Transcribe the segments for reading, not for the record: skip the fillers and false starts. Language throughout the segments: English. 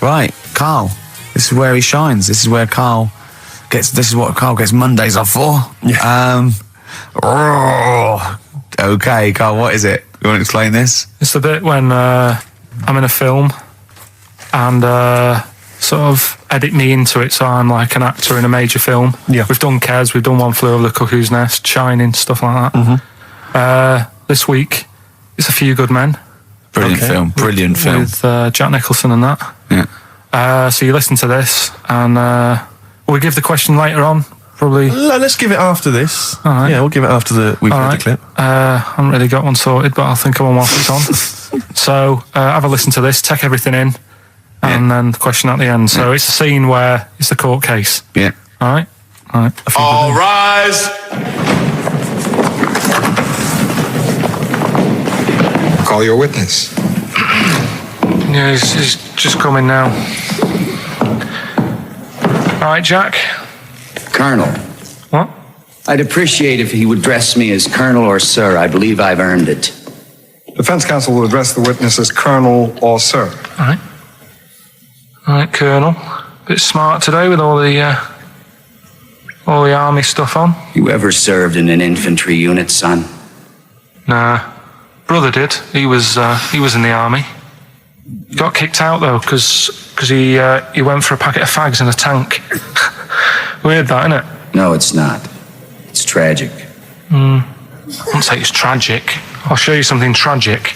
Right, Karl. This is where he shines. This is what Karl gets Mondays off for. Yeah. Okay, Karl, what is it? You want to explain this? It's the bit when I'm in a film and sort of edit me into it, so I'm like an actor in a major film. Yeah. We've done Kes, we've done One Flew Over the Cuckoo's Nest, Shining, stuff like that. Mm-hmm. This week, it's A Few Good Men. Brilliant film. With Jack Nicholson and that. Yeah. So you listen to this, and will we give the question later on? Probably. Let's give it after this. All right. Yeah, we'll give it after we've heard the clip. I haven't really got one sorted, but I'll think of one whilst it's on. So have a listen to this, take everything in, and then the question at the end. So it's a scene where it's the court case. Yeah. All right. All rise. Call your witness. Yeah, he's just coming now. All right, Jack. Colonel. What? I'd appreciate if he would address me as Colonel or Sir. I believe I've earned it. Defense counsel will address the witness as Colonel or Sir. All right, Colonel. Bit smart today with all the army stuff on. You ever served in an infantry unit, son? Nah, brother did. He was in the army. He got kicked out though because he went for a packet of fags in a tank. Weird, that, isn't it? No, it's not. It's tragic. I wouldn't say it's tragic. I'll show you something tragic.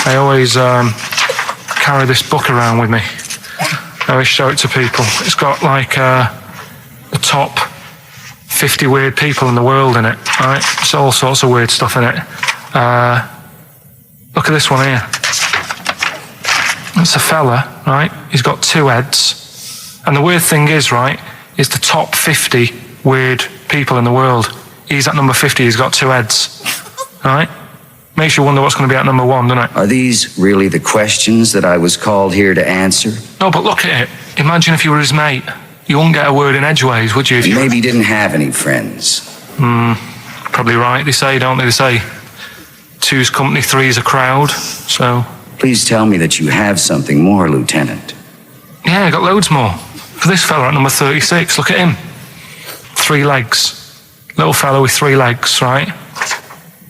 I always carry this book around with me. I always show it to people. It's got like the top 50 weird people in the world in it, right? It's all sorts of weird stuff in it. Look at this one here. It's a fella, right? He's got 2 heads. And the weird thing is, right, is the top 50 weird people in the world. He's at number 50, he's got 2 heads. Right? Makes you wonder what's going to be at number 1, doesn't it? Are these really the questions that I was called here to answer? No, but look at it. Imagine if you were his mate. You wouldn't get a word in edgeways, would you? If you maybe he didn't have any friends. Probably right, they say, don't they? They say 2's company, 3's a crowd, so... Please tell me that you have something more, Lieutenant. Yeah, I got loads more. For this fella at number 36, look at him. 3 legs. Little fella with 3 legs, right?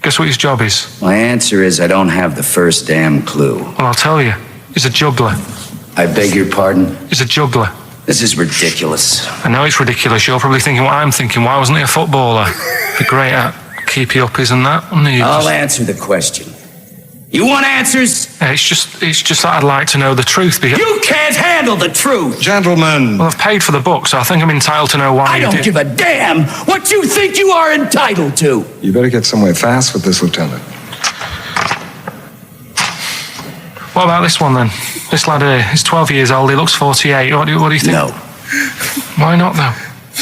Guess what his job is? My answer is I don't have the first damn clue. Well, I'll tell you. He's a juggler. I beg your pardon? He's a juggler. This is ridiculous. I know it's ridiculous. You're probably thinking what I'm thinking. Why wasn't he a footballer? Be great at keep you up, isn't that? I'll answer the question. You want answers? It's just that I'd like to know the truth. Because you can't handle the truth! Gentlemen. Well, I've paid for the book, so I think I'm entitled to know why I don't give a damn what you think you are entitled to! You better get somewhere fast with this, Lieutenant. What about this one, then? This lad here, he's 12 years old, he looks 48. What do you think? No. Why not, though?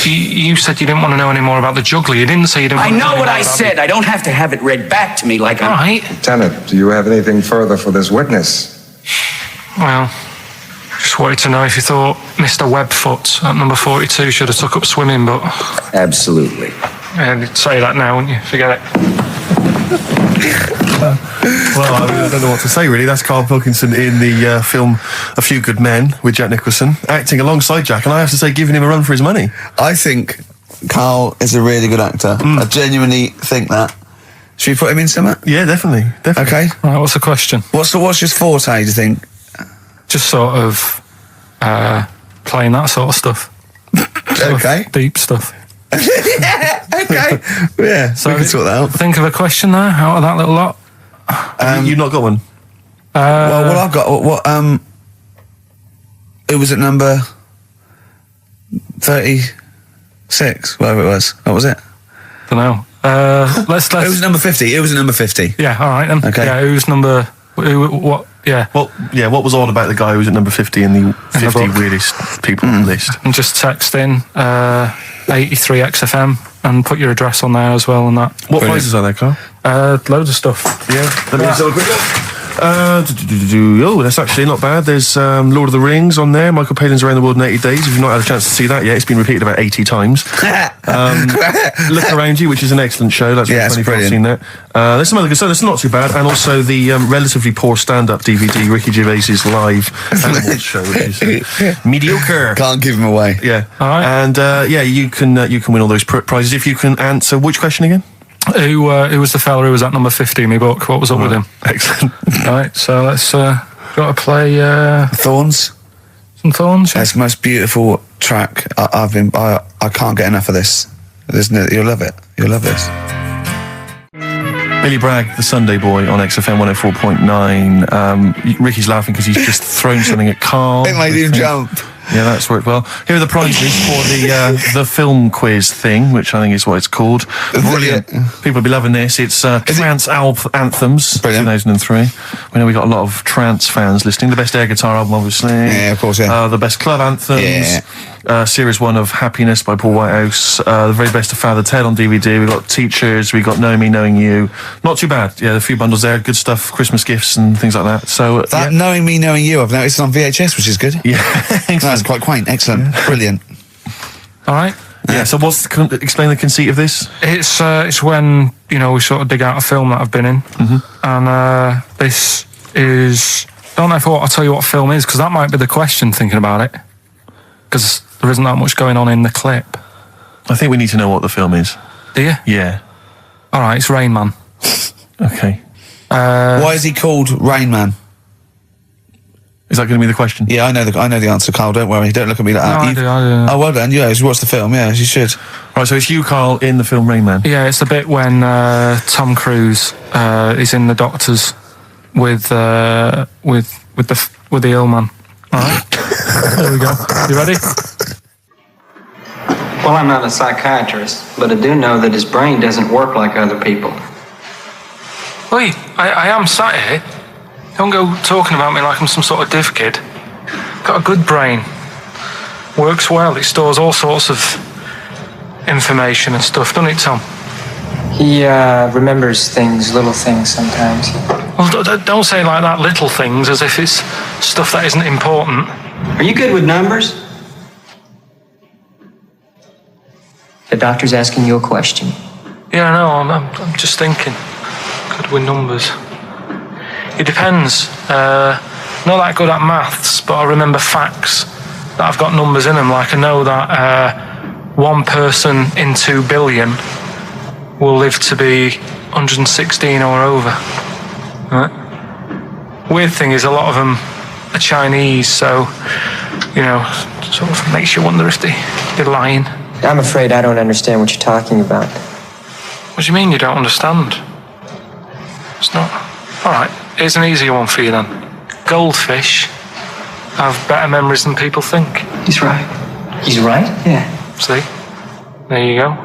You said you didn't want to know any more about the juggler. You didn't say you didn't want to know. I know what I said. I don't have to have it read back to me like I'm... All right. Lieutenant, do you have anything further for this witness? Well, just wanted to know if you thought Mr. Webfoot at number 42 should have took up swimming, but... Absolutely. Yeah, you'd say that now, wouldn't you? Forget it. Well, I don't know what to say, really. That's Karl Pilkington in the film A Few Good Men with Jack Nicholson, acting alongside Jack, and I have to say, giving him a run for his money. I think Karl is a really good actor. I genuinely think that. Should we put him in something? Yeah, definitely. Okay. All right, what's the question? What's his forte, do you think? Just sort of playing that sort of stuff. Okay. Deep stuff. Yeah, okay. Yeah, so we can sort that out. Think of a question there out of that little lot. You've not got one? Well, what I've got, it was at number 36, whatever it was. What was it? Don't know. Let's. It was number 50. It was at number 50. Yeah, all right then. Okay. Yeah, who's number... what? Yeah. Well, yeah, what was on about the guy who was at number 50 in the 50 book. weirdest people list? And just text in 83 XFM and put your address on there as well and that. What prizes are there, Karl? Loads of stuff. Yeah, let me just have a quick look. Oh, that's actually not bad. There's Lord of the Rings on there. Michael Palin's Around the World in 80 Days. If you've not had a chance to see that yet, it's been repeated about 80 times. Look Around You, which is an excellent show. That's Yeah, it's funny if you've brilliant. seen that. There's some other good stuff. That's not too bad. And also the relatively poor stand-up DVD, Ricky Gervais's live Animals show, which is mediocre. Can't give him away. Yeah. All right. And you can win all those prizes if you can answer which question again? Who was the fella who was at number 50 in my book? What was up with him? Excellent. Right, so let's got to play Thorns. some Thorns. It's the most beautiful track. I can't get enough of this. You'll love it. You'll love this. Billy Bragg, the Sunday Boy on XFM 104.9. Ricky's laughing because he's just thrown something at Carl. It made him jump. Yeah, that's worked well. Here are the prizes for the film quiz thing, which I think is what it's called. Brilliant. People will be loving this. It's Trance Anthems, Brilliant. 2003. We know we got a lot of trance fans listening. The best air guitar album, obviously. Yeah, of course, yeah. The best club anthems. Yeah. Series 1 of Happiness by Paul Whitehouse. The very best of Father Ted on DVD. We got Teachers. We got Knowing Me, Knowing You. Not too bad. Yeah, a few bundles there. Good stuff. Christmas gifts and things like that. So That Knowing Me, Knowing You, I've noticed on VHS, which is good. yeah. That's quite quaint. Excellent. Brilliant. All right. Yeah. So explain the conceit of this? It's when we sort of dig out a film that I've been in, and this is. Don't know if I'll tell you what film is, because that might be the question. Thinking about it, because there isn't that much going on in the clip. I think we need to know what the film is. Do you? Yeah. All right. It's Rain Man. Okay. Why is he called Rain Man? Is that going to be the question? Yeah, I know the answer, Carl. Don't worry. Don't look at me like that. I do. Oh, well done. Yeah, you watched the film. Yeah, you should. Right, so it's you, Carl, in the film Rain Man. Yeah, it's the bit when Tom Cruise is in the doctors with the ill man. All right. There we go. You ready? Well, I'm not a psychiatrist, but I do know that his brain doesn't work like other people. Wait, I am sat here. Don't go talking about me like I'm some sort of div kid. Got a good brain. Works well. It stores all sorts of information and stuff, doesn't it, Tom? He remembers things, little things sometimes. Well, don't say like that, little things, as if it's stuff that isn't important. Are you good with numbers? The doctor's asking you a question. Yeah, no, I'm just thinking. Good with numbers. It depends. Not that good at maths, but I remember facts that have got numbers in them. Like I know that one person in 2 billion will live to be 116 or over. Right? Weird thing is a lot of them are Chinese, so sort of makes you wonder if they're lying. I'm afraid I don't understand what you're talking about. What do you mean you don't understand? It's not. All right, here's an easier one for you then. Goldfish have better memories than people think. He's right. He's right? Yeah. See? There you go.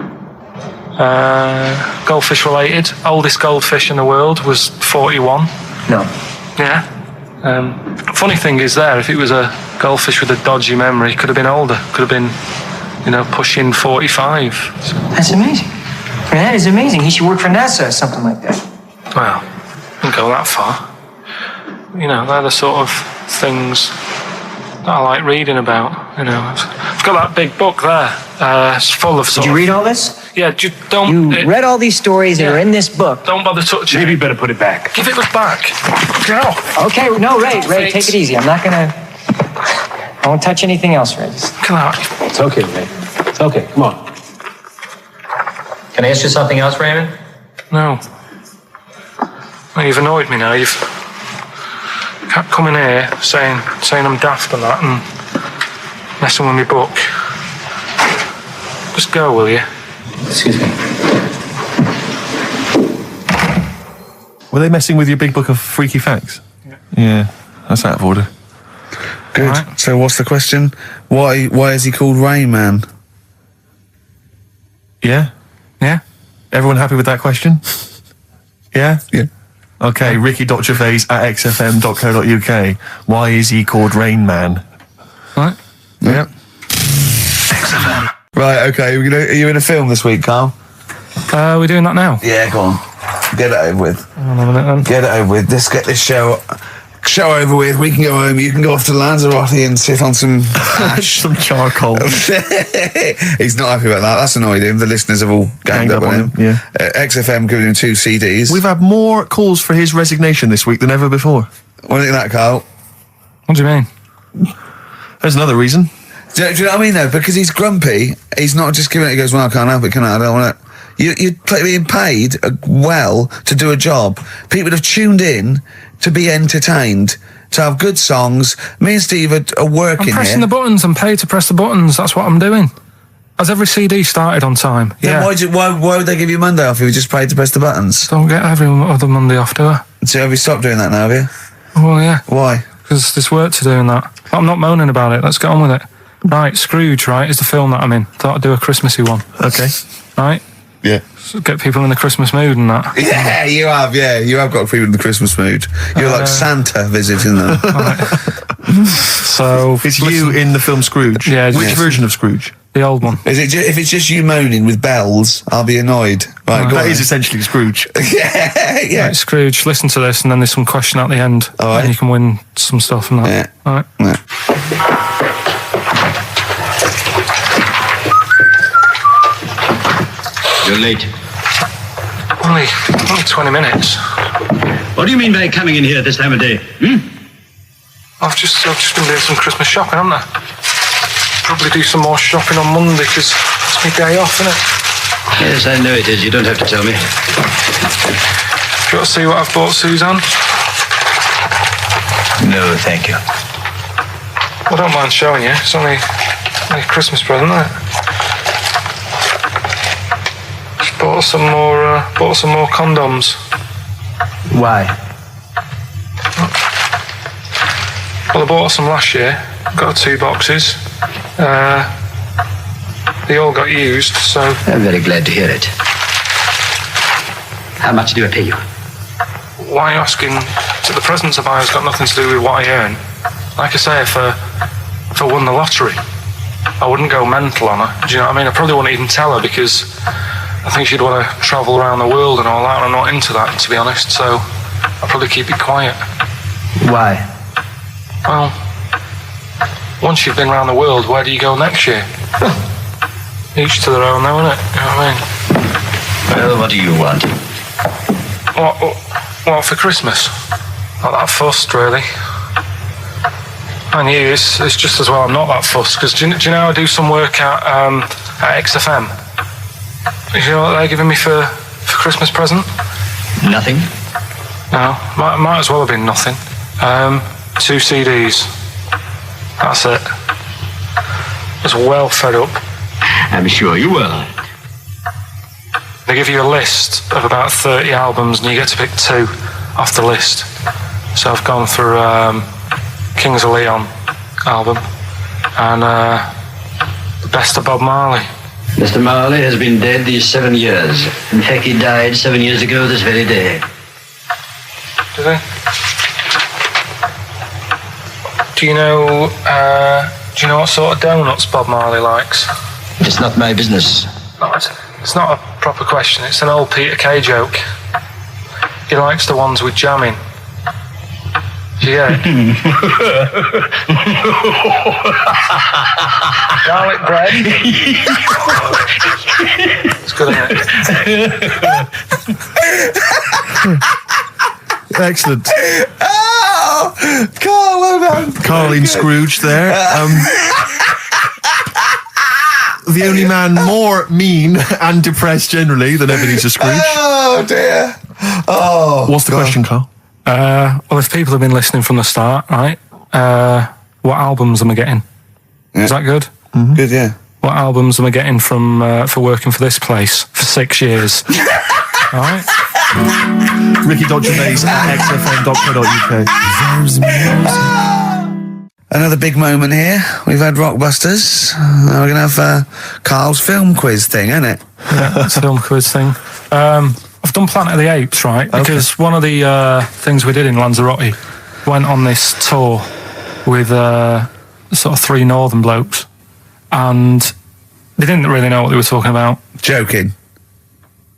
Goldfish related. Oldest goldfish in the world was 41. No. Yeah. Funny thing is there, if it was a goldfish with a dodgy memory, it could have been older. Could have been, pushing 45. So. That's amazing. I mean, that is amazing. He should work for NASA or something like that. Well, wouldn't go that far. They're the sort of things that I like reading about. I've got that big book there. It's full of Did you read all this? Yeah, don't... You read all these stories that are in this book. Don't bother touching Maybe it. you better put it back. Give it back. Get off. Okay, no, Ray, take it easy. I'm not gonna... I won't touch anything else, Ray. Come out. It's okay, Ray. It's okay. Come on. Can I ask you something else, Raymond? No. Well, you've annoyed me now. You've kept coming here saying I'm daft and that and messing with my book. Just go, will you? Excuse me. Were they messing with your big book of freaky facts? Yeah, that's out of order. Good. Right. So what's the question? Why is he called Rain Man? Yeah? Yeah? Everyone happy with that question? Yeah? Yeah. Okay, ricky.gervais@xfm.co.uk. Why is he called Rain Man? Right? Yeah. Right, okay. Are you in a film this week, Carl? We're doing that now. Yeah, go on. Get it over with. Hang on a minute then. Get it over with. Let's get this show over with. We can go home. You can go off to Lanzarote and sit on some ash. Some charcoal. He's not happy about that. That's annoyed him. The listeners have all ganged up on him. Yeah. XFM giving him 2 CDs. We've had more calls for his resignation this week than ever before. What do you think of that, Carl? What do you mean? There's another reason. Do you know what I mean, though? Because he's grumpy, he's not just giving it, he goes, well, I can't help it, can I? I don't want it. You're being paid well to do a job. People have tuned in to be entertained, to have good songs. Me and Steve are working I'm pressing here. the buttons. I'm paid to press the buttons. That's what I'm doing. Has every CD started on time? Then why would they give you Monday off if you just paid to press the buttons? Don't get every other Monday off, do I? So have you stopped doing that now, have you? Well, yeah. Why? Because there's work to do in that. But I'm not moaning about it. Let's get on with it. Right, Scrooge, right, is the film that I'm in. Thought I'd do a Christmassy one. Okay. Right? Yeah. So get people in the Christmas mood and that. Yeah, you have. Yeah, you have got people in the Christmas mood. You're like Santa visiting them. So It's you in the film Scrooge. Yeah, Which yes. version of Scrooge? the old one. Is it? If it's just you moaning with bells, I'll be annoyed. Right, go That on. is essentially Scrooge. yeah. Right, Scrooge, listen to this, and then there's some question at the end, All right. and you can win some stuff from that. Yeah. All right. Yeah. You're late. Only 20 minutes. What do you mean by coming in here at this time of day? I've just been doing some Christmas shopping, haven't I? Probably do some more shopping on Monday because it's my day off, isn't it? Yes, I know it is. You don't have to tell me. Do you want to see what I've bought Suzanne? No, thank you. I don't mind showing you. It's only a Christmas present, isn't it? Just bought some more condoms. Why? Well, I bought some last year. Got 2 boxes. They all got used, so... I'm very glad to hear it. How much do I pay you? Why are you asking? The presents I buy has got nothing to do with what I earn. Like I say, if I won the lottery, I wouldn't go mental on her. Do you know what I mean? I probably wouldn't even tell her because I think she'd want to travel around the world and all that, and I'm not into that, to be honest, so I'll probably keep it quiet. Why? Well, once you've been around the world, where do you go next year? Each to their own, though, innit? You know what I mean? Well, what do you want? What for Christmas? Not that fussed, really. And you, it's just as well I'm not that fussed, because do you know I do some work at XFM? Do you know what they're giving me for Christmas present? Nothing? No, might as well have been nothing. 2 CDs. That's it. Just well fed up. I'm sure you will. They give you a list of about 30 albums and you get to pick 2 off the list. So I've gone for Kings of Leon album and the best of Bob Marley. Mr. Marley has been dead these 7 years. In fact, he died 7 years ago this very day. Did they? Do you know what sort of donuts Bob Marley likes? It's not my business. No, it's not a proper question. It's an old Peter Kay joke. He likes the ones with jam in. Do you get it? Garlic bread. It's good, isn't it? Excellent. Oh, Carl, well done. Carl in Scrooge there. The only man more mean and depressed generally than Ebenezer Scrooge. Oh dear. Oh. What's the question, Carl? Well, if people have been listening from the start, right? What albums am I getting? Yeah. Is that good? Mm-hmm. Good, yeah. What albums am I getting from for working for this place for 6 years? All right. Ricky.Gervais at xfm.co.uk. Another big moment here. We've had Rockbusters. Now we're going to have Carl's film quiz thing, isn't it? Yeah, it's a film quiz thing. I've done Planet of the Apes, right? Because one of the things we did in Lanzarote went on this tour with sort of 3 northern blokes, and they didn't really know what they were talking about. Joking.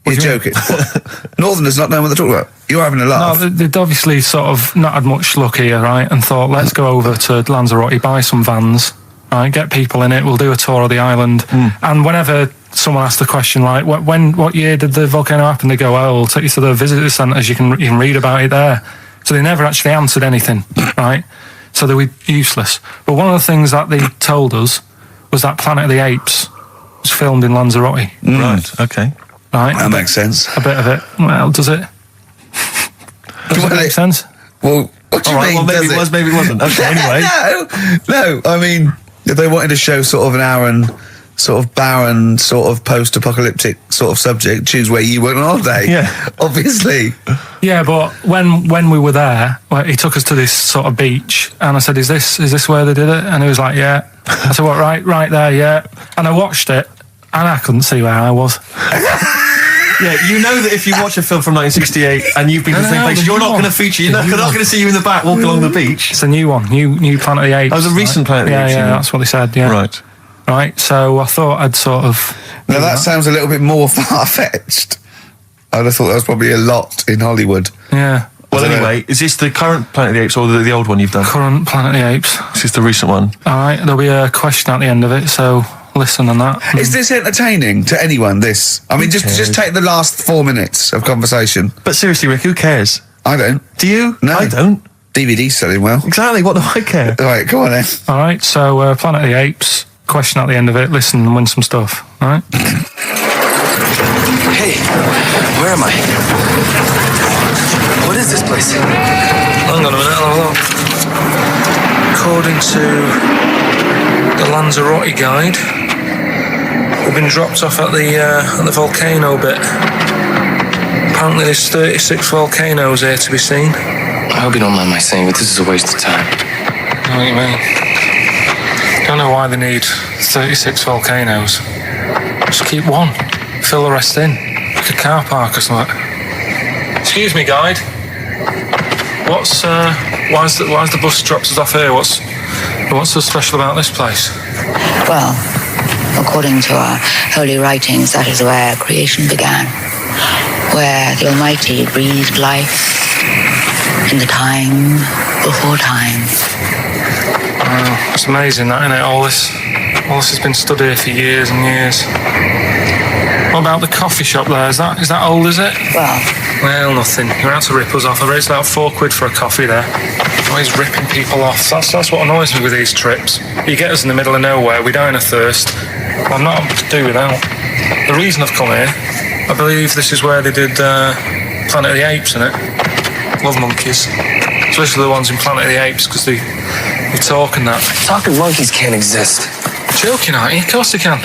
You're joking. What? Northerners not knowing what they're talking about. You're having a laugh. No, they'd obviously sort of not had much luck here, right? And thought, let's go over to Lanzarote, buy some vans, right? Get people in it. We'll do a tour of the island. And whenever someone asks the question, like, what year did the volcano happen? They go, oh, we'll take you to the visitor centres. You can read about it there. So they never actually answered anything, right? So they were useless. But one of the things that they told us was that Planet of the Apes was filmed in Lanzarote. Right, okay. Right? That makes sense. A bit of it. Well, does it? Does it make sense? Well, what do you mean? Well, maybe it was, maybe it wasn't. Okay, anyway. No. I mean, if they wanted to show sort of an barren, sort of post-apocalyptic sort of subject, choose where you went on holiday. Yeah. Obviously. Yeah, but when we were there, he took us to this sort of beach, and I said, "Is this where they did it?" And he was like, "Yeah." I said, "What? Right there, yeah." And I watched it, and I couldn't see where I was. Yeah, you know that if you watch a film from 1968 and you've been to the same place, you're not going to feature. You're not going to see you in the back walking along the beach. It's a new one, new Planet of the Apes. Oh, the recent Planet of the Apes. Yeah, that's what they said. Yeah, right. So I thought I'd sort of. Now that sounds a little bit more far-fetched. I'd have thought that was probably a lot in Hollywood. Yeah. Well, anyway, is this the current Planet of the Apes or the old one you've done? Current Planet of the Apes. This is the recent one. All right, there'll be a question at the end of it, so listen on that. Is this entertaining to anyone, this? I mean, just take the last 4 minutes of conversation. But seriously, Rick, who cares? I don't. Do you? No. I don't. DVD's selling well. Exactly, what do I care? All right, come on then. All right, so Planet of the Apes, question at the end of it, listen and win some stuff, all right? Hey, where am I? What is this place? Hang on a minute, I'll have a look. According to the Lanzarote guide, we've been dropped off at the volcano bit. Apparently there's 36 volcanoes here to be seen. I hope you don't mind my saying, but this is a waste of time. What do you mean? Don't know why they need 36 volcanoes. Just keep one. Fill the rest in. Like a car park or something. Excuse me, guide. Why's the bus dropped us off here? What's so special about this place? Well, according to our holy writings, that is where creation began, where the Almighty breathed life in the time before time. Wow, it's amazing that, isn't it? All this has been stood here for years and years. What about the coffee shop there? Is that old, is it? Well, nothing. You're out to rip us off. I raised about £4 for a coffee there. Always ripping people off. That's what annoys me with these trips. You get us in the middle of nowhere, we die in a thirst. I'm not able to do without. The reason I've come here, I believe this is where they did Planet of the Apes, innit? Love monkeys. Especially the ones in Planet of the Apes, because they talk and that. Talking monkeys can't exist. Joking, aren't you? Of course they can.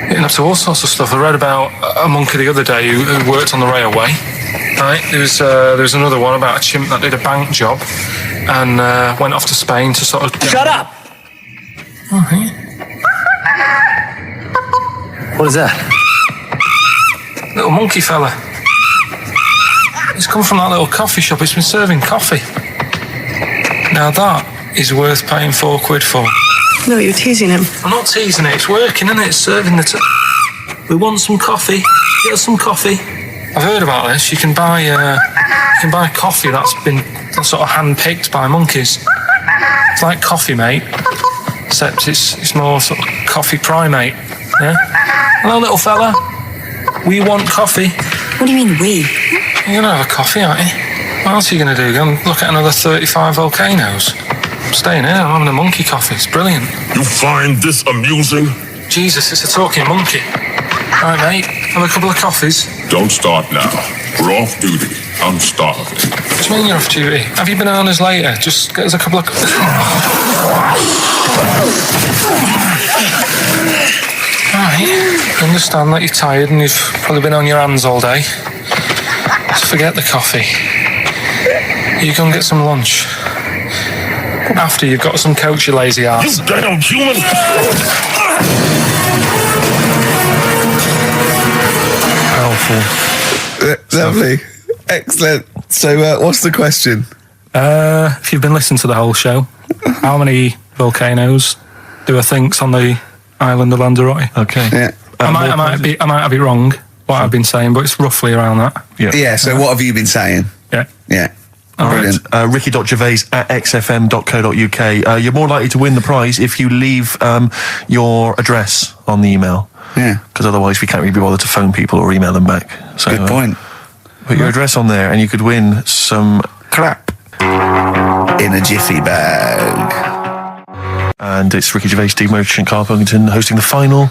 Getting up to all sorts of stuff. I read about a monkey the other day who worked on the railway. Right, there was another one about a chimp that did a bank job and went off to Spain to sort of. Shut up! Oh, hey. What is that? Little monkey fella. He's come from that little coffee shop. It's been serving coffee. Now that is worth paying £4 for. No, you're teasing him. I'm not teasing it. It's working, isn't it? It's serving the. We want some coffee. Get us some coffee. I've heard about this. You can buy coffee that's been sort of hand-picked by monkeys. It's like Coffee Mate, except it's more sort of coffee primate. Yeah. Hello, little fella. We want coffee. What do you mean, we? You're gonna have a coffee, aren't you? What else are you gonna do? Go and look at another 35 volcanoes? I'm staying here. I'm having a monkey coffee. It's brilliant. You find this amusing? Jesus, it's a talking monkey. All right, mate. Have a couple of coffees. Don't start now. We're off duty. I'm starving. What do you mean you're off duty? Have you been on us later? Just get us a couple of... Alright, I understand that you're tired and you've probably been on your hands all day. Just forget the coffee. You go and get some lunch. After you've got some coach, you lazy ass. You damn human! Powerful. Lovely. Excellent. So, what's the question? If you've been listening to the whole show, how many volcanoes do I think's on the island of Lanzarote? Okay. Yeah. I might have it wrong. what I've been saying, but it's roughly around that. Yeah, so what have you been saying? Yeah. Yeah. Brilliant. ricky.gervais@xfm.co.uk. You're more likely to win the prize if you leave your address on the email. Yeah. Because otherwise we can't really be bothered to phone people or email them back. So, Good point. Put your address on there and you could win some crap. In a jiffy bag. And it's Ricky Gervais, Steve Merchant, Karl Pilkington hosting the final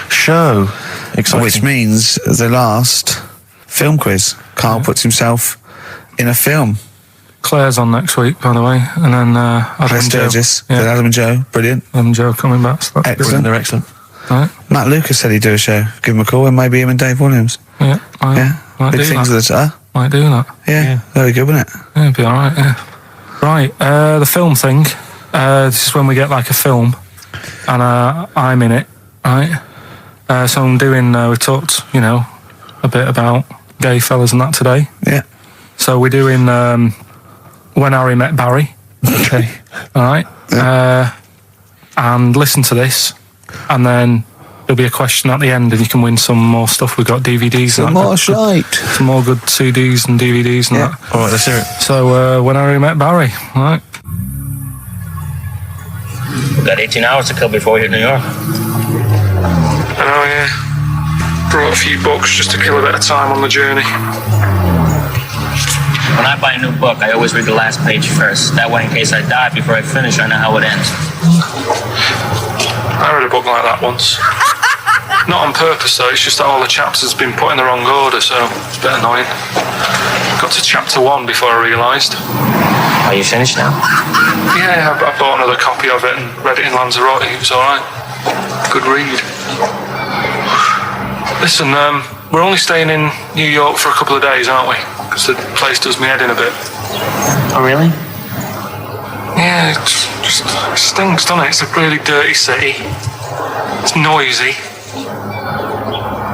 show. Exciting. Which means the last film quiz. Karl puts himself in a film. Claire's on next week, by the way, and then Adam and Joe. Yeah. Adam and Joe, brilliant. Adam and Joe coming back. So that's Excellent. They're excellent. Right. Matt Lucas said he'd do a show. Give him a call, and maybe him and Dave Williams. Yeah, might big do things that. with the Might do that. Yeah, very good, wasn't it? Yeah, it'd be alright, yeah. Right, the film thing. This is when we get like a film, and I'm in it, right? So I'm doing, we talked, a bit about gay fellas and that today. Yeah. So we're doing When Harry Met Barry. Okay. Alright. Yeah. And listen to this, and then there'll be a question at the end, and you can win some more stuff. We've got DVDs. Some more shite. Some more good CDs and DVDs and that. All right, let's hear it. So, When Harry Met Barry, right? We've got 18 hours to kill before we hit New York. I know, yeah. Brought a few books just to kill a bit of time on the journey. When I buy a new book, I always read the last page first. That way, in case I die before I finish, I know how it ends. I read a book like that once. Not on purpose, though. It's just that all the chapters have been put in the wrong order, so it's a bit annoying. Got to chapter 1 before I realised. Are you finished now? Yeah, I bought another copy of it and read it in Lanzarote. It was alright. Good read. Listen, we're only staying in New York for a couple of days, aren't we? Because the place does me head in a bit. Oh, really? Yeah, it just stinks, doesn't it? It's a really dirty city. It's noisy.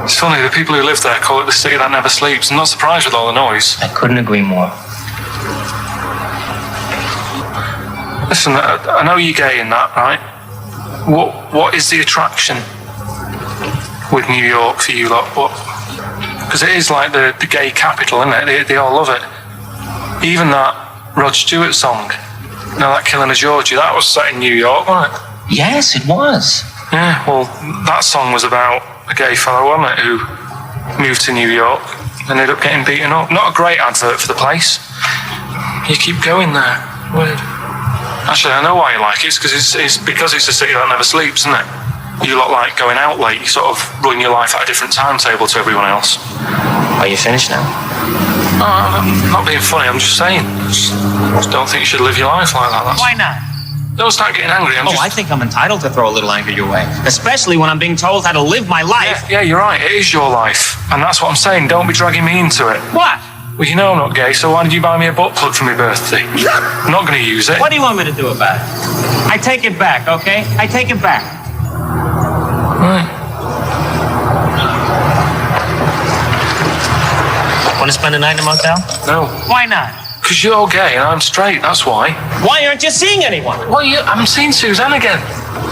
It's funny, the people who live there call it the city that never sleeps. I'm not surprised with all the noise. I couldn't agree more. Listen, I know you're gay in that, right? What is the attraction with New York for you lot? Because it is like the gay capital, isn't it? They all love it. Even that Rod Stewart song, that Killing a Georgie, that was set in New York, wasn't it? Yes, it was. Yeah, well, that song was about a gay fellow, wasn't it, who moved to New York and ended up getting beaten up. Not a great advert for the place. You keep going there. Weird. Actually, I know why you like it. It's because it's a city that never sleeps, isn't it? You lot like going out late. You sort of run your life at a different timetable to everyone else. Are you finished now? No, I'm not being funny. I'm just saying. Just don't think you should live your life like that. Why not? Don't start getting angry. I think I'm entitled to throw a little anger your way. Especially when I'm being told how to live my life. Yeah, you're right. It is your life. And that's what I'm saying. Don't be dragging me into it. What? Well, you know I'm not gay, so why did you buy me a butt plug for my birthday? I'm not going to use it. What do you want me to do about it? I take it back, okay? I take it back. Right. Want to spend the night in a motel? No. Why not? Because you're gay and I'm straight, that's why. Why aren't you seeing anyone? Well, I'm seeing Suzanne again.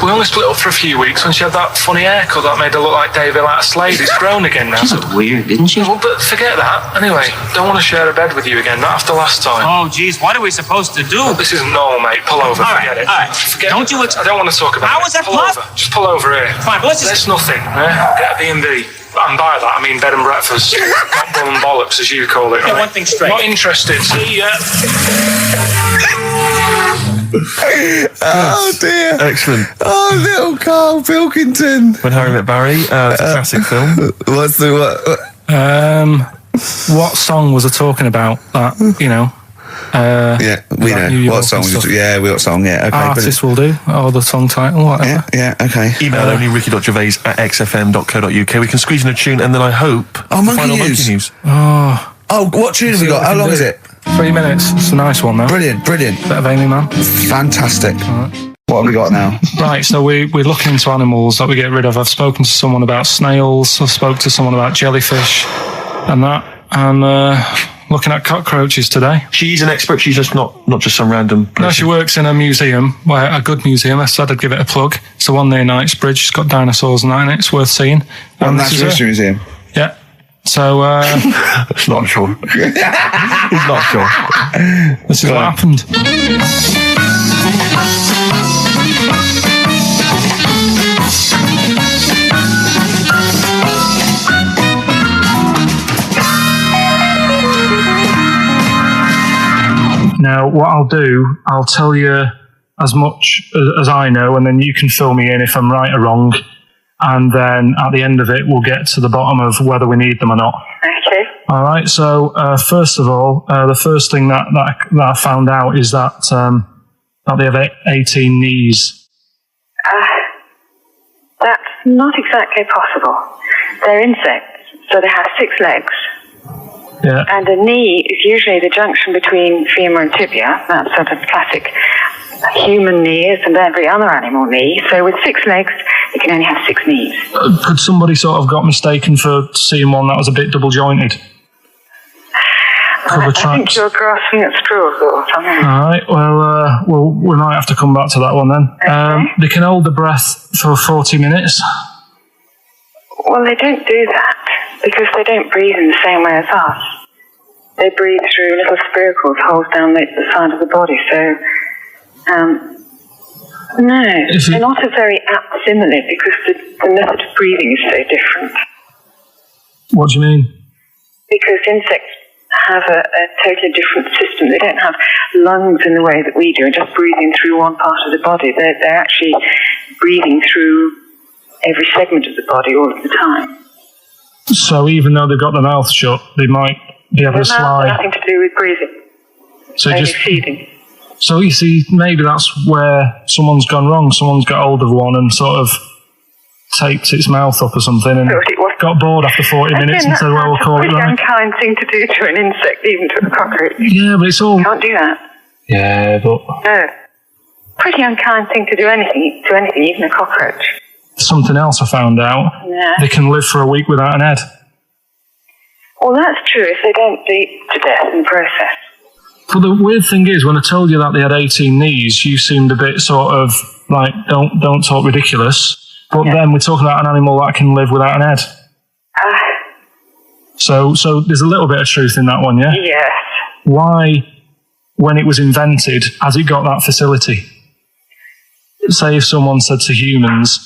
We only split up for a few weeks when she had that funny haircut that made her look like David out of Slade. It's grown again now. She looked weird, didn't she? Well, but forget that. Anyway, don't want to share a bed with you again, not after last time. Oh, geez, what are we supposed to do? Well, this isn't normal, mate. Pull over, forget it. All right. Forget Don't you... I don't want to talk about How it. was that Pull over. Just pull over here. Fine, but let's just... There's nothing, eh? Get a B&B. And by that, I mean bed and breakfast. Not bull and bollocks, as you call it, Get right? one thing straight. Not interested. See ya. Oh dear. Excellent. Oh, little Karl Pilkington. When Harry Met Barry, it's a classic film. What's the what? What song was I talking about? That, Yeah, we New know. York What song? and stuff. Yeah, what song? Yeah, okay. Artist will do, or the song title, whatever. Yeah, okay. Email only ricky.gervais@xfm.co.uk. We can squeeze in a tune, and then I hope Oh, the Monkey final News. Monkey News. Oh, what tune have we got? How long is it? 3 minutes. It's a nice one, though. Brilliant. Bit of Amy, man. Fantastic. What have we got now? Right, so we're looking into animals that we get rid of. I've spoken to someone about snails. I've spoken to someone about jellyfish and that. And looking at cockroaches today. She's an expert. She's just not just some random person. No, she works in a museum, a good museum. I said I'd give it a plug. It's the one near Knightsbridge. It's got dinosaurs and that in it. It's worth seeing. Natural History Museum. Yeah. So, It's not sure. He's not sure. this is what happened. Now, what I'll do, I'll tell you as much as I know, and then you can fill me in if I'm right or wrong. And then at the end of it, we'll get to the bottom of whether we need them or not. Okay. All right. So first of all, the first thing that I found out is that they have 18 knees. That's not exactly possible. They're insects, so they have 6 legs. Yeah. And a knee is usually the junction between femur and tibia. That's sort of classic human knees and every other animal knee. So with 6 legs, you can only have 6 knees. Could somebody sort of got mistaken for seeing one that was a bit double jointed? I think you're grasping at straws or something. All right. Well, we might have to come back to that one then. Okay. They can hold the breath for 40 minutes. Well, they don't do that because they don't breathe in the same way as us. They breathe through little spiracles, holes down the side of the body. So, no, they're not a very apt simile because the method of breathing is so different. What do you mean? Because insects have a totally different system. They don't have lungs in the way that we do and just breathing through one part of the body. They're actually breathing through every segment of the body all of the time. So even though they've got their mouth shut, they might be able to slide. Nothing to do with breathing. So only just feeding. So you see, maybe that's where someone's gone wrong. Someone's got hold of one and sort of taped its mouth up or something and got bored after 40 minutes and said, well, we'll call it right. right. It's a pretty unkind thing to do to an insect, even to a cockroach. Yeah, but it's all... You can't do that. Yeah, but... No. Pretty unkind thing to do anything, even a cockroach. Something else I found out. Yeah. They can live for a week without an head. Well, that's true if they don't bleed to death in the process. But the weird thing is, when I told you that they had 18 knees, you seemed a bit sort of like, don't talk ridiculous. But then we're talking about an animal that can live without an head. So there's a little bit of truth in that one, yeah? Yes. Why, when it was invented, has it got that facility? Say if someone said to humans,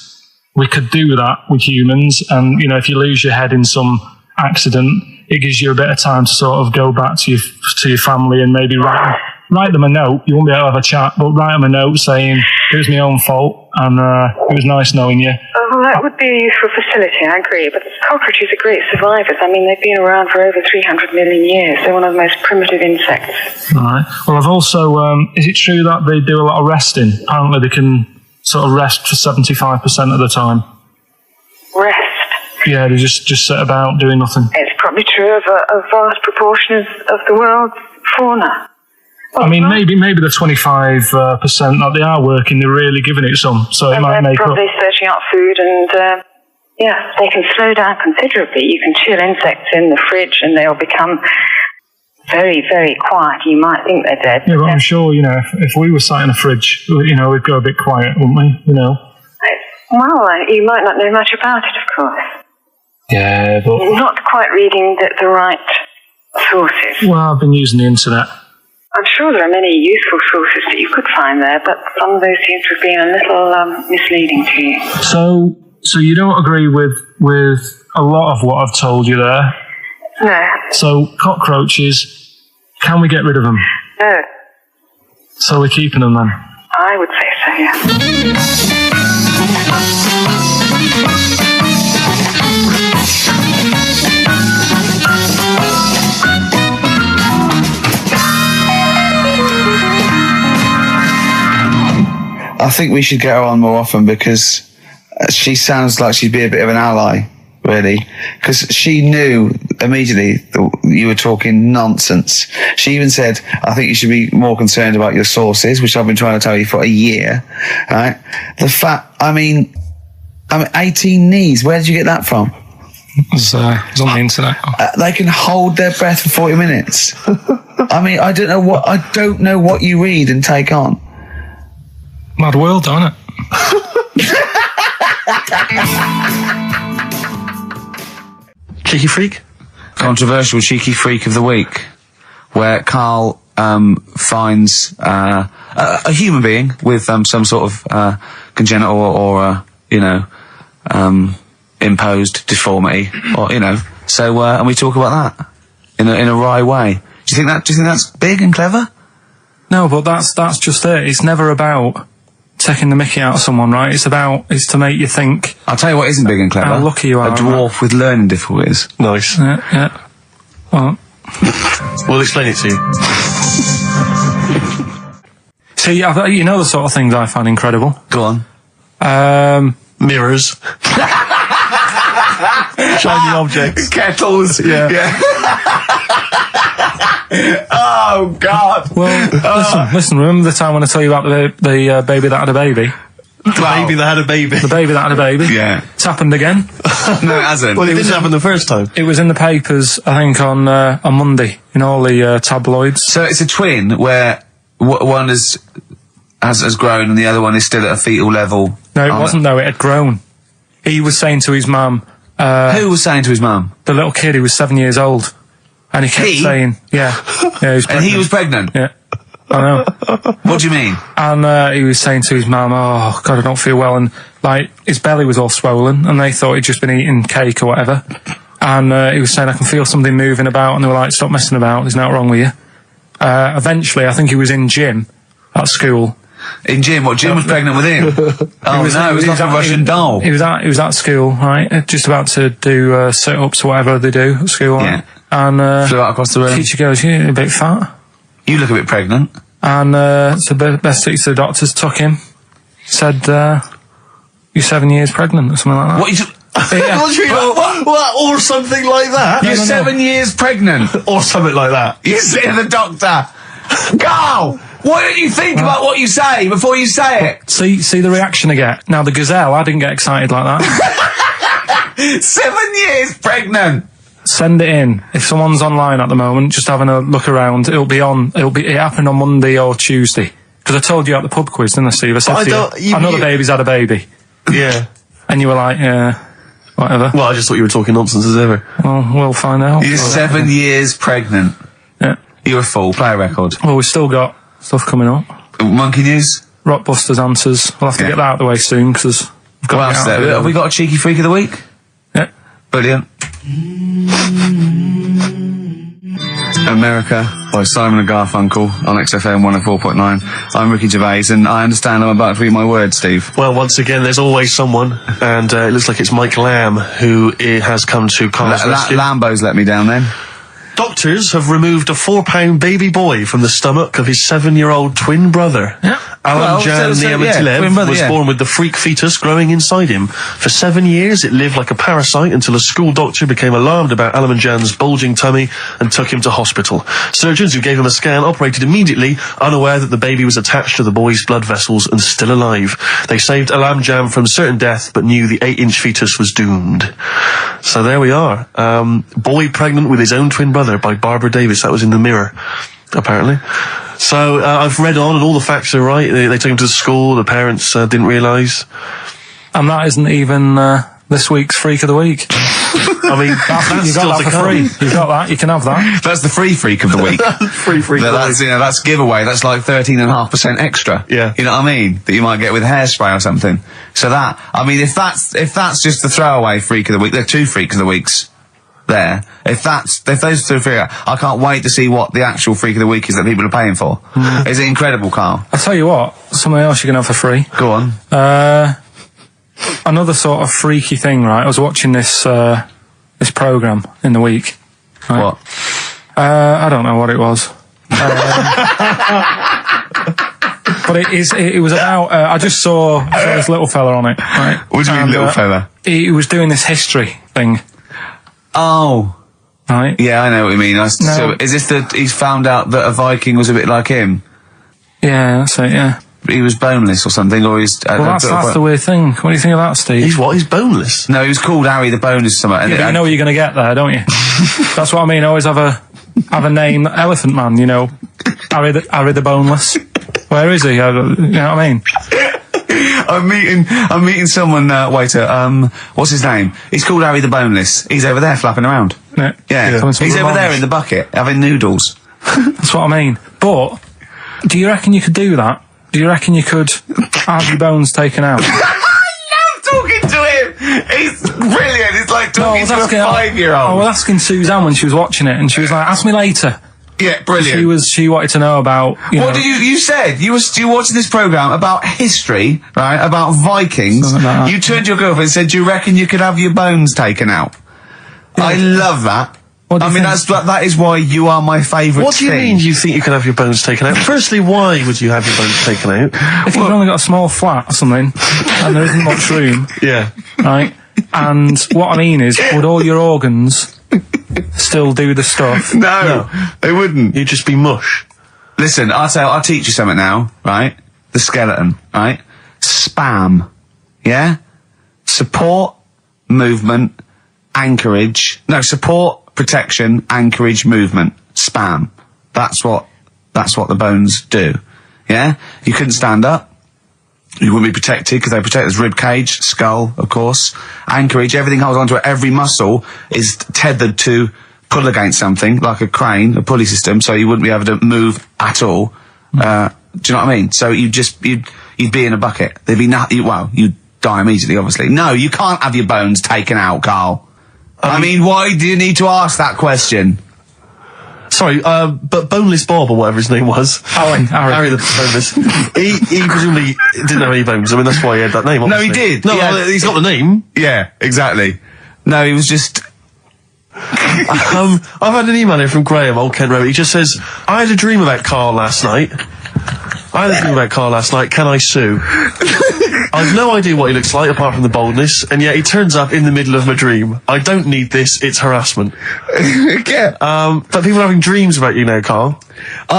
we could do that with humans, and, you know, if you lose your head in some accident, it gives you a bit of time to sort of go back to your family and maybe write them a note. You won't be able to have a chat, but write them a note saying, it was my own fault, and it was nice knowing you. Well, that would be a useful facility, I agree, but cockroaches are great survivors. I mean, they've been around for over 300 million years. They're one of the most primitive insects. All right. Well, I've also, is it true that they do a lot of resting? Apparently they can sort of rest for 75% of the time. Rest? Yeah, they just sit about doing nothing. It's probably true of a vast proportion of the world's fauna. I mean, maybe the 25% that they are working, they're really giving it some, so it might make up. They're probably searching out food and, they can slow down considerably. You can chill insects in the fridge and they'll become very, very quiet. You might think they're dead. Yeah, but I'm sure, you know, if we were sat in a fridge, you know, we'd go a bit quiet, wouldn't we, you know? Well, you might not know much about it, of course. Yeah, but... You're not quite reading the right sources. Well, I've been using the internet. I'm sure there are many useful sources that you could find there, but some of those seem to have been a little misleading to you. So you don't agree with a lot of what I've told you there? No. So cockroaches, can we get rid of them? No. So we're keeping them then? I would say so, yeah. I think we should get her on more often because she sounds like she'd be a bit of an ally, really. Because she knew immediately that you were talking nonsense. She even said, I think you should be more concerned about your sources, which I've been trying to tell you for a year. Right? The fact, I mean 18 knees, where did you get that from? It was on the internet. They can hold their breath for 40 minutes. I mean, I don't know what you read and take on. Mad world, don't it? Cheeky freak? Controversial cheeky freak of the week, where Karl finds a human being with some sort of congenital or imposed deformity, or So and we talk about that in a wry way. Do you think that's big and clever? No, but that's just it. It's never about taking the mickey out of someone, right? It's to make you think. I'll tell you what isn't big and clever. How lucky you are. A dwarf with learning difficulties. Nice. Yeah. Well, we'll explain it to you. See, you know the sort of things I find incredible. Go on. Mirrors. Shiny objects. Kettles. Yeah. Oh, God. Well, listen, remember the time when I told you about the baby that had a baby? The baby that had a baby. The baby that had a baby. Yeah. It's happened again. No, it hasn't. Well, it didn't happen the first time. It was in the papers, I think, on Monday, in all the tabloids. So it's a twin where one has grown and the other one is still at a fetal level. No, it wasn't, though. It had grown. He was saying to his mum... Who was saying to his mum? The little kid who was 7 years old. And he kept saying... Yeah, he was pregnant. And he was pregnant? Yeah. I know. What do you mean? And he was saying to his mum, oh, God, I don't feel well. And, his belly was all swollen, and they thought he'd just been eating cake or whatever. And he was saying, I can feel something moving about. And they were like, stop messing about. There's nothing wrong with you. Eventually, I think he was in gym at school. In gym? What, Jim was pregnant with him? It was like a Russian doll. He was at school, right? Just about to do sit-ups or whatever they do at school. Yeah. Right? And flew out across the room. The teacher goes, you're a bit fat. You look a bit pregnant. And so best thing to the doctors took him, said, you're 7 years pregnant or something like that. What? What? Or something like that? You're 7 years pregnant. Or something like that. You see the doctor. Carl, why don't you think about what you say before you say it? See the reaction I get. Now, the gazelle, I didn't get excited like that. 7 years pregnant. Send it in. If someone's online at the moment, just having a look around, it happened on Monday or Tuesday. Because I told you at the pub quiz, didn't I, Steve? I said I know the baby's had a baby. Yeah. And you were like, yeah, whatever. Well, I just thought you were talking nonsense as ever. Well, we'll find out. You're 7 years pregnant. Yeah. You're a fool. Play a record. Well, we've still got stuff coming up. Monkey news? Rockbusters answers. We'll have to get that out of the way soon, because we've got to get out of it. Have we got a cheeky freak of the week? Yeah. Brilliant. America by Simon and Garfunkel on XFM 104.9. I'm Ricky Gervais, and I understand I'm about to read my words, Steve. Well, once again, there's always someone, and it looks like it's Mike Lamb who has come to Carl's rescue. Lambo's let me down then. Doctors have removed a 4-pound baby boy from the stomach of his 7-year-old twin brother. Yeah. Alan Jan Niamatilev was born with the freak fetus growing inside him. For 7 years, it lived like a parasite until a school doctor became alarmed about Alan Jan's bulging tummy and took him to hospital. Surgeons who gave him a scan operated immediately, unaware that the baby was attached to the boy's blood vessels and still alive. They saved Alan Jan from certain death, but knew the 8-inch fetus was doomed. So there we are. Boy pregnant with his own twin brother by Barbara Davis. That was in the Mirror, apparently. So I've read on, and all the facts are right. They took him to school. The parents didn't realise. And that isn't even this week's Freak of the Week. I mean, that's you still got that to for come. free. You got that. You can have that. That's the free freak of the week. Free freak. That's giveaway. That's like 13.5% extra. Yeah. You know what I mean? That you might get with hairspray or something. So that, I mean, if that's just the throwaway freak of the week, there are 2 freaks of the weeks there. If those 2 freak, I can't wait to see what the actual freak of the week is that people are paying for. Is it incredible, Carl? I'll tell you what. Something else you can have for free. Go on. Another sort of freaky thing, right? I was watching this programme in the week. Right? What? I don't know what it was. But it was about, I just saw this little fella on it, right? What do you mean, little fella? He was doing this history thing. Oh. Right? Yeah, I know what you mean. So is this he's found out that a Viking was a bit like him? Yeah, that's it, yeah. He was boneless or something, or he's... Well, that's the weird thing. What do you think of that, Steve? He's what? He's boneless? No, he was called Harry the Boneless or something. Yeah, but you know what you're going to get there, don't you? That's what I mean. Always have a name, Elephant Man, you know. Harry the Boneless. Where is he? You know what I mean? I'm meeting someone, waiter, what's his name? He's called Harry the Boneless. He's over there flapping around. Yeah. He's over there in the bucket having noodles. That's what I mean. But do you reckon you could do that? Do you reckon you could have your bones taken out? Talking to him. He's brilliant. It's like talking to a 5-year-old. I was asking Suzanne when she was watching it, and she was like, "Ask me later." Yeah, brilliant. She wanted to know about. What did you said? You watching this program about history, right? About Vikings. Like you turned to your girlfriend and said, "Do you reckon you could have your bones taken out?" Yeah. I love that. I mean, that is why you are my favourite. What do you mean you think you can have your bones taken out? Firstly, why would you have your bones taken out? If you've only got a small flat or something, and there isn't much room. Yeah. Right? And what I mean is, would all your organs still do the stuff? No, they wouldn't. You'd just be mush. Listen, I'll teach you something now, right? The skeleton, right? SPAM. Yeah? Support, movement, anchorage. No, support, protection, anchorage, movement. SPAM. That's what the bones do. Yeah? You couldn't stand up. You wouldn't be protected because they protect his rib cage, skull, of course. Anchorage, everything holds onto it. Every muscle is tethered to pull against something, like a crane, a pulley system, so you wouldn't be able to move at all. Do you know what I mean? So you'd be in a bucket. There'd be you'd die immediately, obviously. No, you can't have your bones taken out, Carl. I mean, why do you need to ask that question? Sorry, but Boneless Bob, or whatever his name was. Harry the Boneless. he presumably didn't have any bones. I mean, that's why he had that name, obviously. No, he did. No, he's got the name. Yeah, exactly. No, he was just... I've had an email here from Graham, old Ken Rowe. He just says, I had a dream about Carl last night. Can I sue? I've no idea what he looks like apart from the boldness, and yet he turns up in the middle of my dream. I don't need this, it's harassment. Yeah. But people are having dreams about you now, Carl.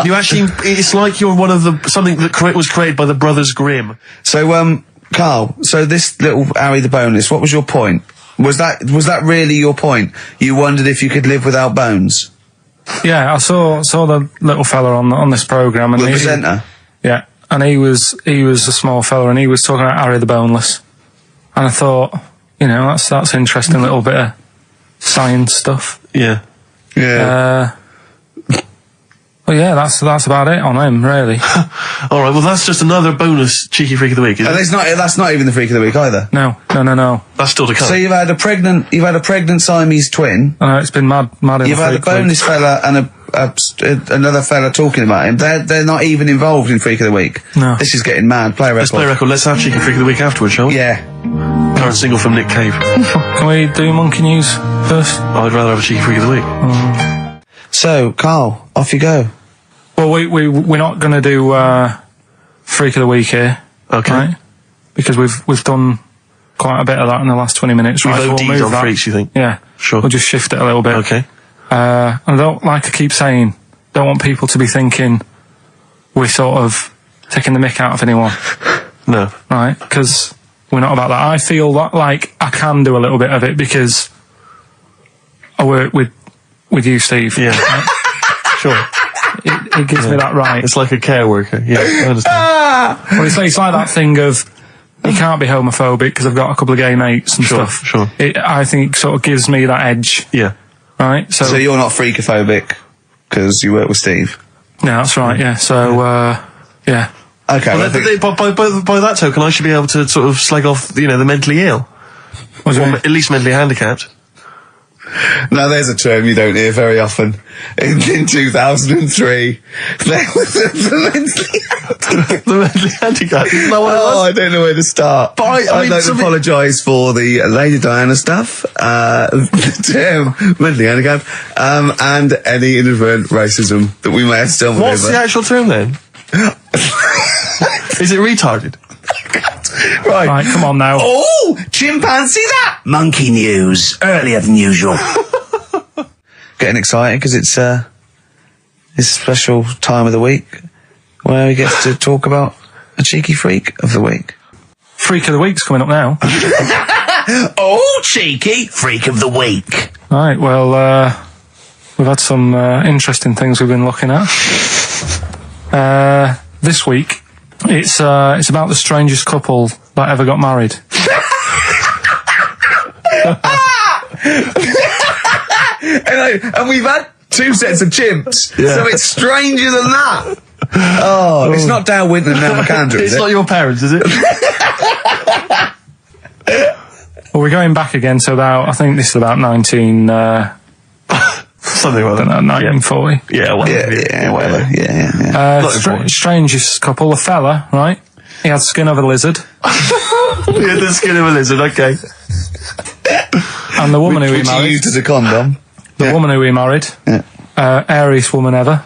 You actually, it's like you're one of something that was created by the Brothers Grimm. So, Carl, so this little Harry the Boneless, what was your point? Was that really your point? You wondered if you could live without bones? Yeah, I saw the little fella on this programme. And the presenter? Yeah, and he was a small fella, and he was talking about Harry the Boneless. And I thought, that's interesting little bit of science stuff. Yeah. Yeah. Well, yeah, that's about it on him, really. All right, well, that's just another bonus cheeky freak of the week, isn't it? That's not even the freak of the week either. No. That's still to come. So you've had a pregnant Siamese twin. I know, it's been mad. You've had a boneless fella and another fella talking about him. They're not even involved in freak of the week. No. This is getting mad. Play a record. Let's play a record. Let's have cheeky freak of the week afterwards, shall we? Yeah. Current single from Nick Cave. Can we do monkey news first? I'd rather have a cheeky freak of the week. So, Carl, off you go. Well, we're not going to do freak of the week here, okay? Right? Because we've done quite a bit of that in the last 20 minutes. We've OD'd on freaks, you think? Yeah, sure. We'll just shift it a little bit. Okay. And I don't, like I keep saying, don't want people to be thinking we're sort of taking the mick out of anyone. No. Right? Because we're not about that. I feel like I can do a little bit of it because I work with you, Steve. Yeah. Right? Sure. It gives me that right. It's like a care worker. Yeah, I understand. Well, it's like that thing of you can't be homophobic because I've got a couple of gay mates and stuff. Sure. I think it sort of gives me that edge. Yeah. Right? So you're not freakophobic because you work with Steve? Yeah, that's right, yeah. So, yeah. Okay. Well, by that token, I should be able to sort of slag off, the mentally ill. Or at least mentally handicapped. Now, there's a term you don't hear very often. In 2003, there was the mentally handicapped. I don't know where to start. But I'd like to apologise for the Lady Diana stuff, the term mentally handicapped, and any inadvertent racism that we may have stumbled over. What's the actual term then? Is it retarded? Right, come on now. Oh, chimpanzee that! Monkey news, earlier than usual. Getting excited because it's a special time of the week where we get to talk about a cheeky freak of the week. Freak of the week's coming up now. Oh, cheeky freak of the week. Right, well, we've had some interesting things we've been looking at. This week, it's about the strangest couple that ever got married. And we've had 2 sets of chimps, so it's stranger than that. Oh, it's not Dale Winton and Nell McAndrew, is it? It's not your parents, is it? Well, we're going back again to about, I think this is about 19... something like that. 1940. Yeah, whatever. Yeah. Strangest couple, a fella, right? He had the skin of a lizard. He had the skin of a lizard, okay. And the woman who he Which married... he used as a condom. The woman who he married. Airiest woman ever.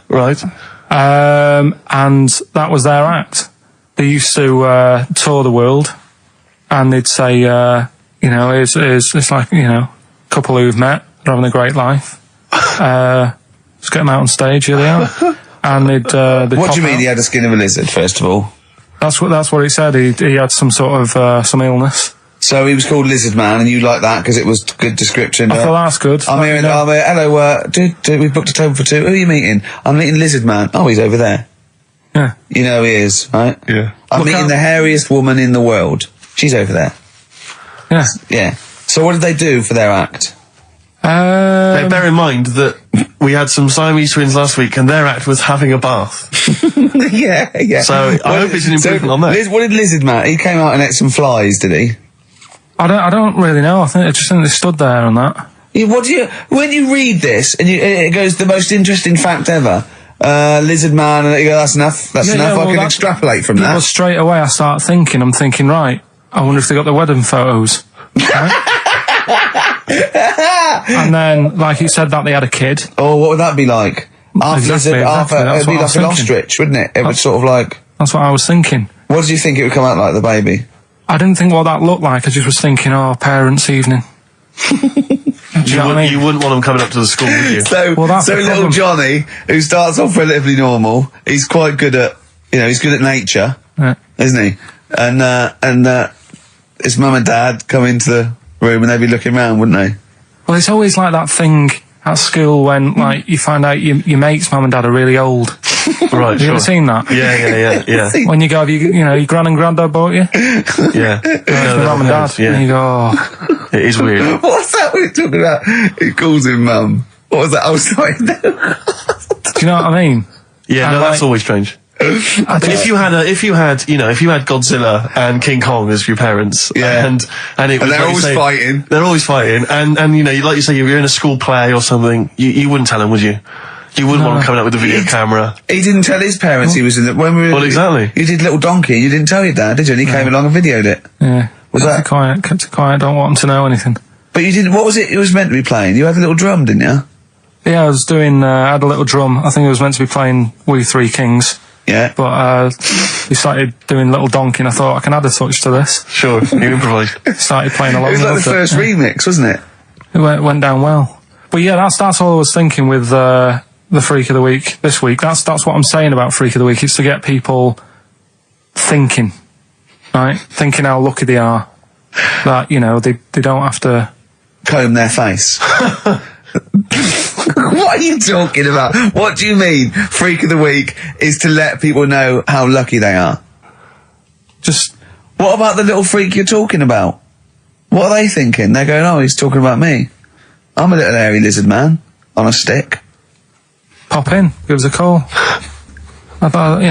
Right. And that was their act. They used to tour the world, and they'd say, it's like, a couple who've met, they're having a great life. Just get them out on stage, here they are. And they'd what do you mean he had the skin of a lizard, first of all? That's what he said. He had some sort of some illness. So he was called Lizard Man, and you like that because it was good description. I thought that's good. I'm here. Hello. We've booked a table for 2. Who are you meeting? I'm meeting Lizard Man. Oh, he's over there. Yeah. You know he is, right? Yeah. I'm meeting the hairiest woman in the world. She's over there. Yeah. Yeah. So what did they do for their act? Now, bear in mind that we had some Siamese twins last week, and their act was having a bath. Yeah. So I hope it's an improvement on that. What did Lizard Man? He came out and ate some flies, did he? I don't really know. I just think they stood there on that. When you read this and it goes the most interesting fact ever, Lizard Man, and you go, that's enough. That's enough. I can extrapolate from that. Well, straight away I start thinking. I'm thinking, right. I wonder if they got the wedding photos. Right? And then, like you said, that they had a kid. Oh, what would that be like? Exactly. It'd be like an ostrich, wouldn't it? It would sort of like... That's what I was thinking. What did you think it would come out like, the baby? I didn't think what that looked like. I just was thinking, parents' evening. You wouldn't want them coming up to the school, would you? So little Johnny, who starts off relatively normal, he's quite good at, he's good at nature, isn't he? And his mum and dad come into the room and they'd be looking around, wouldn't they? Well, it's always like that thing at school when, like, you find out your mate's mum and dad are really old. Right, Have you ever seen that? Yeah. When you go, your gran and granddad bought you? Yeah. Mum and dad. Yeah. And you go, It is weird. What's that we're talking about? He calls him mum. What was that? Oh, sorry. do you know what I mean? Yeah, And that's always strange. If you had Godzilla and King Kong as your parents, and it was, they're always fighting. They're always fighting, and like you say, you're in a school play or something. You wouldn't tell them, would you? You wouldn't want them coming up with a video camera. He didn't tell his parents he was in the... Well, exactly. You did Little Donkey, you didn't tell your dad, did you? And he came along and videoed it. Yeah. Kept it quiet, don't want them to know anything. But you didn't... What was it was meant to be playing? You had a little drum, didn't you? Yeah, I was doing... I had a little drum. I think it was meant to be playing We Three Kings. Yeah. But we started doing Little Donkey, and I thought, I can add a touch to this. Sure, you improvised. Started playing along. It was like the first remix, wasn't it? It went down well. But yeah, that's all I was thinking with the Freak of the Week this week. That's what I'm saying about Freak of the Week. It's to get people thinking, right? Thinking how lucky they are. That, they don't have to... comb their face. What are you talking about? What do you mean? Freak of the Week is to let people know how lucky they are. Just... What about the little freak you're talking about? What are they thinking? They're going, oh, he's talking about me. I'm a little hairy lizard man on a stick. Pop in, give us a call. I thought,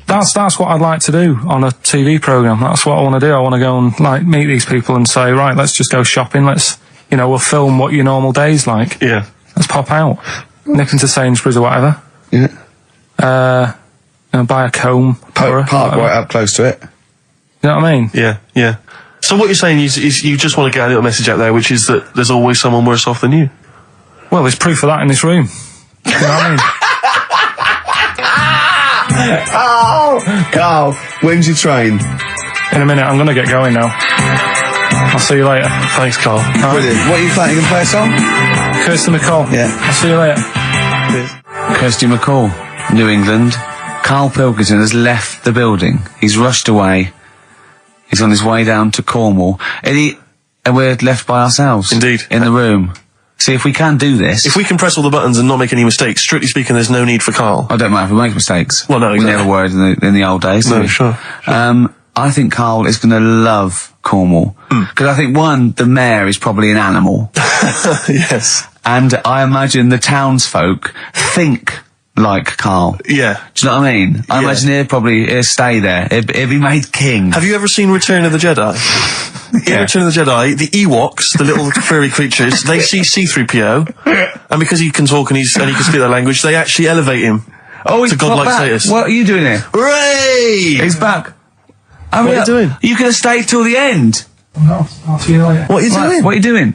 that's what I'd like to do on a TV programme. That's what I want to do. I want to go and meet these people and say, right, let's just go shopping. Let's, we'll film what your normal day's like. Yeah. Let's pop out, nip into Sainsbury's or whatever. Yeah. Buy a comb. Park right up close to it. You know what I mean? Yeah. So what you're saying is you just want to get a little message out there, which is that there's always someone worse off than you. Well, there's proof of that in this room. You know what I mean? Oh, Carl, when's your train? In a minute, I'm going to get going now. I'll see you later. Thanks, Carl. Brilliant. What are you playing? You going to play a song? Kirsty MacColl. Yeah. I'll see you later. Kirsty MacColl, New England. Karl Pilkington has left the building. He's rushed away. He's on his way down to Cornwall. And we're left by ourselves. Indeed. In the room. See, if we can do this... If we can press all the buttons and not make any mistakes, strictly speaking, there's no need for Karl. I don't mind if we make mistakes. Well, no, exactly. We never worried in the old days, No, sure. I think Karl is going to love Cornwall. Because I think, one, the mayor is probably an animal. Yes. And I imagine the townsfolk think like Karl. Yeah. Do you know what I mean? I imagine he'll stay there. He'll be made king. Have you ever seen Return of the Jedi? In Return of the Jedi, the Ewoks, the little furry creatures, they see C-3PO, and because he can talk and he can speak their language, they actually elevate him to godlike status. What are you doing here? Hooray! He's back. What are you doing? You could have stayed till the end. No, I'll see you later. What are you doing? What are you doing?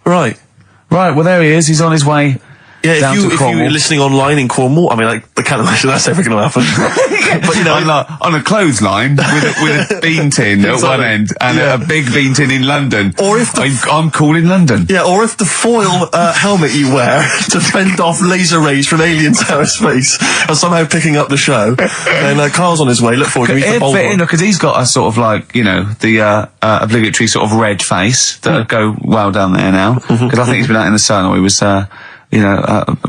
Right, well, there he is. He's on his way. Yeah, if you're listening online in Cornwall, I mean, I can't imagine that's ever going to happen. But, you know, on a clothesline with a bean tin at one end and a big bean tin in London. Or if I'm cool in London. Yeah, or if the foil helmet you wear to fend off laser rays from aliens out of space are somehow picking up the show, then Karl's on his way. Look forward to meet the bold one. Because he's got a sort of like, you know, the obligatory sort of red face that would go well down there now. Because I think he's been out in the sun, or he was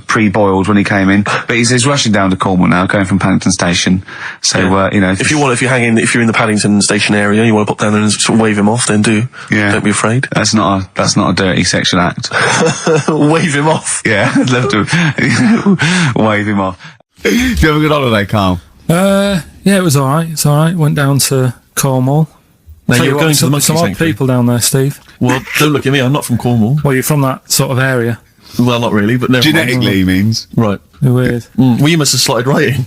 pre-boiled when he came in. But he's rushing down to Cornwall now, going from Paddington Station. So, you know... If you're in the Paddington Station area, you want to pop down there and sort of wave him off, then do. Yeah. Don't be afraid. That's not a dirty sexual act. Wave him off. Yeah, I'd love to wave him off. Did you have a good holiday, Karl? Yeah, it was alright. It's alright. Went down to Cornwall. Now you're going to the monkey sanctuary. Some odd people down there, Steve. Well, don't look at me, I'm not from Cornwall. Well, you're from that sort of area. Well, not really, but never genetically he means. Right. They're weird. Well, you must have slotted right in.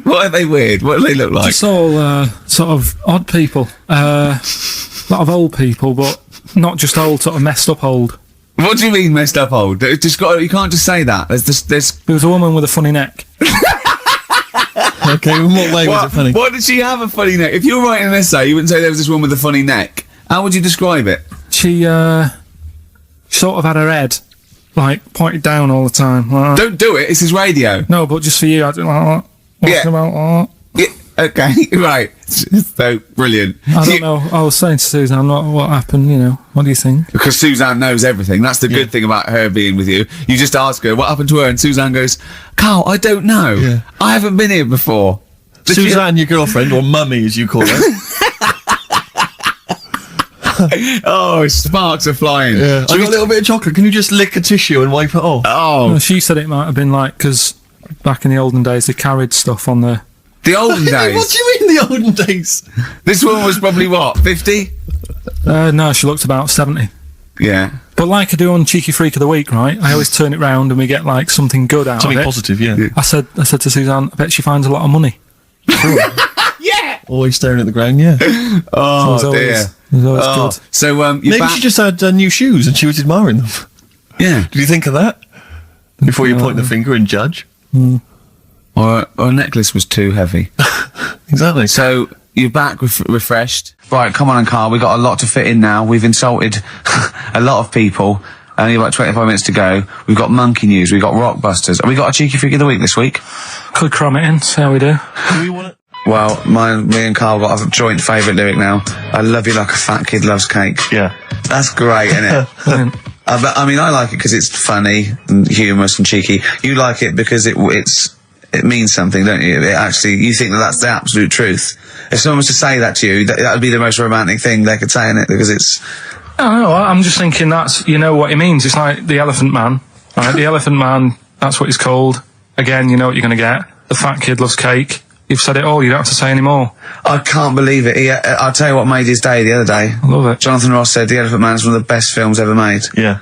What are they weird? What do they look like? Just all sort of odd people. A lot of old people, but not just old, sort of messed up old. What do you mean messed up old? You can't just say that. There was a woman with a funny neck. Okay, in what way was it funny? What did she have a funny neck? If you were writing an essay, you wouldn't say there was this woman with a funny neck. How would you describe it? She sort of had her head like pointed down all the time. Like, don't do it. It's his radio. No, but just for you, I do like that. About yeah. Okay. Right. So brilliant. I don't know. I was saying to Suzanne, I'm not what happened. You know. What do you think? Because Suzanne knows everything. That's the good thing about her being with you. You just ask her what happened to her, and Suzanne goes, "Karl, I don't know. Yeah. I haven't been here before." Suzanne, your girlfriend, or mummy as you call her. Oh, sparks are flying. Yeah. I got a little bit of chocolate. Can you just lick a tissue and wipe it off? Oh. Well, she said it might have been like, because back in the olden days, they carried stuff on the... The olden days? What do you mean the olden days? This woman was probably, what, 50? No, she looked about 70. Yeah. But like I do on Cheeky Freak of the Week, right? I always turn it round and we get, like, something good out of it. Something positive, yeah. I said to Suzanne, I bet she finds a lot of money. Yeah! Always staring at the ground, yeah. Oh, dear. It was always good. So, maybe she just had new shoes and she was admiring them. Yeah. Did you think of that? Before you point the finger and judge? Or a necklace was too heavy. Exactly. So, you're back refreshed. Right, come on, Karl, we've got a lot to fit in now. We've insulted a lot of people. Only about 25 minutes to go. We've got monkey news, we've got rockbusters. Have we got a Cheeky Freak of the Week this week? Could cram it in, see how we do. Do we want it? Well, me and Karl got a joint favourite lyric now. I love you like a fat kid loves cake. Yeah. That's great, isn't it? I mean, I like it because it's funny and humorous and cheeky. You like it because it means something, don't you? You think that's the absolute truth. If someone was to say that to you, that would be the most romantic thing they could say, innit? Because it's... I don't know, I'm just thinking you know what it means. It's like the Elephant Man, right? The Elephant Man, that's what he's called. Again, you know what you're going to get. The fat kid loves cake. You've said it all, you don't have to say any more. I can't believe it. I'll tell you what made his day the other day. I love it. Jonathan Ross said The Elephant Man is one of the best films ever made. Yeah.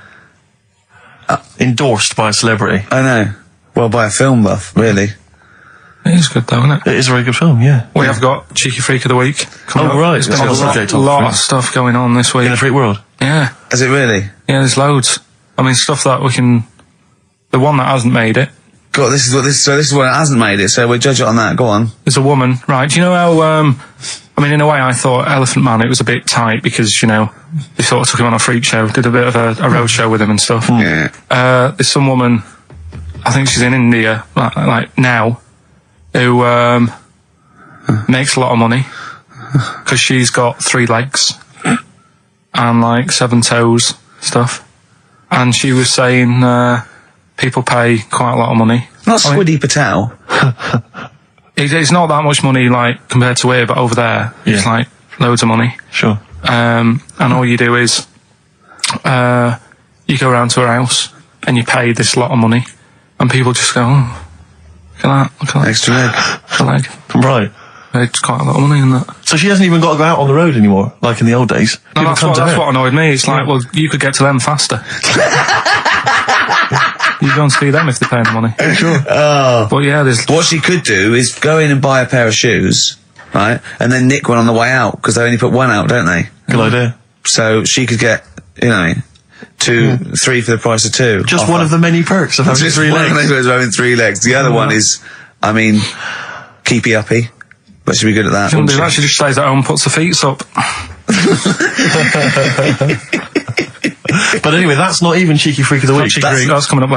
Endorsed by a celebrity. I know. Well, by a film buff, really. It is good though, isn't it? It is a very good film, yeah. We have got Cheeky Freak of the Week. Right. There's been a lot of stuff going on this week. In the freak world? Yeah. Is it really? Yeah, there's loads. I mean, stuff that we can... The one that hasn't made it. God, this is what it hasn't made it, so we'll judge it on that. Go on. There's a woman, right? Do you know how, I mean, in a way, I thought Elephant Man, it was a bit tight because, you know, they sort of took him on a freak show, did a bit of a road show with him and stuff. Yeah. There's some woman, I think she's in India, like now, who, makes a lot of money because she's got 3 legs and, like, 7 toes, stuff. And she was saying, people pay quite a lot of money. Not Squiddy Patel. It's not that much money, like, compared to here, but over there, it's like loads of money. Sure. And all you do is, you go around to her house and you pay this lot of money, and people just go, oh, look at that. Extra leg. Extra leg. Right. It's quite a lot of money in that. So she hasn't even got to go out on the road anymore, like in the old days. No, that's what annoyed me. It's like, well, you could get to them faster. You go and see them if they're paying the money. Sure. But yeah, what she could do is go in and buy a pair of shoes, right, and then nick one on the way out, because they only put one out, don't they? Good idea. So she could get, 3 for the price of 2. Just one of the many perks of having 3 legs. Just one of having 3 legs. The other one is, keepy uppy. But she'd be good at that. She just stays at home and puts the feet up. But anyway, that's not even Cheeky Freak of the Week. That's coming up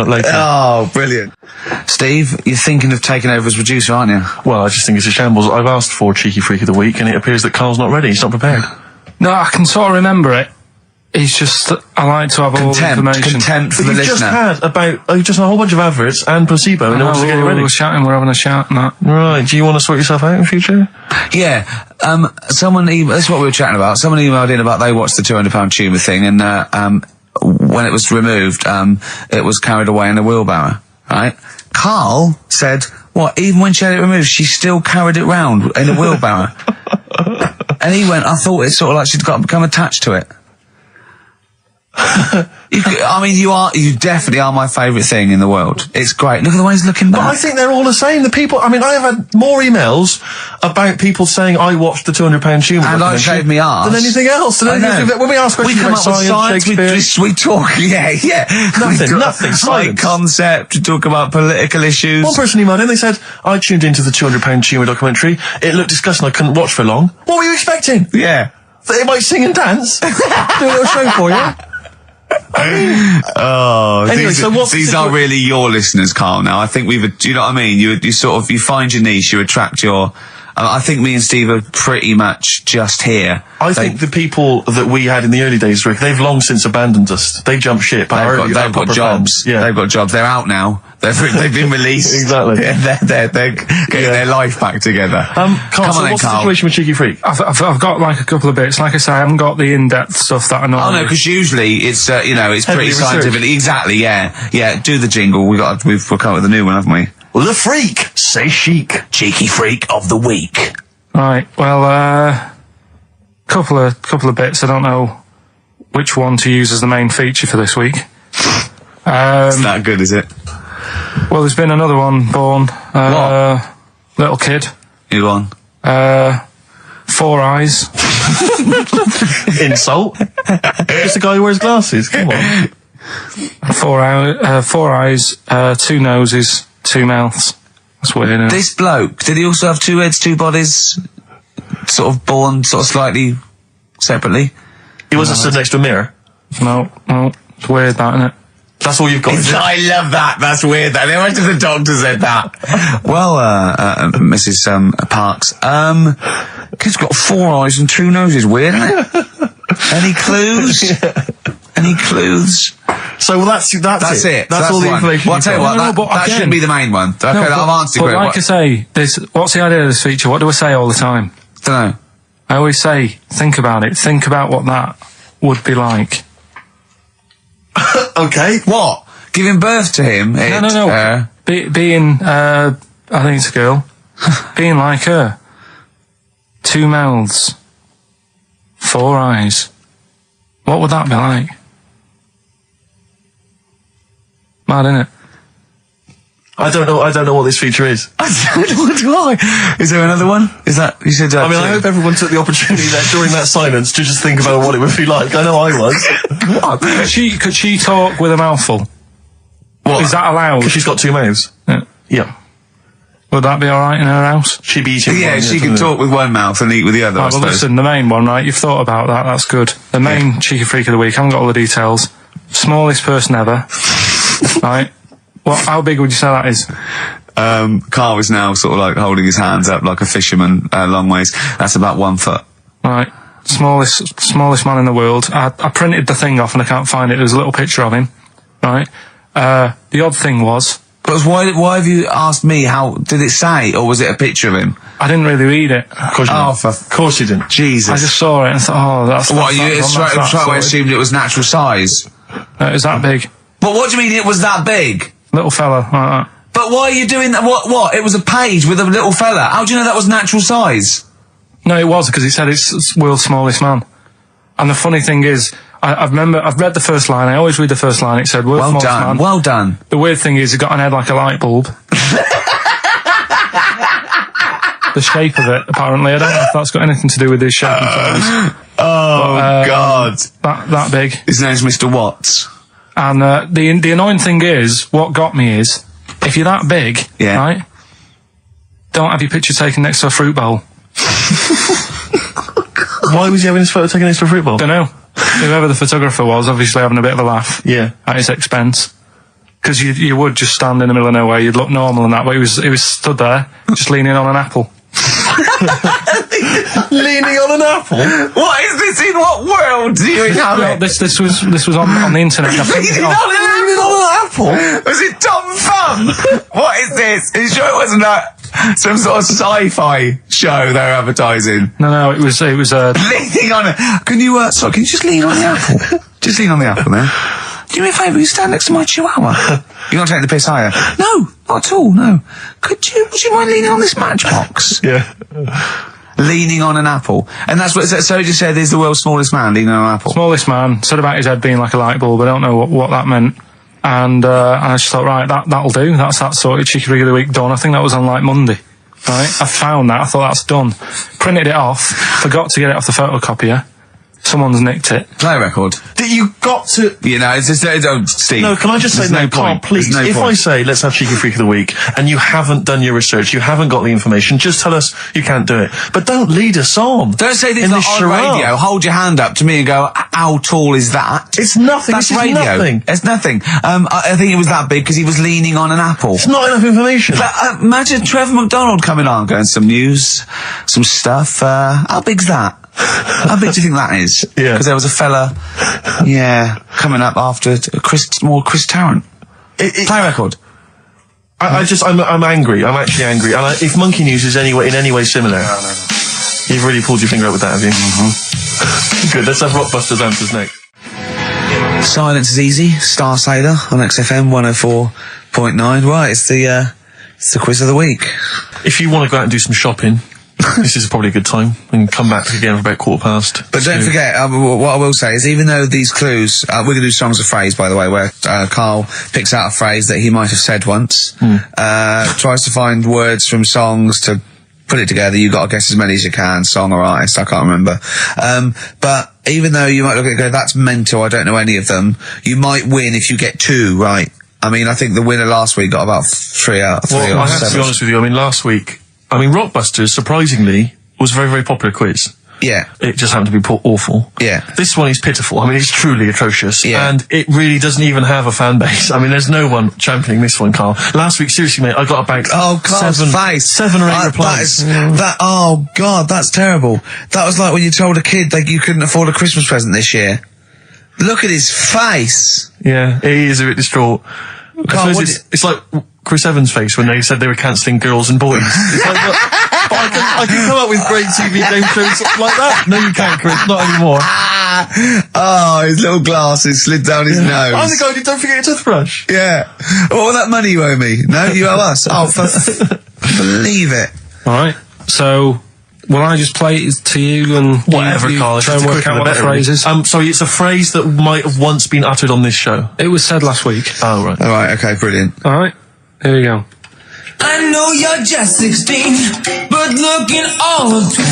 later. Oh, brilliant. Steve, you're thinking of taking over as producer, aren't you? Well, I just think it's a shambles. I've asked for Cheeky Freak of the Week, and it appears that Carl's not ready. He's not prepared. No, I can sort of remember it. It's just that I like to have all the information. Contempt for the listener. You've just had a whole bunch of adverts and placebo in order to get it ready. We're having a shout and that. Right, do you want to sort yourself out in future? Yeah, this is what we were chatting about. Someone emailed in about they watched the £200 tumour thing, and when it was removed, it was carried away in a wheelbarrow, right? Carl said, what, even when she had it removed, she still carried it round in a wheelbarrow? And he went, I thought it's sort of like she'd become attached to it. You definitely are my favourite thing in the world. It's great. Look at the way he's looking back. But I think they're all the same. The people, I have had more emails about people saying I watched the £200 tumour and I shaved me arse than anything else. When we ask questions about science, we talk, nothing. High concept, we talk about political issues. One person emailed in, they said, I tuned into the £200 tumour documentary. It looked disgusting, I couldn't watch for long. What were you expecting? Yeah. They might sing and dance. Do a little show for you. Anyway, these are really your listeners, Carl. Now, I think do you know what I mean? You find your niche, you attract your. I think me and Steve are pretty much just here. I think the people that we had in the early days, Rick, they've long since abandoned us. They jumped ship. They've got jobs. Yeah. They've got jobs. They're out now. They've been released. Exactly. They're getting their life back together. Carl, what's the situation with Cheeky Freak? I've got like a couple of bits. Like I say, I haven't got the in-depth stuff that I know. Oh no, because usually it's it's pretty scientific. Exactly. Yeah. Do the jingle. We've come up with a new one, haven't we? Well, the freak, say chic. Cheeky Freak of the Week. Right. Well, couple of bits. I don't know which one to use as the main feature for this week. It's not good, is it? Well, there's been another one born. Little kid. Who won? 4 eyes. Insult. Just a guy who wears glasses. Come on. 4 eyes, 2 noses, 2 mouths. That's weird, isn't it? This bloke, did he also have 2 heads, 2 bodies, sort of born sort of slightly separately? He wasn't stood next to a mirror? No. It's weird, that, isn't it? That's all you've got. I love that. That's weird. I imagine the doctor said that. Well, Mrs. Parks, kid's got 4 eyes and 2 noses. Weird, isn't it? Any clues? Any clues? So that's it. That's all the information. Well, I'll tell you what, that shouldn't be the main one. Okay, I've answered it. But like I say, what's the idea of this feature? What do I say all the time? Don't know. I always say, think about it. Think about what that would be like. Okay. What? Giving birth to him? No. Being, I think it's a girl. Being like her. 2 mouths. 4 eyes. What would that be like? Mad, innit? I don't know what this feature is. I don't know why. Is there another one? Is that, you said that? I hope everyone took the opportunity there during that silence to just think about what it would be like. I know I was. What? Could she talk with a mouthful? What? Is that allowed? Because she's got 2 mouths. Yeah. Would that be alright in her house? She'd be eating. Yeah, she can talk with one mouth and eat with the other. Right, well, listen, the main one, right? You've thought about that. That's good. The main Cheeky Freak of the Week. I haven't got all the details. Smallest person ever. Right. How big would you say that is? Carl is now sort of like holding his hands up like a fisherman, long ways. That's about 1 foot. Right. Smallest man in the world. I printed the thing off and I can't find it. There's a little picture of him. Right. The odd thing was, Because why have you asked me how... Did it say, or was it a picture of him? I didn't really read it. Of course you didn't. Jesus. I just saw it and thought, that's... What, you straight away assumed it was natural size? No, it was that big. But what do you mean it was that big? Little fella, like that. But why are you doing that? What? It was a page with a little fella. How do you know that was natural size? No, it was, because he said it's world's smallest man. And the funny thing is, I've read the first line. I always read the first line. It said, world's smallest man. Well done. The weird thing is, he got an head like a light bulb. The shape of it, apparently. I don't know if that's got anything to do with his shape and size. God. That big. His name's Mr. Watts. And the annoying thing is, what got me is, if you're that big, right, don't have your picture taken next to a fruit bowl. Why was he having his photo taken next to a fruit bowl? Don't know. Whoever the photographer was, obviously having a bit of a laugh. Yeah. At his expense. Because you would just stand in the middle of nowhere, you'd look normal and that, but he was stood there, just leaning on an apple. Leaning on an apple? What is this? In what world do you inhabit? This was on the internet. Leaning on an apple? Was it Tom Thumb? What is this? Are you sure it wasn't some sort of sci-fi show they were advertising? No, it was leaning on it. Can you just lean on the apple? Just lean on the apple there. Do me a favour, you stand next to my chihuahua. You're not taking the piss, are you? No, not at all, no. Would you mind leaning on this matchbox? Yeah. Leaning on an apple. And that's what, so you just said he's the world's smallest man, leaning on an apple. Smallest man, said about his head being like a light bulb, I don't know what that meant. And I just thought, right, that'll do. That's that sort of cheeky rig of the week done. I think that was on like Monday. Right? I found that, I thought that's done. Printed it off, forgot to get it off the photocopier. Someone's nicked it. Play a record. You got to... You know, it's just... Steve. No, can I just say, no, Carl, please, if I say, let's have Cheeky Freak of the Week, and you haven't done your research, you haven't got the information, just tell us you can't do it. But don't lead us on. Don't say this on radio. Hold your hand up to me and go, how tall is that? It's nothing. That's radio. Nothing. It's nothing. I think it was that big because he was leaning on an apple. It's not enough information. But, imagine Trevor McDonald coming on, going, some news, some stuff. How big's that? How big do you think that is? Yeah. Because there was a fella, coming up after Chris Tarrant. Play a record. I'm angry. I'm actually angry. And if Monkey News is in any way similar, you've really pulled your finger out with that, have you? Mm-hmm. Good. Let's have Rockbusters answers next. Silence is easy. Star Sailor on XFM 104.9. Right, it's the quiz of the week. If you want to go out and do some shopping, this is probably a good time. And come back again for about 15:15. But don't forget, what I will say is, even though these clues, we're going to do songs of phrase, by the way, where Carl picks out a phrase that he might have said once, tries to find words from songs to put it together. You've got to guess as many as you can, song or artist, I can't remember. But even though you might look at it and go, that's mental, I don't know any of them, you might win if you get 2 right. I mean, I think the winner last week got about 3 out of 3 Well, I have to be honest with you, I mean, last week, Rockbusters, surprisingly, was a very, very popular quiz. Yeah. It just happened to be awful. Yeah. This one is pitiful. I mean, it's truly atrocious. Yeah. And it really doesn't even have a fan base. I mean, there's no one championing this one, Carl. Last week, seriously, mate, I got about seven or eight replies. Oh, God, that's terrible. That was like when you told a kid that you couldn't afford a Christmas present this year. Look at his face. Yeah, he is a bit distraught. Carl, it's like Chris Evans' face when they said they were cancelling Girls and Boys. It's like, but I can come up with great TV game shows like that. No, you can't, Chris. Not anymore. Oh, his little glasses slid down his nose. I'm the guy who don't forget your toothbrush. Yeah. What was that money you owe me? No, you owe us. Oh, believe it. All right. So, will I just play it to you and whatever, Carl? Try and work out what the phrase is? Sorry, it's a phrase that might have once been uttered on this show. It was said last week. Oh, right. All right. Okay. Brilliant. All right. Here we go. I know you're just 16, but looking all of 21.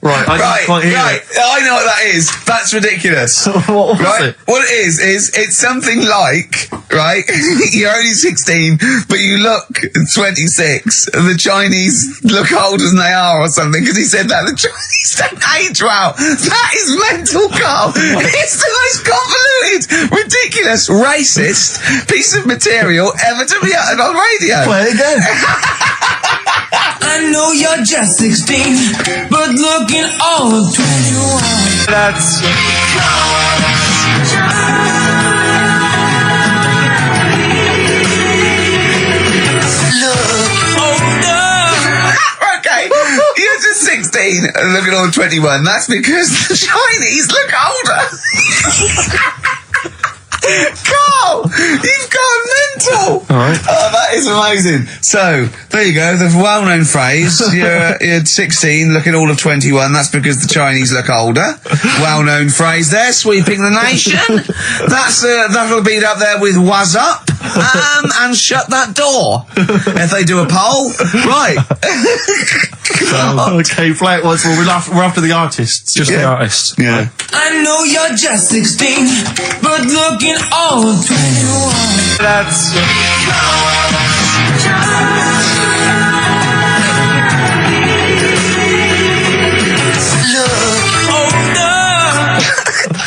Right, I know what that is. That's ridiculous. What was it? What it is it's something like, right, you're only 16, but you look 26, and the Chinese look older than they are or something, because he said that. The Chinese don't age well. That is mental, Carl. It's the most convoluted, ridiculous, racist piece of material ever to be uttered on radio. Play it again. I know you're just 16, but looking all of 21. That's... Okay, you're just 16 and looking all 21. That's because the Chinese look older. Carl, you've gone mental. All right. Oh, that is amazing. So, there you go, the well-known phrase, you're 16, looking all of 21, that's because the Chinese look older. Well-known phrase there, sweeping the nation. That'll be up there with "was up," and "shut that door." If they do a poll, right. Okay, play it once more. We're after the artists. Just the artists. Yeah. I know you're just 16, but looking all of 21. That's...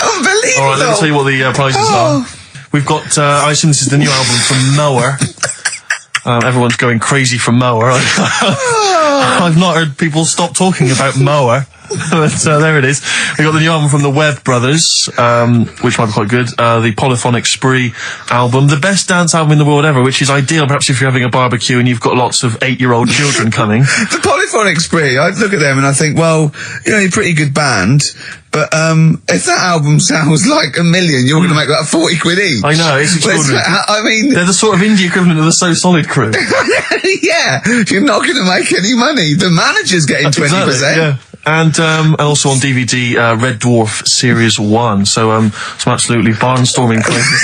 Unbelievable. All right, let me tell you what the prizes are. We've got, I assume this is the new album from Mower. Everyone's going crazy for Mower. I've not heard people stop talking about Mower. But there it is. We got the new album from the Webb Brothers, which might be quite good. The Polyphonic Spree album, the best dance album in the world ever, which is ideal perhaps if you're having a barbecue and you've got lots of 8-year-old children coming. The Polyphonic Spree, I look at them and I think, well, you know, you're a pretty good band, but if that album sounds like $1 million, you're going to make that 40 quid each. I know, it's extraordinary. I mean... They're the sort of indie equivalent of the So Solid crew. Yeah, you're not going to make any money. The manager's getting 20%. Exactly, yeah. And also on DVD, Red Dwarf Series 1. So, some absolutely barnstorming places.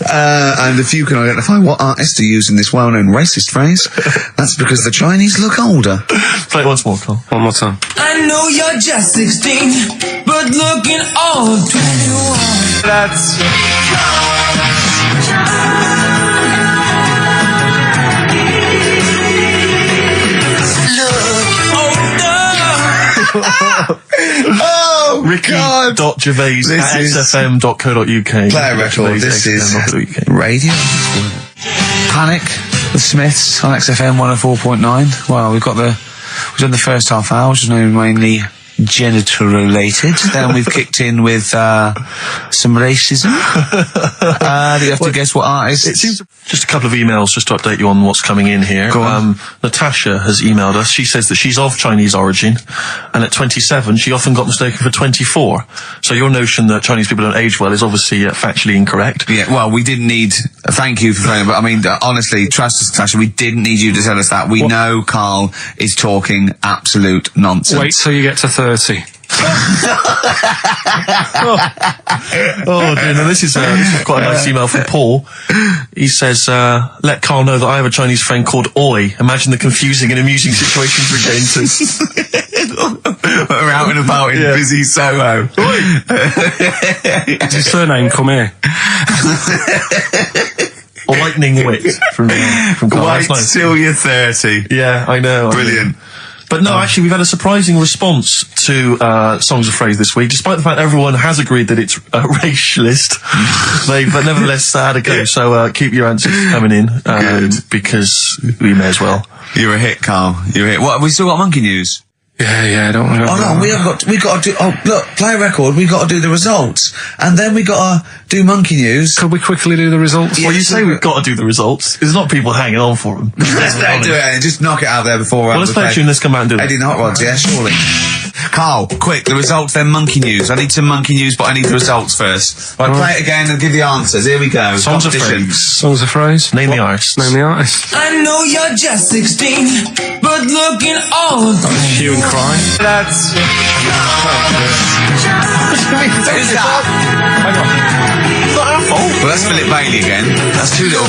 And if you can identify what artists are using this well-known racist phrase, that's because the Chinese look older. Play it once more, Carl. One more time. I know you're just 16, but looking all of 21. That's... Oh, Ricky.Gervais at xfm.co.uk. Play a record. This is Radio. Panic, the Smiths on XFM 104.9. Well, we've done the first half hour, which is mainly genital related. Then we've kicked in with some racism. You have to guess what artist. It seems just a couple of emails just to update you on what's coming in here. Go on. Natasha has emailed us. She says that she's of Chinese origin, and at 27 she often got mistaken for 24. So your notion that Chinese people don't age well is obviously factually incorrect. Yeah, well, we didn't need... Thank you for playing, but I mean, honestly, trust us, Natasha, we didn't need you to tell us that. We know Carl is talking absolute nonsense. Wait till you get to 30. Oh dear, no, this is quite a nice email from Paul. He says, let Carl know that I have a Chinese friend called Oi. Imagine the confusing and amusing situations we get into. We're out and about in busy Soho. Does his surname come here? Or lightning wit from Carl. Wait Nice. till you're 30. Yeah, I know. Brilliant. But no, actually, we've had a surprising response to Songs of Phrase this week, despite the fact everyone has agreed that it's racialist. They've nevertheless had a go. So keep your answers coming in, because we may as well. You're a hit, Carl. You're a hit. What, have we still got Monkey News? Yeah, don't worry. Oh no, we got to do. Oh look, play a record. We got to do the results, and then we got to do Monkey News. Could we quickly do the results? Well, you say we've got to do the results. There's not people hanging on for them. Let's do it. Just knock it out there before. Well, let's play a tune. Let's come out and do it. Eddie and Hot Rods, yeah, surely. Carl, quick, the results, then Monkey News. I need some Monkey News, but I need the results first. Right, play it again and give the answers. Here we go. Songs of Phrase. Songs of Phrase. Name the artist. Name the artist. I know you're just 16, but looking all of 21. Hue and Cry. That's... Who's that? Hang on. It's not our fault. Well, that's Philip Bailey again. That's too little.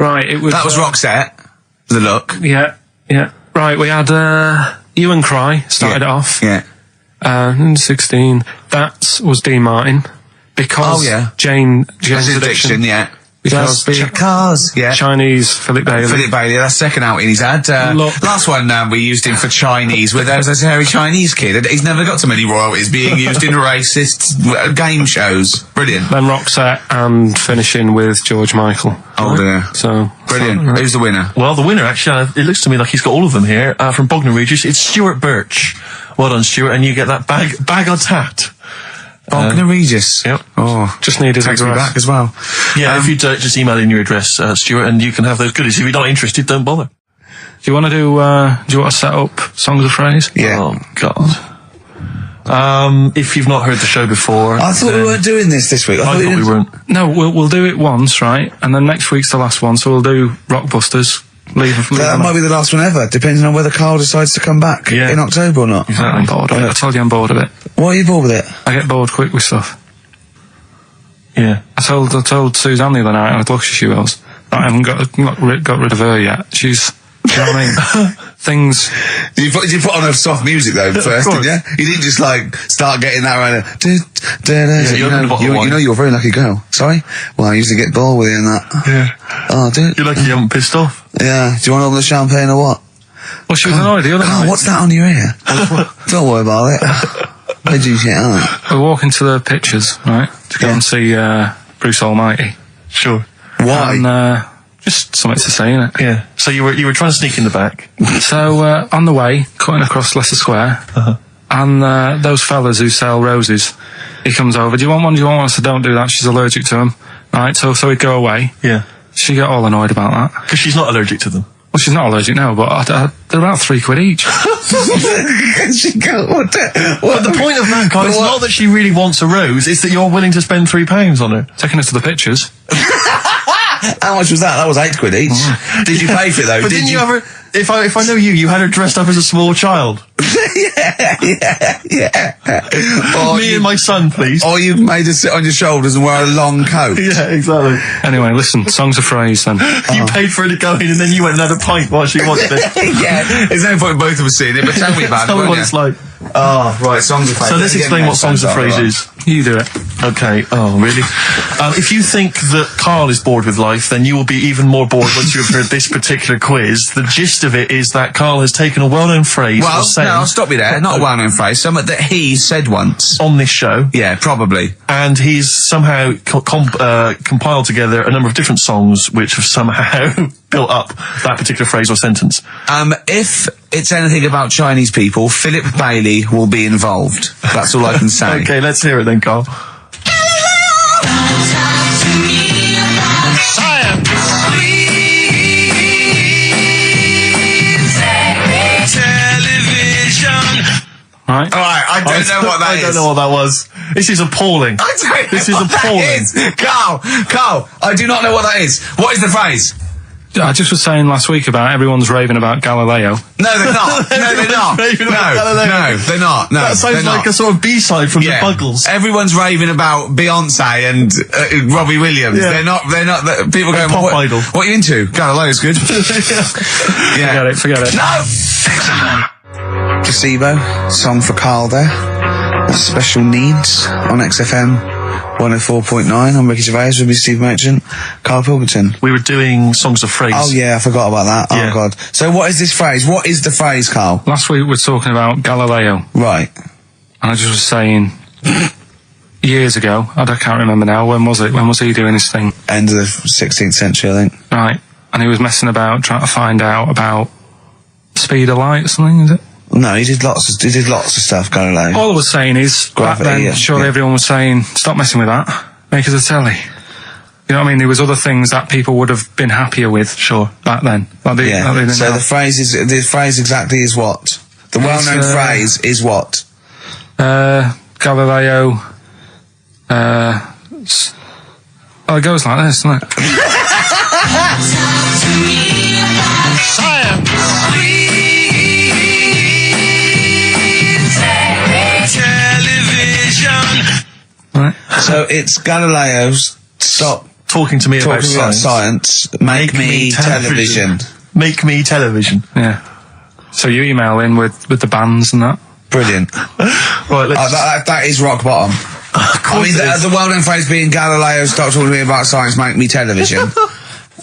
Right, it was... That was Roxette. The Look. Yeah. Right, we had Hue and Cry started it off. Yeah. 16. That was Dean Martin. Because Jane's Addiction. Yeah. Because Cars, yeah. Chinese Philip Bailey. Philip Bailey, that's second outing he's had. Last one we used him for Chinese with a hairy Chinese kid. He's never got so many royalties being used in racist game shows. Brilliant. Then Roxette and finishing with George Michael. Oh dear. So brilliant. Who's the winner? Well, the winner, actually, it looks to me like he's got all of them here, from Bognor Regis. It's Stuart Birch. Well done, Stuart, and you get that bag or tat. Bognor Regis. Yep. Oh, just need his address. Me back as well. Yeah, if you just email in your address, Stuart, and you can have those goodies. If you're not interested, don't bother. Do you want to do you want to set up Songs of Phrase? Yeah. Oh, God. If you've not heard the show before... I thought we weren't doing this week. I thought we weren't. No, we'll do it once, right? And then next week's the last one, so we'll do Rockbusters. That might be the last one ever, depending on whether Carl decides to come back in October or not. Exactly. I'm bored of it. I told you I'm bored of it. Why are you bored with it? I get bored quick with stuff. Yeah. I told Suzanne the other night how lucky she was. I haven't got rid of her yet. She's... Do you know what I mean? Things... You put on a soft music though first, didn't you? You didn't just start getting that around. You know you're a very lucky girl. Sorry? Well, I usually get bored with you and that. Yeah. Oh, dude. You're lucky you haven't pissed off. Yeah. Do you want all the champagne or what? Well, she was annoyed the other night. What's that on your ear? Don't worry about it. Where'd you get on? We're walking to the pictures, right? To go and see Bruce Almighty. Sure. Why? And, just something to say, innit? Yeah. So you were trying to sneak in the back. So on the way, cutting across Leicester Square, and those fellas who sell roses, he comes over. Do you want one? Do you want one? I said, don't do that. She's allergic to them. Right. So he'd go away. Yeah. She got all annoyed about that because she's not allergic to them. Well, she's not allergic now, but they're about £3 each. What But the point of that, Carl, is not that she really wants a rose, it's that you're willing to spend £3 on her. Taking her to the pictures. How much was that? That was £8 each. Did you pay for it though? But didn't you ever... If I know you had her dressed up as a small child. yeah. Or me and my son, please. Or you made her sit on your shoulders and wear a long coat. Yeah, exactly. Anyway, listen, Songs of Phrase then. You paid for her to go in and then you went and had a pint while she watched it. Yeah, there's no point in both of us seeing it, but tell me about it. Tell me what it's like. Oh, right, Songs of Phrase. So let's explain what Songs of Phrase is. You do it. Okay. Oh, really? If you think that Carl is bored with life, then you will be even more bored once you have heard this particular quiz. The gist of it is that Carl has taken a well-known phrase. Well, no, I'll stop you there. Not a well-known phrase. Something that he said once on this show. Yeah, probably. And he's somehow compiled together a number of different songs which have somehow built up that particular phrase or sentence. If it's anything about Chinese people, Philip Bailey will be involved. That's all I can say. Okay, let's hear it then, Carl. Right. Alright, I don't know what that is. I don't know what that was. This is appalling. This is appalling. Carl, I do not know what that is. What is the phrase? I just was saying last week about everyone's raving about Galileo. No, they're not. No, they're not. No, they're not. No, that sounds like a sort of B-side from the Buggles. Everyone's raving about Beyonce and Robbie Williams. Yeah. They're not. People going, Pop Idol. What are you into? Galileo's good. Yeah. Forget it. No! Placebo, song for Carl there. Special Needs on XFM 104.9. I'm Ricky Gervais with me, Steve Merchant, Karl Pilkington. We were doing Songs of Phrase. Oh yeah, I forgot about that. Yeah. Oh God. So what is this phrase? What is the phrase, Carl? Last week we were talking about Galileo. Right. And I just was saying, years ago, I can't remember now, when was it? When was he doing his thing? End of the 16th century, I think. Right. And he was messing about, trying to find out about speed of light or something, is it? No, he did lots of stuff, Galileo. All I was saying is, gravity, back then, surely everyone was saying, stop messing with that, make us a telly. You know what I mean? There was other things that people would have been happier with, back then. So the phrase exactly is what? The well-known phrase is what? Galileo, it goes like this, doesn't it? Right. So it's Galileo's stop talking to me about science. Make me television. Make me television. Yeah. So you email in with the bands and that. Brilliant. Right. That is rock bottom. I mean, the well-known phrase being Galileo, stop talking to me about science, make me television.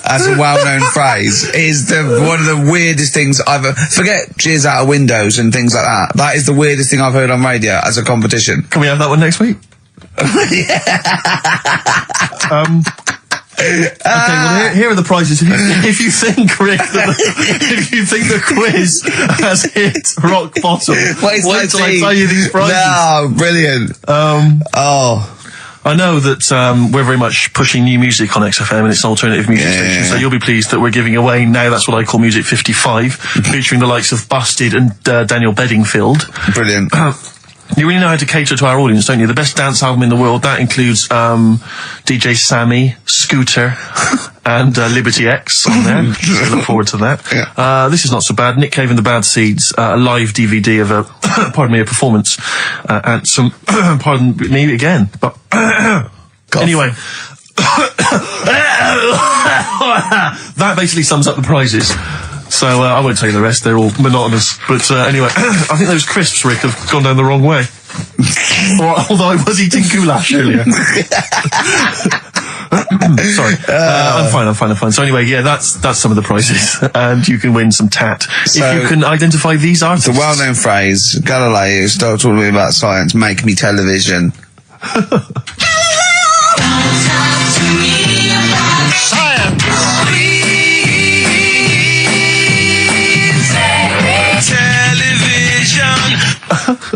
As a well-known phrase, is one of the weirdest things I've forget cheers out of windows and things like that. That is the weirdest thing I've heard on radio as a competition. Can we have that one next week? Okay, well, here are the prizes. If you think, Rick, if you think the quiz has hit rock bottom, wait till I tell you these prizes. No, brilliant. I know that we're very much pushing new music on XFM, and it's an alternative music station, so you'll be pleased that we're giving away now, that's what I call Music 55, featuring the likes of Busted and Daniel Bedingfield. Brilliant. You really know how to cater to our audience, don't you? The best dance album in the world, that includes DJ Sammy, Scooter, and Liberty X on there. So look forward to that. Yeah. This is not so bad. Nick Cave and the Bad Seeds, a live DVD of a performance, and some, pardon me again, but anyway. That basically sums up the prizes. So I won't tell you the rest, they're all monotonous. But anyway, I think those crisps, Rick, have gone down the wrong way. Although I was eating goulash earlier. Sorry. I'm fine. So anyway, yeah, that's some of the prizes. And you can win some tat. So if you can identify these artists. The well-known phrase, Galileo, stop talking to me about science, make me television.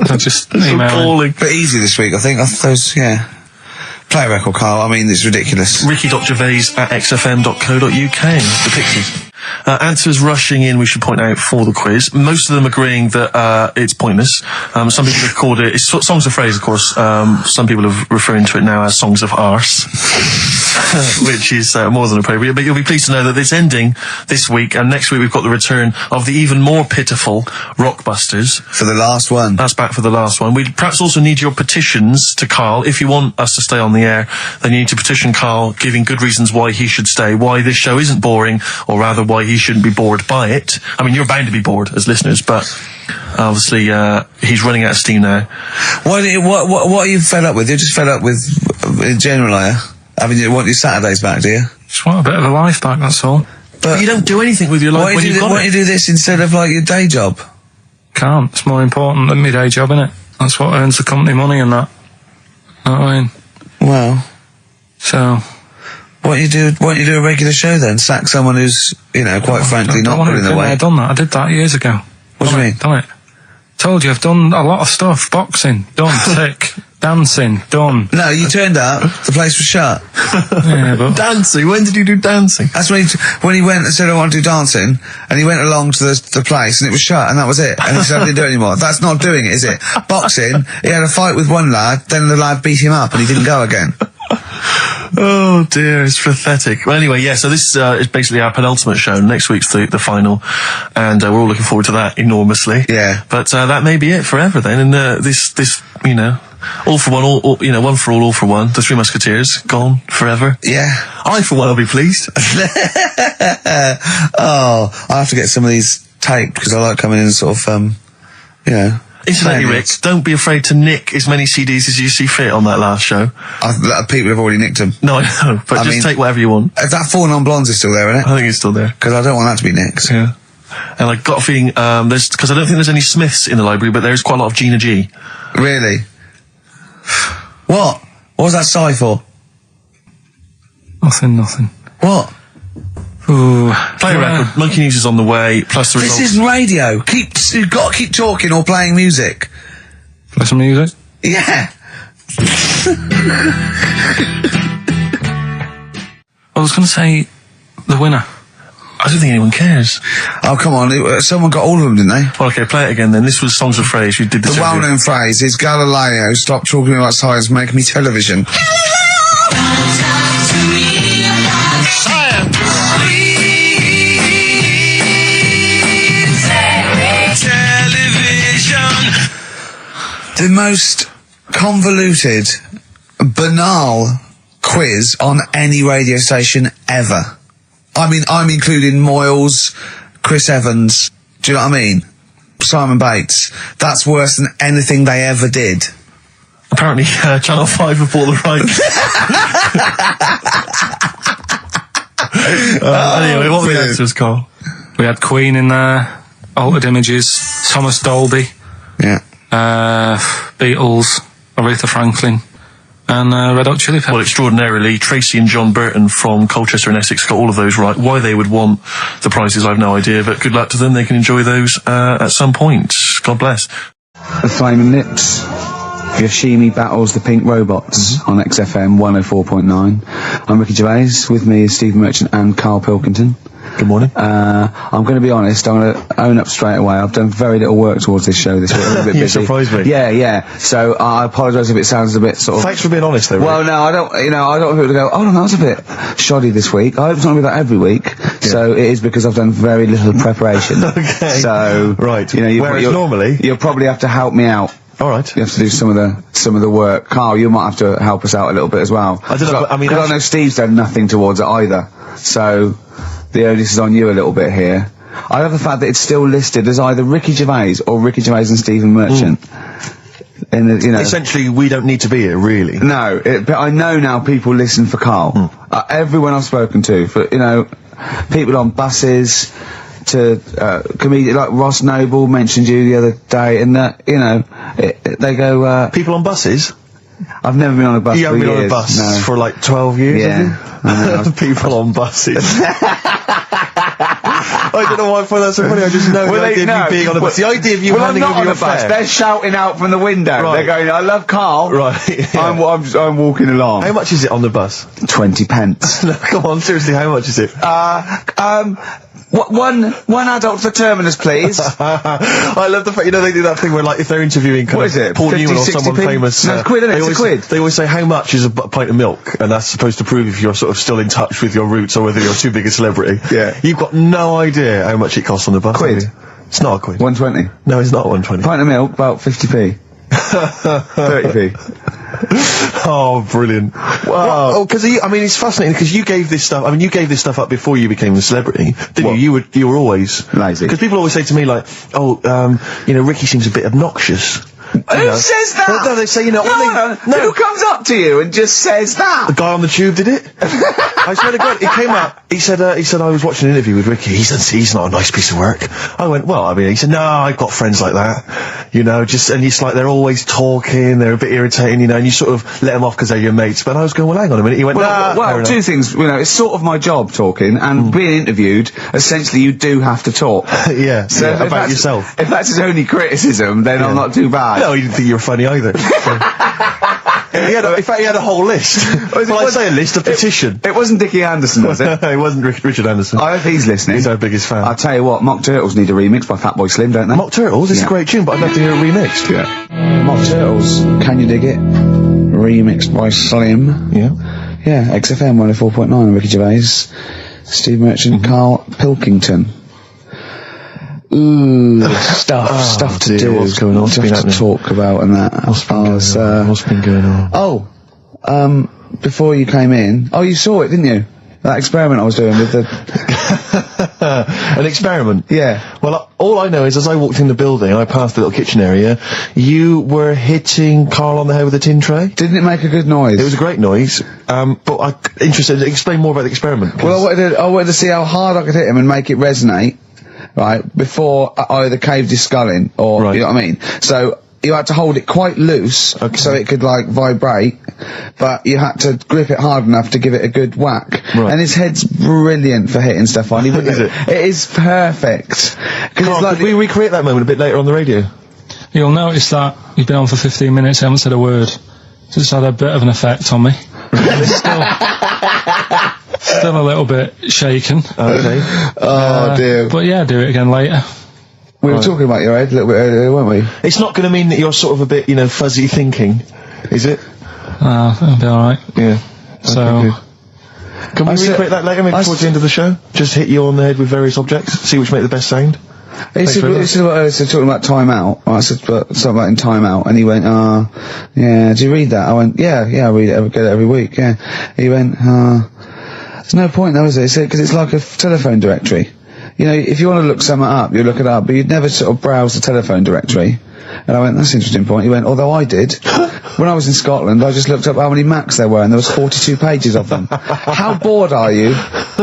I'm just emailing. But easy this week, I think. Those, Play a record, Carl. I mean, it's ridiculous. Ricky.gervais at xfm.co.uk. The Pixies. Answers rushing in, we should point out, for the quiz. Most of them agreeing that it's pointless. Some people have called it... It's Songs of Phrase, of course. Some people are referring to it now as Songs of Arse. Which is more than appropriate. But you'll be pleased to know that it's ending this week, and next week we've got the return of the even more pitiful Rockbusters. For the last one. That's back for the last one. We perhaps also need your petitions to Carl. If you want us to stay on the air, then you need to petition Carl, giving good reasons why he should stay, why this show isn't boring, or rather why he shouldn't be bored by it. I mean, you're bound to be bored as listeners, but obviously he's running out of steam now. What are you fed up with? You're just fed up with in general, are you? I mean, you want your Saturdays back, do you? Just want a bit of a life back, that's all. But you don't do anything with your life when you've got it. Why don't you do this instead of, like, your day job? Can't. It's more important than my day job, innit? That's what earns the company money and that. Know what I mean? Well. So... Why don't you do a regular show then? Sack someone who's, quite frankly, not putting the weight. I've done that. I did that years ago. What do you mean? Done it. Told you, I've done a lot of stuff. Boxing, done. Tick. Dancing, done. No, you turned up, the place was shut. Yeah, but... Dancing? When did you do dancing? That's when he went and said, I want to do dancing, and he went along to the place, and it was shut, and that was it. And he said, I didn't do it anymore. That's not doing it, is it? Boxing, he had a fight with one lad, then the lad beat him up, and he didn't go again. Oh dear, it's pathetic. Well, anyway, so this is basically our penultimate show. Next week's the final, and we're all looking forward to that enormously. Yeah. But that may be it forever then, and this all for one, one for all for one. The Three Musketeers, gone forever. Yeah. I, for one, will be pleased. Oh, I have to get some of these taped, because I like coming in and sort of, Incidentally, Rick, don't be afraid to nick as many CDs as you see fit on that last show. People have already nicked them. No, I know, but just take whatever you want. If that Four Non Blondes is still there, isn't it? I think it's still there. Because I don't want that to be nicked. Yeah. And I got a feeling, because I don't think there's any Smiths in the library, but there's quite a lot of Gina G. Really? What? What was that sigh for? Nothing. What? Ooh. Play a record. Monkey News is on the way, plus the results. This is radio. You've got to keep talking or playing music. Play some music? Yeah. I was going to say the winner. I don't think anyone cares. Oh, come on. Someone got all of them, didn't they? Well, okay, play it again then. This was Songs of Phrase. You did this. The well-known phrase is Galileo, stop talking about science, make me television. The most convoluted, banal quiz on any radio station ever. I mean, I'm including Moyles, Chris Evans, do you know what I mean? Simon Bates. That's worse than anything they ever did. Apparently, Channel 5 have bought the rights. Anyway, what were the answers, Carl? We had Queen in there, Altered Images, Thomas Dolby, Beatles, Aretha Franklin, and Red Hot Chili Peppers. Well, extraordinarily, Tracy and John Burton from Colchester and Essex got all of those right. Why they would want the prizes, I've no idea, but good luck to them. They can enjoy those at some point. God bless. The Flaming Lips. Yoshimi battles the Pink Robots on XFM 104.9. I'm Ricky Gervais. With me is Steve Merchant and Karl Pilkington. Good morning. I'm going to be honest. I'm going to own up straight away. I've done very little work towards this show this week. I'm a bit busy. You surprised me. Yeah. So I apologise if it sounds a bit sort of... Thanks for being honest, though. Rick. Well, no, I don't want people to go, oh, no, that was a bit shoddy this week. I hope it's not going to be that every week. Yeah. So it is because I've done very little preparation. Okay. So... Right. Whereas normally... You'll probably have to help me out. All right. You have to do some of the work. Carl, you might have to help us out a little bit as well. I don't know. I know Steve's done nothing towards it either. So the onus is on you a little bit here. I love the fact that it's still listed as either Ricky Gervais or Ricky Gervais and Stephen Merchant. And essentially, we don't need to be here, really. No, but I know now people listen for Carl. Everyone I've spoken to, for people on buses. To comedian like Ross Noble mentioned you the other day, and they go people on buses. I've never been on a bus. You haven't been on a bus for like 12 years. Yeah, have you? People on buses. I don't know why I find that so funny. I just know the idea of you being on a bus. The idea of you handing over your fare. They're shouting out from the window. Right. They're going, "I love Carl." Right. Yeah. I'm walking along. How much is it on the bus? 20 pence. No, come on, seriously, how much is it? One adult for terminus, please. I love the fact, they do that thing where, like, if they're interviewing Paul Newman or someone famous. No, it's quid, isn't it? It's a quid. They always say, how much is a pint of milk? And that's supposed to prove if you're sort of still in touch with your roots or whether you're too big a celebrity. Yeah. You've got no idea how much it costs on the bus. Quid? It's not a quid. 120. No, it's not 120. Pint of milk, about 50p. 30p. Oh, brilliant. Wow. Oh, because it's fascinating because you gave this stuff up before you became a celebrity, didn't you? You were always lazy. Because people always say to me, like, Ricky seems a bit obnoxious. Who says that? No, they say, no. Who comes up to you and just says that? The guy on the tube did it. I swear to God, he came up. He said, I was watching an interview with Ricky. He said, he's not a nice piece of work. I went, he said, no, I've got friends like that. And it's like they're always talking. They're a bit irritating, and you sort of let them off because they're your mates. But I was going, well, hang on a minute. He went, well, two things. It's sort of my job talking, and being interviewed. Essentially, you do have to talk. Yeah. So about yourself. If that's his only criticism, then I'm not too bad. No, he didn't think you were funny either. In fact, he had a whole list. I say a list, a petition. It wasn't Dickie Anderson, was it? It wasn't Richard Anderson. I hope he's listening. He's our biggest fan. I'll tell you what, Mock Turtles need a remix by Fatboy Slim, don't they? Mock Turtles? It's a great tune, but I'd love to hear it remixed. Yeah. Mock Turtles, Can You Dig It? Remixed by Slim. Yeah. Yeah, XFM 104.9, Ricky Gervais, Steve Merchant, Karl Pilkington. Ooh, stuff to do. What's going on? Stuff to talk about and that. What's been going on? Before you came in, you saw it, didn't you? That experiment I was doing with the... An experiment? Yeah. Well, all I know is as I walked in the building, I passed the little kitchen area, you were hitting Carl on the head with a tin tray. Didn't it make a good noise? It was a great noise, but I'm interested to explain more about the experiment. Well, I wanted to see how hard I could hit him and make it resonate, right, before I either caved his skull in, or, you know what I mean? So... You had to hold it quite loose, so it could, like, vibrate, but you had to grip it hard enough to give it a good whack. Right. And his head's brilliant for hitting stuff on. Is it? It is perfect. Carl, could we recreate that moment a bit later on the radio? You'll notice that you've been on for 15 minutes, I haven't said a word. So it's had a bit of an effect on me. Still a little bit shaken. Okay. Oh, dear. But yeah, do it again later. We were talking about your head a little bit earlier, weren't we? It's not going to mean that you're sort of a bit, fuzzy thinking, is it? It'll be alright. Yeah. So... Can we recreate that later, maybe towards the end of the show? Just hit you on the head with various objects, see which make the best sound? He said talking about Time Out. I said something about in Time Out, and he went, yeah, do you read that? I went, yeah, I read it, get it every week, yeah. He went, there's no point though, is there? He said, because it's like a telephone directory. you know, if you want to look something up, you look it up, but you'd never sort of browse the telephone directory. And I went, that's an interesting point. He went, although I did. When I was in Scotland, I just looked up how many Macs there were, and there was 42 pages of them. How bored are you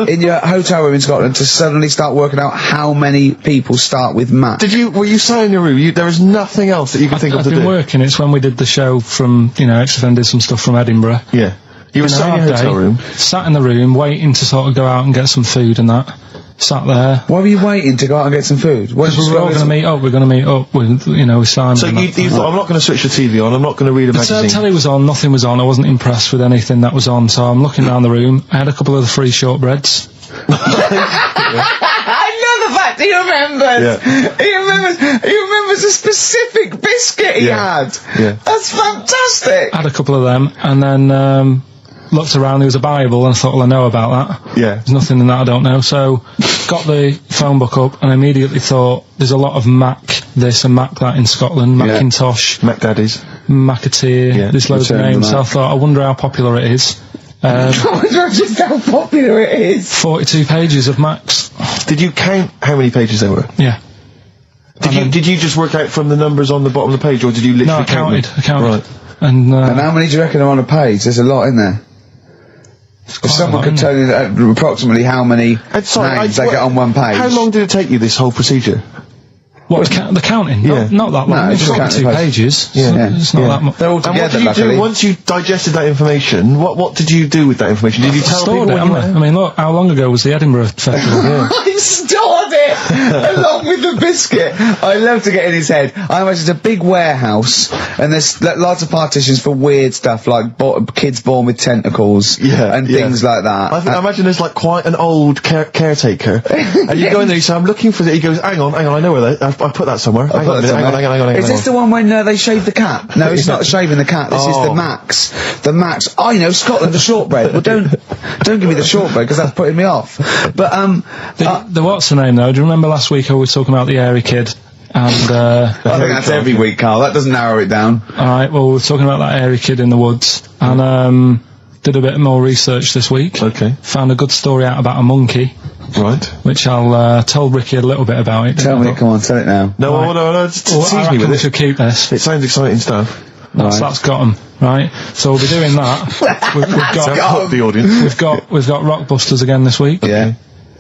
in your hotel room in Scotland to suddenly start working out how many people start with Mac? Were you sat in your room? There was nothing else that you could think of to do? I've been working. It's when we did the show from, you know, XFM did some stuff from Edinburgh. Yeah. You were sat in your hotel room? Sat in the room, waiting to sort of go out and get some food and that. Sat there. Why were you waiting to go out and get some food? Because we were all going to meet up. We're going to meet up with, you know, with Simon. So you thought, I'm not going to switch the TV on, I'm not going to read a magazine. The telly was on, nothing was on, I wasn't impressed with anything that was on, so I'm looking around the room. I had a couple of the free shortbreads. I love the fact he remembers. Yeah. He remembers a specific biscuit he had. Yeah. That's fantastic. I had a couple of them, and then, looked around, there was a Bible, and I thought, well, I know about that. Yeah. There's nothing in that I don't know. So, got the phone book up, and I immediately thought, there's a lot of Mac this and Mac that in Scotland, Macintosh. Mac Daddies. Macateer, there's loads of names. So I thought, I wonder how popular it is. I wonder just how popular it is. 42 pages of Macs. Did you count how many pages there were? Yeah. Did you just work out from the numbers on the bottom of the page, or did you literally I counted. Right. And how many do you reckon are on a page? There's a lot in there. If someone could tell you approximately how many names they get on one page. How long did it take you, this whole procedure? What, the counting? Yeah. Not that long. It's 42 pages. Yeah. It's not that much. They're all together, and what did you do once you digested that information? What did you do with that information? Did you tell people? I mean, look, how long ago was the Edinburgh Festival? I stored it along with the biscuit. I love to get in his head. I imagine it's a big warehouse, and there's lots of partitions for weird stuff like kids born with tentacles and things like that. I imagine there's like quite an old caretaker, and you go in there, you say, I'm looking for it. He goes, hang on, I know where that. I put that somewhere. Hang on. Is this the one when they shave the cat? No, it's not shaving the cat. This is the Macs. The Macs. Oh, you know, Scotland, the shortbread. Well, don't give me the shortbread, because that's putting me off. But the what's the name though? Do you remember last week I was talking about the airy kid? And I think that's every week, Carl. That doesn't narrow it down. All right. Well, we were talking about that airy kid in the woods, and did a bit more research this week. Okay. Found a good story out about a monkey. Right. Which I'll tell Ricky a little bit about it. Tell me, come on, tell it now. No, tease me with it. We should keep this. It sounds exciting stuff. That's got 'em, right? So we'll be doing that. we've got the audience. We've got Rockbusters again this week. Yeah.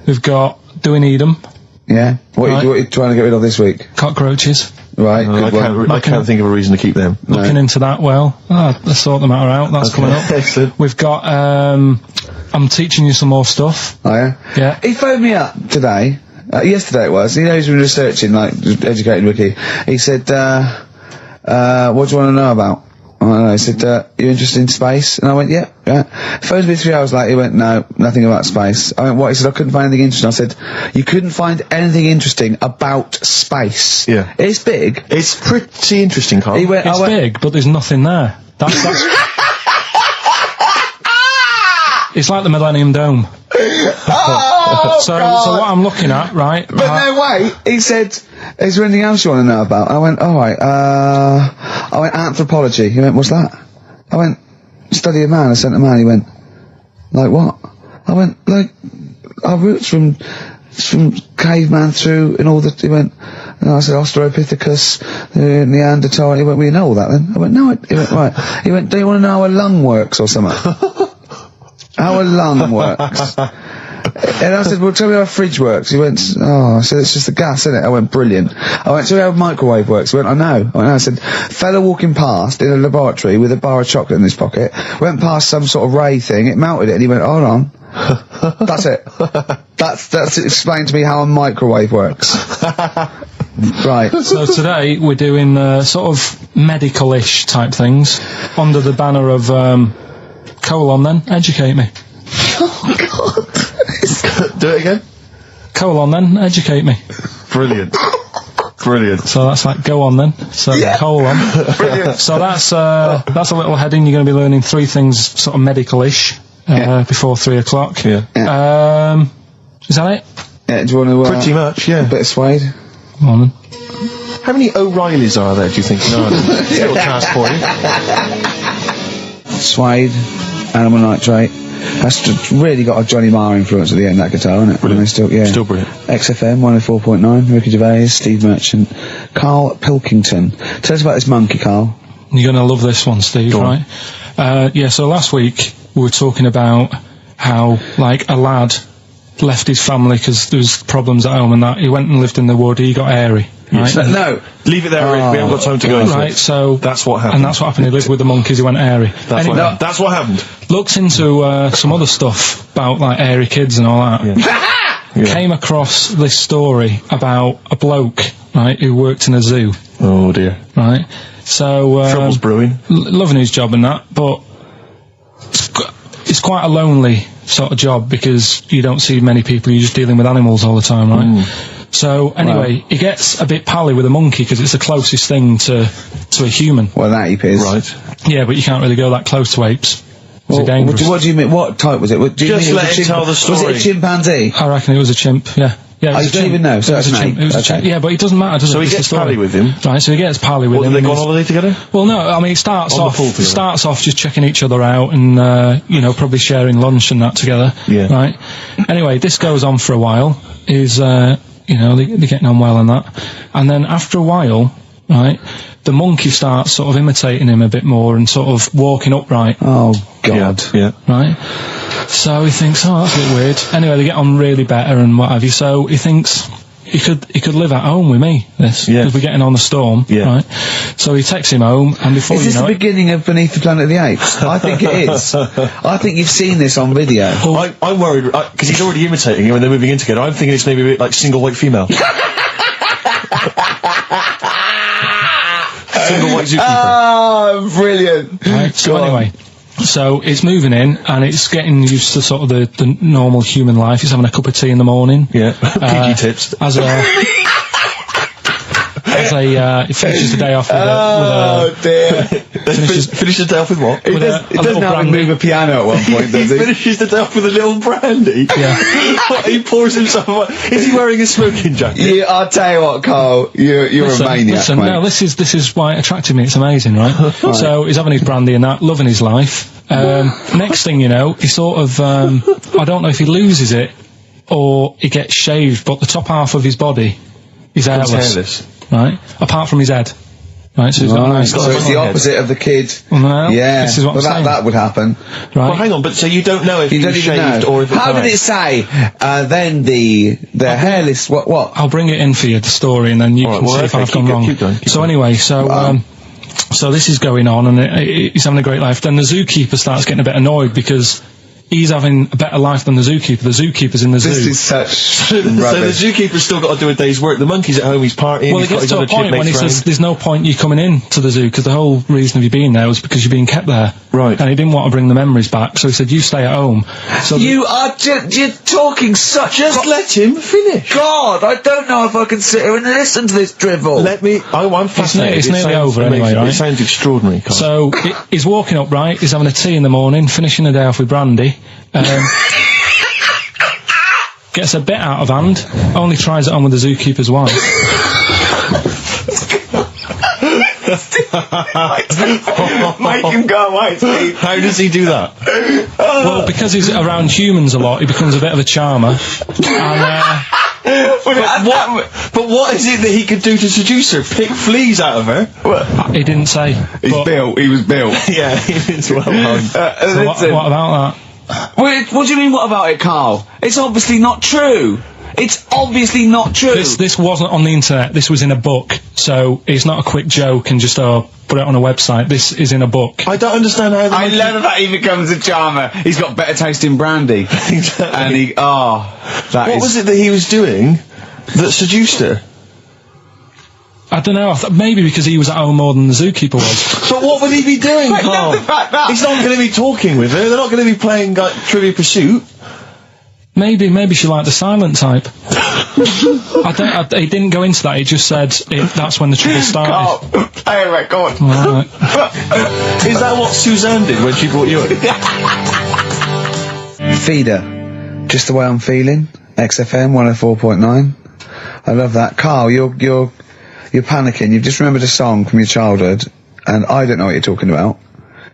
We've got Do We Need 'Em? Yeah. What are you trying to get rid of this week? Cockroaches. Right. I can't think of a reason to keep them. Looking into that, let's sort the matter out. That's coming up. Excellent. We've got, I'm teaching you some more stuff. Oh, yeah? Yeah. He phoned me up today. Yesterday it was. You know, he's been researching, like, educating Ricky. He said, what do you want to know about? I don't know. He said, you interested in space? And I went, yeah. Phoned me 3 hours later. He went, no, nothing about space. I went, what? He said, I couldn't find anything interesting. I said, you couldn't find anything interesting about space? Yeah. It's big. It's pretty interesting, Carl. He went, it's big, but there's nothing there. That's it's like the Millennium Dome. So what I'm looking at, right? But no, wait. He said, is there anything else you want to know about? I went, alright, I went, anthropology. He went, what's that? I went, study a man. I sent a man. He went, like what? I went, like, our roots from caveman through and all that. He went, and I said, Australopithecus, Neanderthal. He went, well, you know all that then? I went, no. He went, right. He went, do you want to know how a lung works or something? How a lung works. And I said, well, tell me how a fridge works. He went, oh, I said, it's just the gas, isn't it? I went, brilliant. I went, tell me how a microwave works. He went, I know. I said, fella walking past in a laboratory with a bar of chocolate in his pocket, went past some sort of ray thing, it melted it, and he went, hold on. That's it. That's explained to me how a microwave works. Right. So today we're doing sort of medical-ish type things under the banner of colon then, educate me. Oh, God. Do it again. Colon then, educate me. Brilliant. Brilliant. So that's like, go on then. So colon. Brilliant. So that's a little heading. You're going to be learning 3 things sort of medical-ish before 3 o'clock. Yeah. Is that it? Yeah, do you want to... Pretty much, yeah. A bit of suede? Come on then. How many O'Reillys are there, do you think? No, little task for you. Suede, animal nitrate, That's just really got a Johnny Marr influence at the end, that guitar, isn't it? Brilliant. Still brilliant. XFM 104.9, Ricky Gervais, Steve Merchant, Karl Pilkington. Tell us about this monkey, Karl. You're going to love this one, Steve, right? So last week we were talking about how, like, a lad left his family because there was problems at home and that. He went and lived in the wood, he got airy. Right? No, leave it there, Rick. We haven't got time to go into it. So that's what happened. And that's what happened. He lived with the monkeys, he went airy. That's what happened. Looked into some other stuff about, like, airy kids and all that. Came across this story about a bloke, right, who worked in a zoo. Oh dear. Right. So trouble's brewing. Loving his job and that, but it's quite a lonely sort of job because you don't see many people. You're just dealing with animals all the time, right? So anyway, he gets a bit pally with a monkey because it's the closest thing to a human. Well, that ape is. Right. Yeah, but you can't really go that close to apes. Well, what do you mean? What type was it? Just let him tell the story. Was it a chimpanzee? I reckon it was a chimp. Yeah. Yeah, I don't even know. So that's an ape. It was a chimp. Yeah, but it doesn't matter, does it? So he gets pally with him. Right. So he gets pally with him. They go on holiday together? Well, no. I mean, it starts off just checking each other out and probably sharing lunch and that together. Yeah. Right. Anyway, this goes on for a while. They're getting on well and that. And then after a while, right, the monkey starts sort of imitating him a bit more and sort of walking upright. Oh, God. Yeah. Right? So he thinks, oh, that's a bit weird. Anyway, they get on really better and what have you. So he thinks he could live at home with me, because we're getting on the storm. Yeah. Right? So he takes him home, and before is this the beginning of Beneath the Planet of the Apes? I think it is. I think you've seen this on video. Well, I'm worried, because he's already imitating him and they're moving in together. I'm thinking it's maybe a bit like Single White Female. Single White Zookeeper. Oh, brilliant. Right, so anyway, so it's moving in, and it's getting used to sort of the normal human life. It's having a cup of tea in the morning. Yeah, pinky tips. He finishes the day off with Finishes the day off with what? He doesn't have to move a piano at one point, does he? Finishes the day off with a little brandy? Yeah. He pours himself a... Is he wearing a smoking jacket? Yeah, I'll tell you what, Carl, you're a maniac, mate. No, this is why it attracted me. It's amazing, right? So he's having his brandy and that, loving his life. Next thing you know, he sort of, I don't know if he loses it or he gets shaved, but the top half of his body is hairless. Right? Apart from his head. Right, so he's got a nice... So it's the opposite of the kid. Well, yeah. This is what I'm saying. That would happen. Right. Well, hang on, but so you don't know if he was shaved or if it's... How did it say, then the hairless... What? I'll bring it in for you, the story, and then you can see if I've gone wrong. Keep going. Anyway, so this is going on, and he's having a great life. Then the zookeeper starts getting a bit annoyed because he's having a better life than the zookeeper. The zookeeper's in the zoo. This is such So the zookeeper's still got to do a day's work. The monkey's at home, he's partying. Well, it gets to a point when he says there's no point you coming in to the zoo, because the whole reason of you being there was because you're being kept there. Right. And he didn't want to bring the memories back, so he said, you stay at home. So you're talking such... Just let him finish. God, I don't know if I can sit here and listen to this drivel. I'm fascinated. It's nearly over anyway, right? It sounds extraordinary, Carl. So he's walking up, right? He's having a tea in the morning, finishing the day off with brandy. Gets a bit out of hand, only tries it on with the zookeeper's wife. Make him go away, Steve. How does he do that? Well, because he's around humans a lot, he becomes a bit of a charmer. But what is it that he could do to seduce her? Pick fleas out of her? He didn't say. He was built. Yeah, he was well hung. So what about that? What do you mean, what about it, Carl? It's obviously not true. It's obviously not true. This wasn't on the internet. This was in a book. So it's not a quick joke and just put it on a website. This is in a book. I don't understand how... I love that he becomes a charmer. He's got better taste in brandy. Exactly. And what was it that he was doing that seduced her? I don't know. Maybe because he was at home more than the zookeeper was. But what would he be doing, Carl? He's not going to be talking with her. They're not going to be playing Trivial Pursuit. Maybe she liked the silent type. He didn't go into that. He just said that's when the trouble started. Carl, play a record. Right. Is that what Suzanne did when she brought you in? Feeder, just the way I'm feeling. XFM 104.9. I love that. Carl, you're panicking. You've just remembered a song from your childhood, and I don't know what you're talking about.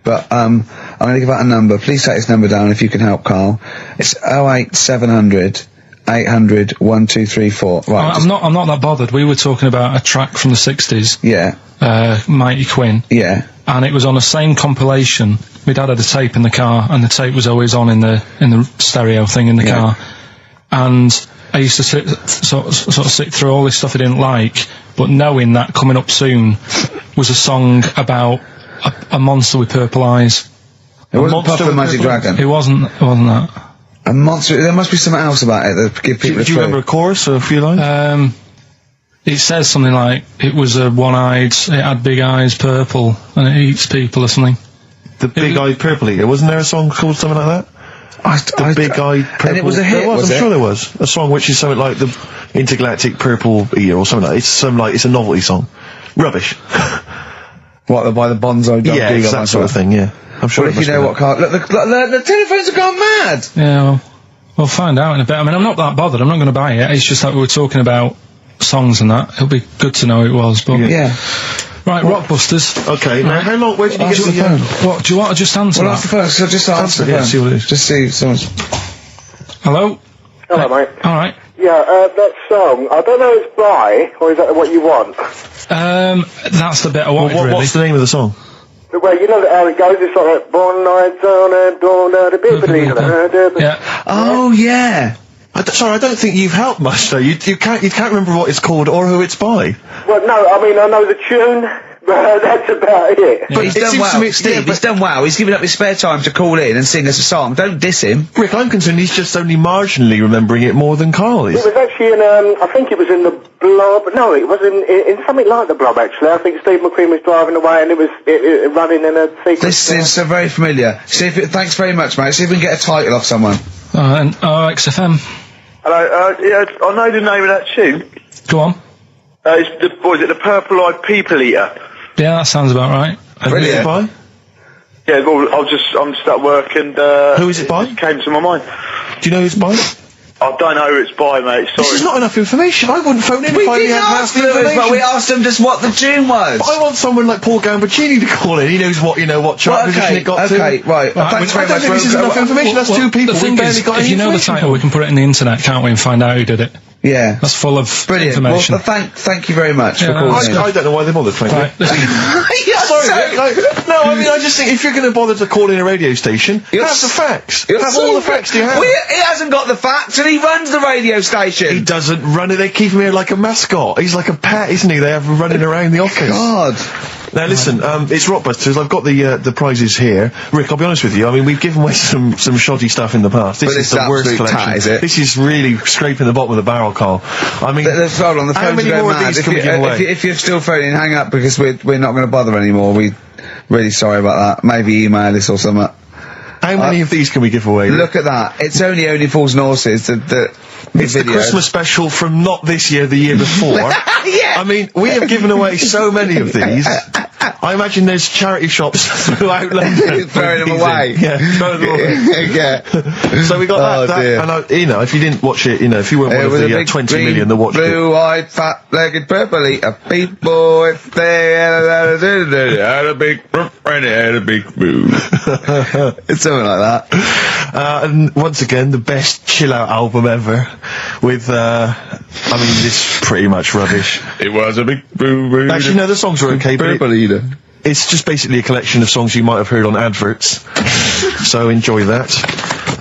but I'm going to give out a number. Please take this number down if you can help Carl. It's 08700 800 1234. Right. I'm not that bothered. We were talking about a track from the 60s. Yeah. Mighty Quinn. Yeah. And it was on the same compilation. My dad had a tape in the car, and the tape was always on in the stereo thing in the car. And I used to sort of sit through all this stuff I didn't like, but knowing that coming up soon was a song about a monster with purple eyes. It wasn't Puff the Magic Dragon. It wasn't that. A monster. There must be something else about it that give people. Do you remember a chorus or a few lines? It says something like, it was a one-eyed, it had big eyes, purple, and it eats people or something. The big-eyed purple eater. Wasn't there a song called something like that? The big-eyed purple... And it was a hit, I'm sure there was. A song which is something like the Intergalactic Purple Eater or something like that. It's a novelty song. Rubbish. What, by the Bonzo Dog? Yeah, it's that sort of thing, yeah. I'm sure. Well, if you know what Carl... Look, the telephones have gone mad! Yeah, well, we'll find out in a bit. I mean, I'm not that bothered. I'm not going to buy it. It's just that we were talking about songs and that. It'll be good to know who it was, but... Yeah. Right, Rockbusters. Okay, now how long... Where did you get the phone? What, do you want to just answer that? Well, answer first, so just answer the phone. Yeah, see what it is. Just see if someone's... Hello, Hello? mate. Alright. Yeah, that song, I don't know if it's by, or is that what you want? That's the bit I wanted, really. What's the name of the song? Well, you know how it goes, it's like, born nights on a dawn, Yeah. Oh, yeah. Sorry, I don't think you've helped much, though. You can't remember what it's called or who it's by. Well, no, I mean, I know the tune, but that's about it. Yeah. But he's done well, Steve, he's done well. He's given up his spare time to call in and sing us a song. Don't diss him. Rick, I'm concerned he's just only marginally remembering it more than Carl is. It was actually in, I think it was in the Blob. No, it was in something like the Blob, actually. I think Steve McQueen was driving away and it was running in a sequence. This is so very familiar. Thanks very much, mate. See if we can get a title off someone. And XFM. Hello, yeah, I know the name of that tune. Go on. It's the Purple-Eyed People Eater? Yeah, that sounds about right. Who is it by? Yeah, well, I'm just at work and... who is it by? It came to my mind. Do you know who it's by? I don't know who it's by, mate, sorry. This is not enough information. I wouldn't phone in if I didn't have enough information. But we asked him just what the tune was. But I want someone like Paul Gambaccini to call in. He knows what chart position it got to. Okay, right. Thanks very much. I don't think this is enough information. That's two people. The thing is, if you know the title, we can put it in the internet, can't we, and find out who did it. Yeah. That's full of information. Well, thank you very much for calling in. I don't know why they bothered, frankly. Sorry, no, I mean, I just think if you're going to bother to call in a radio station, have the facts. Have all the facts you have. He hasn't got the facts, and he runs the radio station. He doesn't run it. They keep him here like a mascot. He's like a pet, isn't he? They have him running around the office. God. Now listen, it's Rockbusters. I've got the prizes here. Rick, I'll be honest with you. I mean, we've given away some shoddy stuff in the past. This is the worst collection. Is it? This is really scraping the bottom of the barrel, Carl. I mean, hold on, the how many more of these can we give away? If you're still phoning, hang up because we're not going to bother anymore. We're really sorry about that. Maybe email us or something. How many of these can we give away? Look at that. It's only Fools and Horses. It's the Christmas special from not this year, the year before. Yeah. I mean, we have given away so many of these. I imagine there's charity shops throughout London throwing them away. Yeah, throwing them away. Yeah. So we got that, and if you didn't watch it, if you weren't one of the 20 million that watched it. Blue-eyed, fat-legged, purple eater people, if they had a big and had a big boo. It's something like that. And once again, the best chill-out album ever, with, I mean, this pretty much rubbish. It was a big boo. Actually, no, the songs were okay, but it's just basically a collection of songs you might have heard on adverts. So enjoy that.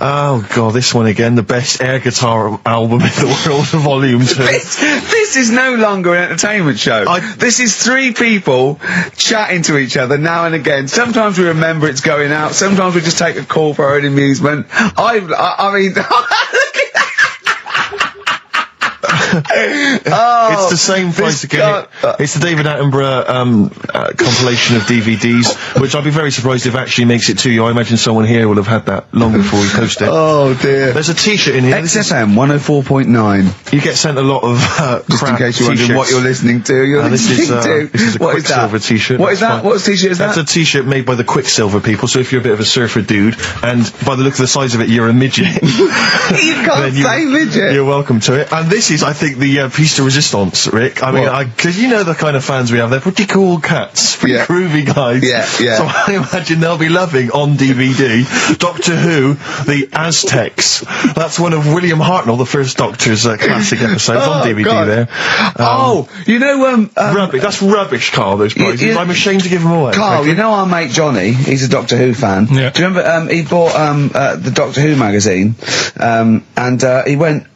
Oh god, this one again, the best air guitar album in the world, Volume 2. This is no longer an entertainment show. This is three people chatting to each other now and again. Sometimes we remember it's going out, sometimes we just take a call for our own amusement. I mean... It's the same price again. It's the David Attenborough compilation of DVDs, which I'd be very surprised if actually makes it to you. I imagine someone here will have had that long before we post it. Oh dear. There's a t-shirt in here. XFM 104.99. You get sent a lot of just in case you're wondering what you're listening to. This is a Quicksilver t-shirt. What is that? What t-shirt is that? That's a t-shirt made by the Quicksilver people, so if you're a bit of a surfer dude, and by the look of the size of it, you're a midget. You can't say midget. You're welcome to it. And this is, I think, think the piece de resistance, Rick. I mean, because you know the kind of fans we have. They're pretty cool cats, pretty groovy guys. Yeah. So I imagine they'll be loving on DVD Doctor Who, the Aztecs. That's one of William Hartnell, the first Doctor's classic episodes on DVD. God. There. You know, rubbish. That's rubbish, Carl. Those prizes. I'm ashamed to give them away. Carl, you know our mate Johnny. He's a Doctor Who fan. Yeah. Do you remember? He bought the Doctor Who magazine, and he went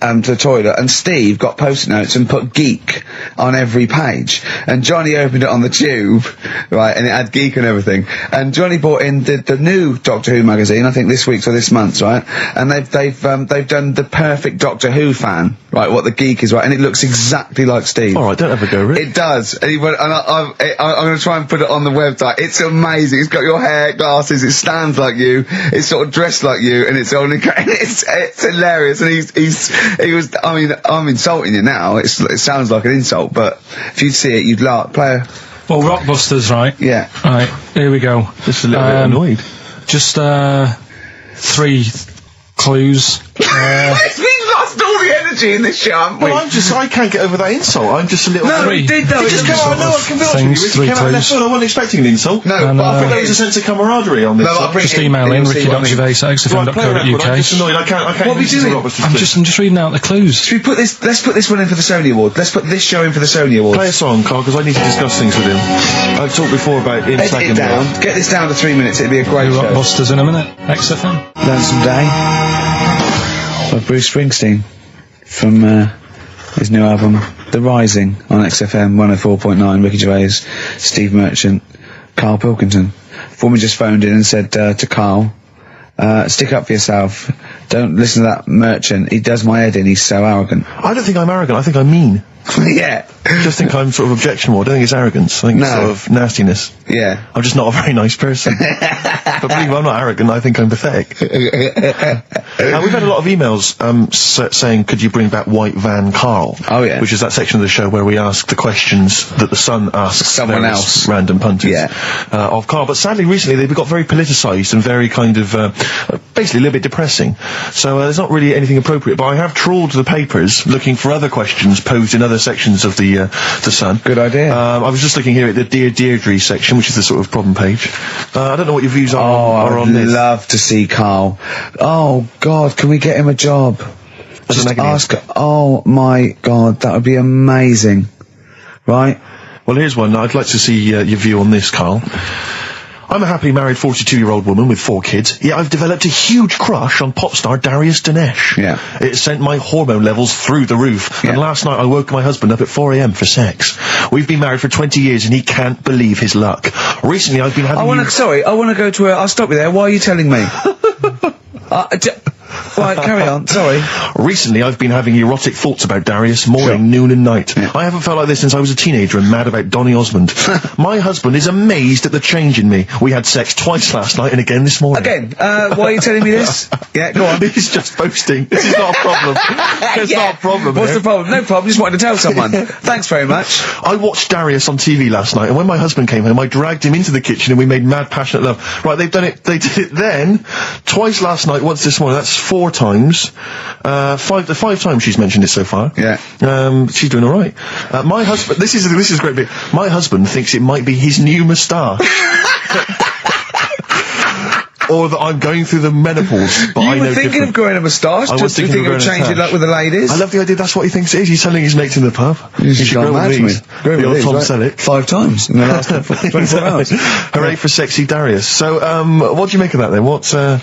to the toilet, and Steve got post-it notes and put geek on every page, and Johnny opened it on the tube, right, and it had geek and everything, and Johnny bought in the new Doctor Who magazine, I think this week's or this month's, right, and they've done the perfect Doctor Who fan, right, what the geek is, right, and it looks exactly like Steve. Alright, don't ever go, Rick. It does, and he went, and I'm gonna try and put it on the website. It's amazing. It's got your hair, glasses, it stands like you, it's sort of dressed like you, and it's only, it's hilarious, and he was, I mean, I'm insulting you now, it sounds like an insult, but if you'd see it, you'd laugh. Well, Rockbusters, right? Yeah. Right, here we go. Just a little bit annoyed. Just, 3 clues. We've lost all the energy in this show, haven't we? Well, I can't get over that insult. I'm just a little... No, we did though. It just came out, I can be honest with you. It came out left field. I wasn't expecting an insult. No, but I think there was a sense of camaraderie on this. Just email in, ricky.gervais@xfm.co.uk. I'm just annoyed. I can't what are we doing? I'm just reading out the clues. Should we put this, let's put this one in for the Sony Award. Let's put this show in for the Sony Award. Play a song, Carl, because I need to discuss things with him. I've talked before about him Edit it down. Get this down to 3 minutes. It'd be a great show. Rockbusters in a minute. XFM. Lonesome Day by Bruce Springsteen from his new album The Rising on XFM 104.9. Ricky Gervais, Steve Merchant, Karl Pilkington. Woman just phoned in and said to Karl, stick up for yourself, don't listen to that Merchant, he does my head in, he's so arrogant. I don't think I'm arrogant, I think I'm mean. Yeah. I just think I'm sort of objectionable. I don't think it's arrogance. I think it's sort of nastiness. Yeah. I'm just not a very nice person. But believe me, I'm not arrogant. I think I'm pathetic. We've had a lot of emails saying, could you bring back White Van Carl? Oh, yeah. Which is that section of the show where we ask the questions that the Sun asks someone else, random punters of Carl. But sadly, recently they've got very politicised and very kind of basically a little bit depressing. So there's not really anything appropriate. But I have trawled the papers looking for other questions posed in other sections of the Sun. Good idea. I was just looking here at the Dear Deirdre section, which is the sort of problem page. I don't know what your views are on this. I'd love to see Carl. Oh God, can we get him a job? Just ask. Oh my God, that would be amazing. Right? Well, here's one. I'd like to see your view on this, Carl. I'm a happily married 42-year-old woman with 4 kids, yet I've developed a huge crush on pop star Darius Dinesh. Yeah. It sent my hormone levels through the roof, and last night I woke my husband up at 4 a.m. for sex. We've been married for 20 years and he can't believe his luck. Recently I've been having... I wanna go to I'll stop you there. Why are you telling me? Right, carry on, sorry. Recently I've been having erotic thoughts about Darius morning, noon and night. I haven't felt like this since I was a teenager and mad about Donny Osmond. My husband is amazed at the change in me. We had sex twice last night and again this morning. Again? Why are you telling me this? Yeah, go on. This is just boasting. This is not a problem. There's not a problem. What's the problem? No problem, just wanted to tell someone. Thanks very much. I watched Darius on TV last night, and when my husband came home, I dragged him into the kitchen and we made mad passionate love. Right, they did it then, twice last night, once this morning. That's 4 times. 5 times she's mentioned it so far. Yeah. She's doing alright. My husband, this is a great bit. My husband thinks it might be his new moustache. Or that I'm going through the menopause, but I know You were thinking of growing a moustache? I was thinking of changing it up with the ladies? I love the idea, that's what he thinks it is. He's telling his mates in the pub. You should grow with these. The old Tom Selleck. 5 times in the last 24 hours. Hooray for sexy Darius. So, what do you make of that then? What are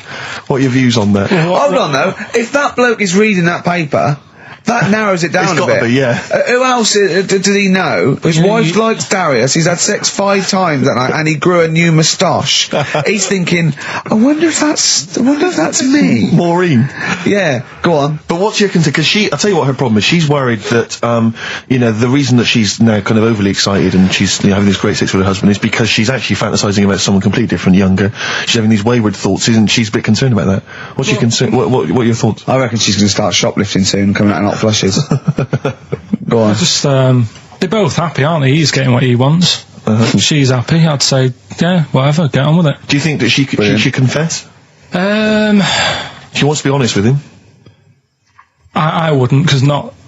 your views on that? Hold on though, if that bloke is reading that paper, that narrows it down a bit. Be, yeah. Who else did he know? His wife likes Darius, he's had sex 5 times that night, and he grew a new moustache. He's thinking, I wonder if that's me. Maureen. Yeah, go on. But what's your concern? Because I'll tell you what her problem is. She's worried that, the reason that she's now kind of overly excited and she's having this great sex with her husband is because she's actually fantasizing about someone completely different, younger. She's having these wayward thoughts, isn't she? She's a bit concerned about that. What's your concern? What are your thoughts? I reckon she's going to start shoplifting soon and coming out in hot flushes. Go on. Just, they're both happy, aren't they? He's getting what he wants. She's happy. I'd say, yeah, whatever, get on with it. Do you think that she should confess? She wants to be honest with him. I wouldn't, because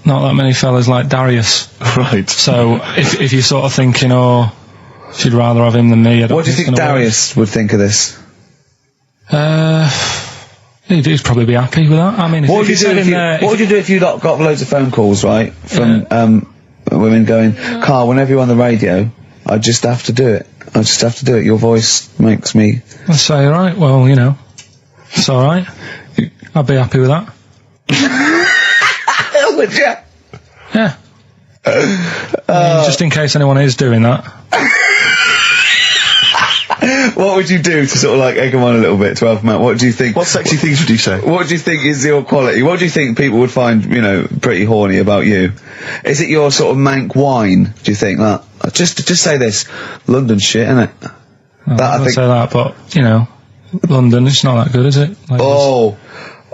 not that many fellas like Darius. Right. So if you're sort of thinking, oh, she'd rather have him than me, I don't What do you think Darius would think of this? He'd probably be happy with that. I mean, what would you do if you got loads of phone calls, right, from women going, Carl, whenever you're on the radio, I just have to do it. I just have to do it. Your voice makes me... I'd say, right, well, you know, it's alright. I'd be happy with that. Would you? Yeah. I mean, just in case anyone is doing that. What would you do to sort of like egg them on a little bit to help them out? What do you think? What sexy things would you say? What do you think is your quality? What do you think people would find, you know, pretty horny about you? Is it your sort of mank wine? Do you think that? Just say this, London shit, innit? I think say that, but you know, London, it's not that good, is it? Like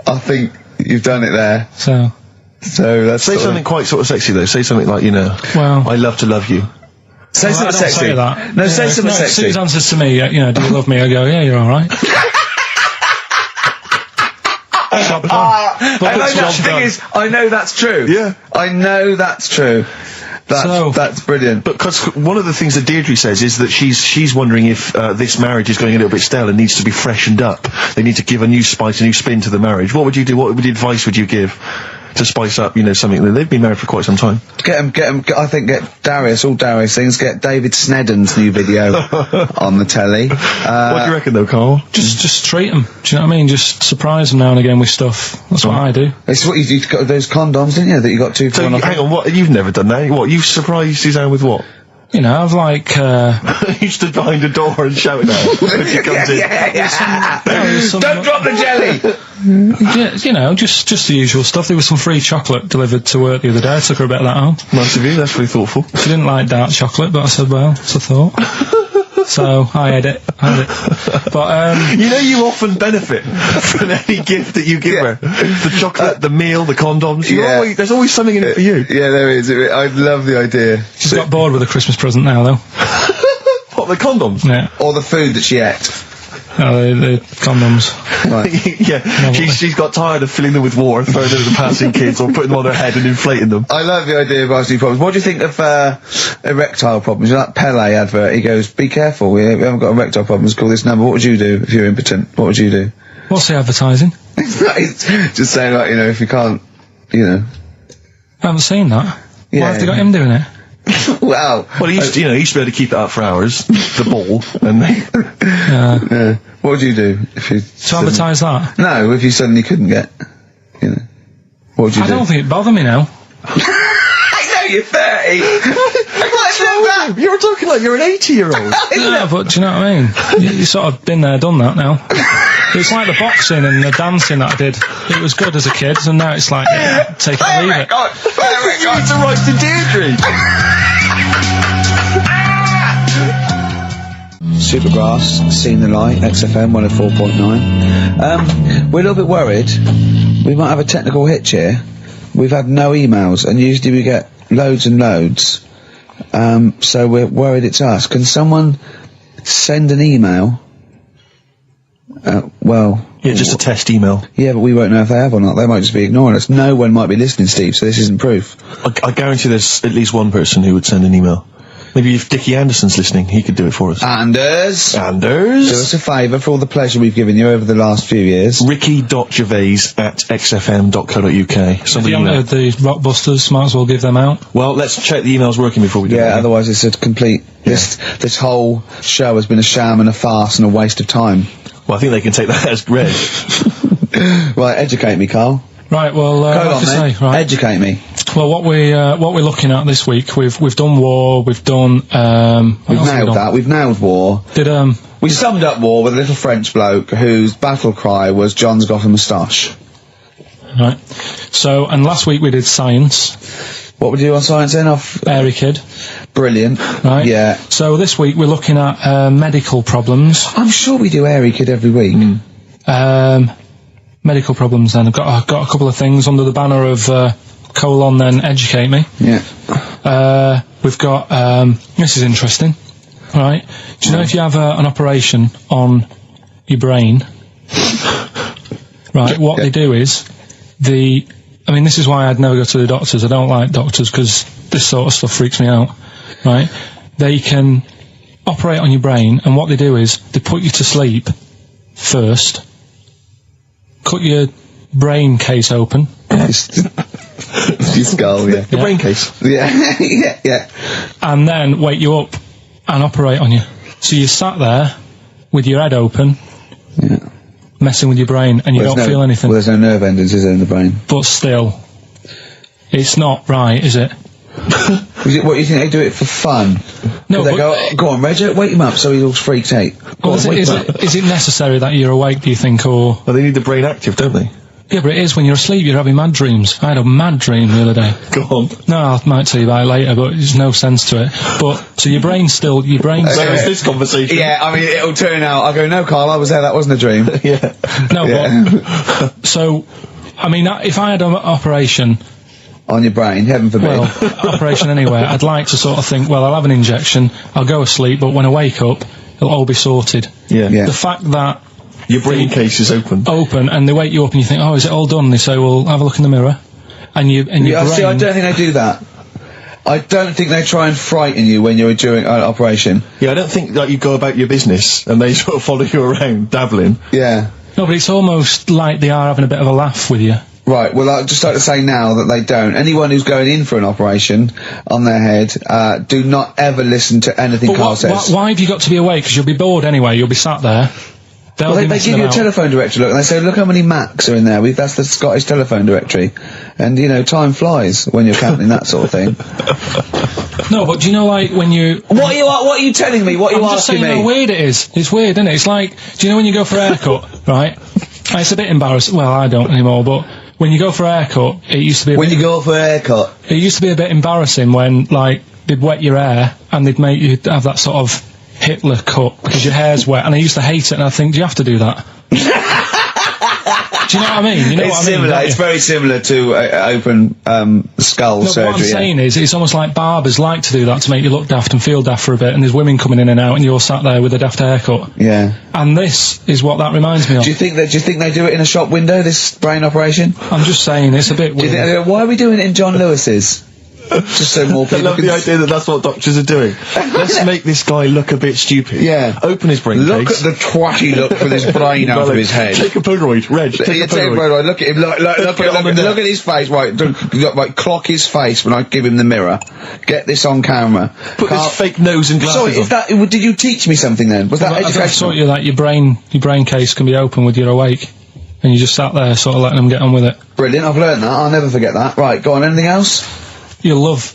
I think you've done it there. So that's say something quite sort of sexy though. Say something like, you know, I love to love you. Say something sexy. Say that. No, say something sexy. If Suze answers to me, you know, do you love me? I go, yeah, you're all right. I know that's true. Yeah. I know that's true. That's brilliant. But because one of the things that Deirdre says is that she's wondering if this marriage is going a little bit stale and needs to be freshened up. They need to give a new spice, a new spin to the marriage. What would you do? What advice would you give to spice up, you know, something that they've been married for quite some time? Get him. I think get Darius, all Darius things. Get David Snedden's new video on the telly. What do you reckon though, Carl? Just treat them. Do you know what I mean? Just surprise them now and again with stuff. That's what I do. It's what you got those condoms, didn't you? That you got two. So hang on, what? You've never done that? What? You've surprised Suzanne with what? You know, I've like, you stood behind a door and shouted at her when she comes in. Don't drop the jelly! Yeah, you know, just the usual stuff. There was some free chocolate delivered to work the other day. I took her a bit of that home. Nice of you, that's really thoughtful. She didn't like dark chocolate, but I said, well, it's a thought. So, I had it. But, you know, you often benefit from any gift that you give her. The chocolate, the meal, the condoms. There's always something in it for you. Yeah, there is. I love the idea. She's got bored with the Christmas present now, though. What, the condoms? Yeah. Or the food that she ate? No, the condoms. Right. Yeah, she's got tired of filling them with water, throwing them at the passing kids, or putting them on her head and inflating them. I love the idea of asking problems. What do you think of erectile problems? You know that Pele advert? He goes, "Be careful, we haven't got erectile problems. Call this number." What would you do if you're impotent? What would you do? What's the advertising? Just saying, like, you know, if you can't, you know. I haven't seen that. Yeah. Why have they got him doing it? Well, he used to be able to keep it up for hours. The ball, and yeah. What would you do if you advertise that? No, if you suddenly couldn't get, you know, what would you do? I don't think it bothered me now. I know you're 30. You're talking like you're an 80-year-old. No, but do you know what I mean? You sort of been there, done that now. It's like the boxing and the dancing that I did. It was good as a kid, and now it's like, take it or leave it. You need to write to Deirdre. Supergrass, Seen the Light, XFM 104.9. We're a little bit worried. We might have a technical hitch here. We've had no emails, and usually we get loads and loads. So we're worried it's us. Can someone send an email? Yeah, just a test email. Yeah, but we won't know if they have or not. They might just be ignoring us. No one might be listening, Steve, so this isn't proof. I guarantee there's at least one person who would send an email. Maybe if Dickie Anderson's listening, he could do it for us. Anders! Do us a favour for all the pleasure we've given you over the last few years. ricky.gervais@xfm.co.uk. If you haven't heard the Rockbusters, might as well give them out. Well, let's check the emails working before we do Yeah, otherwise it's a complete... This whole show has been a sham and a farce and a waste of time. Well, I think they can take that as read. Right, educate me, Carl. Right, well, educate me. Well, what we're looking at this week, we've done war, we've done We've nailed war. We summed up war with a little French bloke whose battle cry was "John's got a moustache." Right. So, and last week we did science. What would you do on science then? Airy Kid. Brilliant. Right. Yeah. So this week we're looking at medical problems. I'm sure we do Airy Kid every week. Medical problems then. I've got a couple of things under the banner of then educate me. Yeah. We've got this is interesting. Right. Do you know if you have an operation on your brain, right, what they do is the I mean, this is why I'd never go to the doctors. I don't like doctors because this sort of stuff freaks me out, right? They can operate on your brain, and what they do is they put you to sleep first, cut your brain case open. Your skull, yeah. Your brain case. Yeah, yeah. And then wake you up and operate on you. So you sat there with your head open, messing with your brain, and you don't feel anything. Well, there's no nerve endings, is there, in the brain? But still, it's not right, is it? What, you think they do it for fun? No, they go on, Reg, wake him up so he all freaks out. Is it necessary that you're awake, do you think, or... Well, they need the brain active, don't they? Yeah, but it is when you're asleep, you're having mad dreams. I had a mad dream the other day. Go on. No, I might tell you about it later, but there's no sense to it. But, so your brain's still... this conversation. Yeah, I mean, it'll turn out, I go, no, Carl, I was there, that wasn't a dream. Yeah. No, but... So, I mean, if I had an operation... On your brain, heaven forbid. Well, operation anywhere, I'd like to sort of think, well, I'll have an injection, I'll go asleep, but when I wake up, it'll all be sorted. Yeah. The fact that... Your brain case is open. And they wake you up and you think, oh, is it all done? And they say, well, have a look in the mirror. And your brain... See, I don't think they do that. I don't think they try and frighten you when you're doing an operation. Yeah, I don't think that you go about your business and they sort of follow you around, dabbling. Yeah. No, but it's almost like they are having a bit of a laugh with you. Right, well, I'd just like to say now that they don't. Anyone who's going in for an operation on their head, do not ever listen to anything Carl says. Why have you got to be awake? Because you'll be bored anyway, you'll be sat there. Well, they give you a telephone directory, look, and they say, look how many Macs are in there. That's the Scottish telephone directory. And, you know, time flies when you're counting that sort of thing. No, but do you know, like, when you... What are you telling me? What are you asking me? I'm just saying how weird it is. It's weird, isn't it? It's like, do you know when you go for a haircut, right? It's a bit embarrassing. Well, I don't anymore, but... When you go for a haircut, it used to be... When you go for a haircut? It used to be a bit embarrassing when, like, they'd wet your hair and they'd make you have that sort of Hitler cut because your hair's wet, and I used to hate it, and I think, do you have to do that? Do you know what I mean? You know what I mean? It's very similar to open skull surgery. What I'm saying is, it's almost like barbers like to do that to make you look daft and feel daft for a bit, and there's women coming in and out, and you're sat there with a daft haircut. Yeah. And this is what that reminds me of. Do you think they do it in a shop window, this brain operation? I'm just saying, it's a bit weird. Why are we doing it in John Lewis's? Just so more people I love the idea that that's what doctors are doing. Let's make this guy look a bit stupid. Yeah. Open his brain Look case. at the twatty look for this brain out of his head. Take a Polaroid, Reg. Take a Polaroid. Look at him. Look at his face. Right, clock his face when I give him the mirror. Get this on camera. Put this fake nose and glasses Sorry, did you teach me something then? Was that educational? I taught you that your brain case can be open with your awake, and you just sat there sort of letting them get on with it. Brilliant. I've learned that. I'll never forget that. Right, go on. Anything else? You'll love...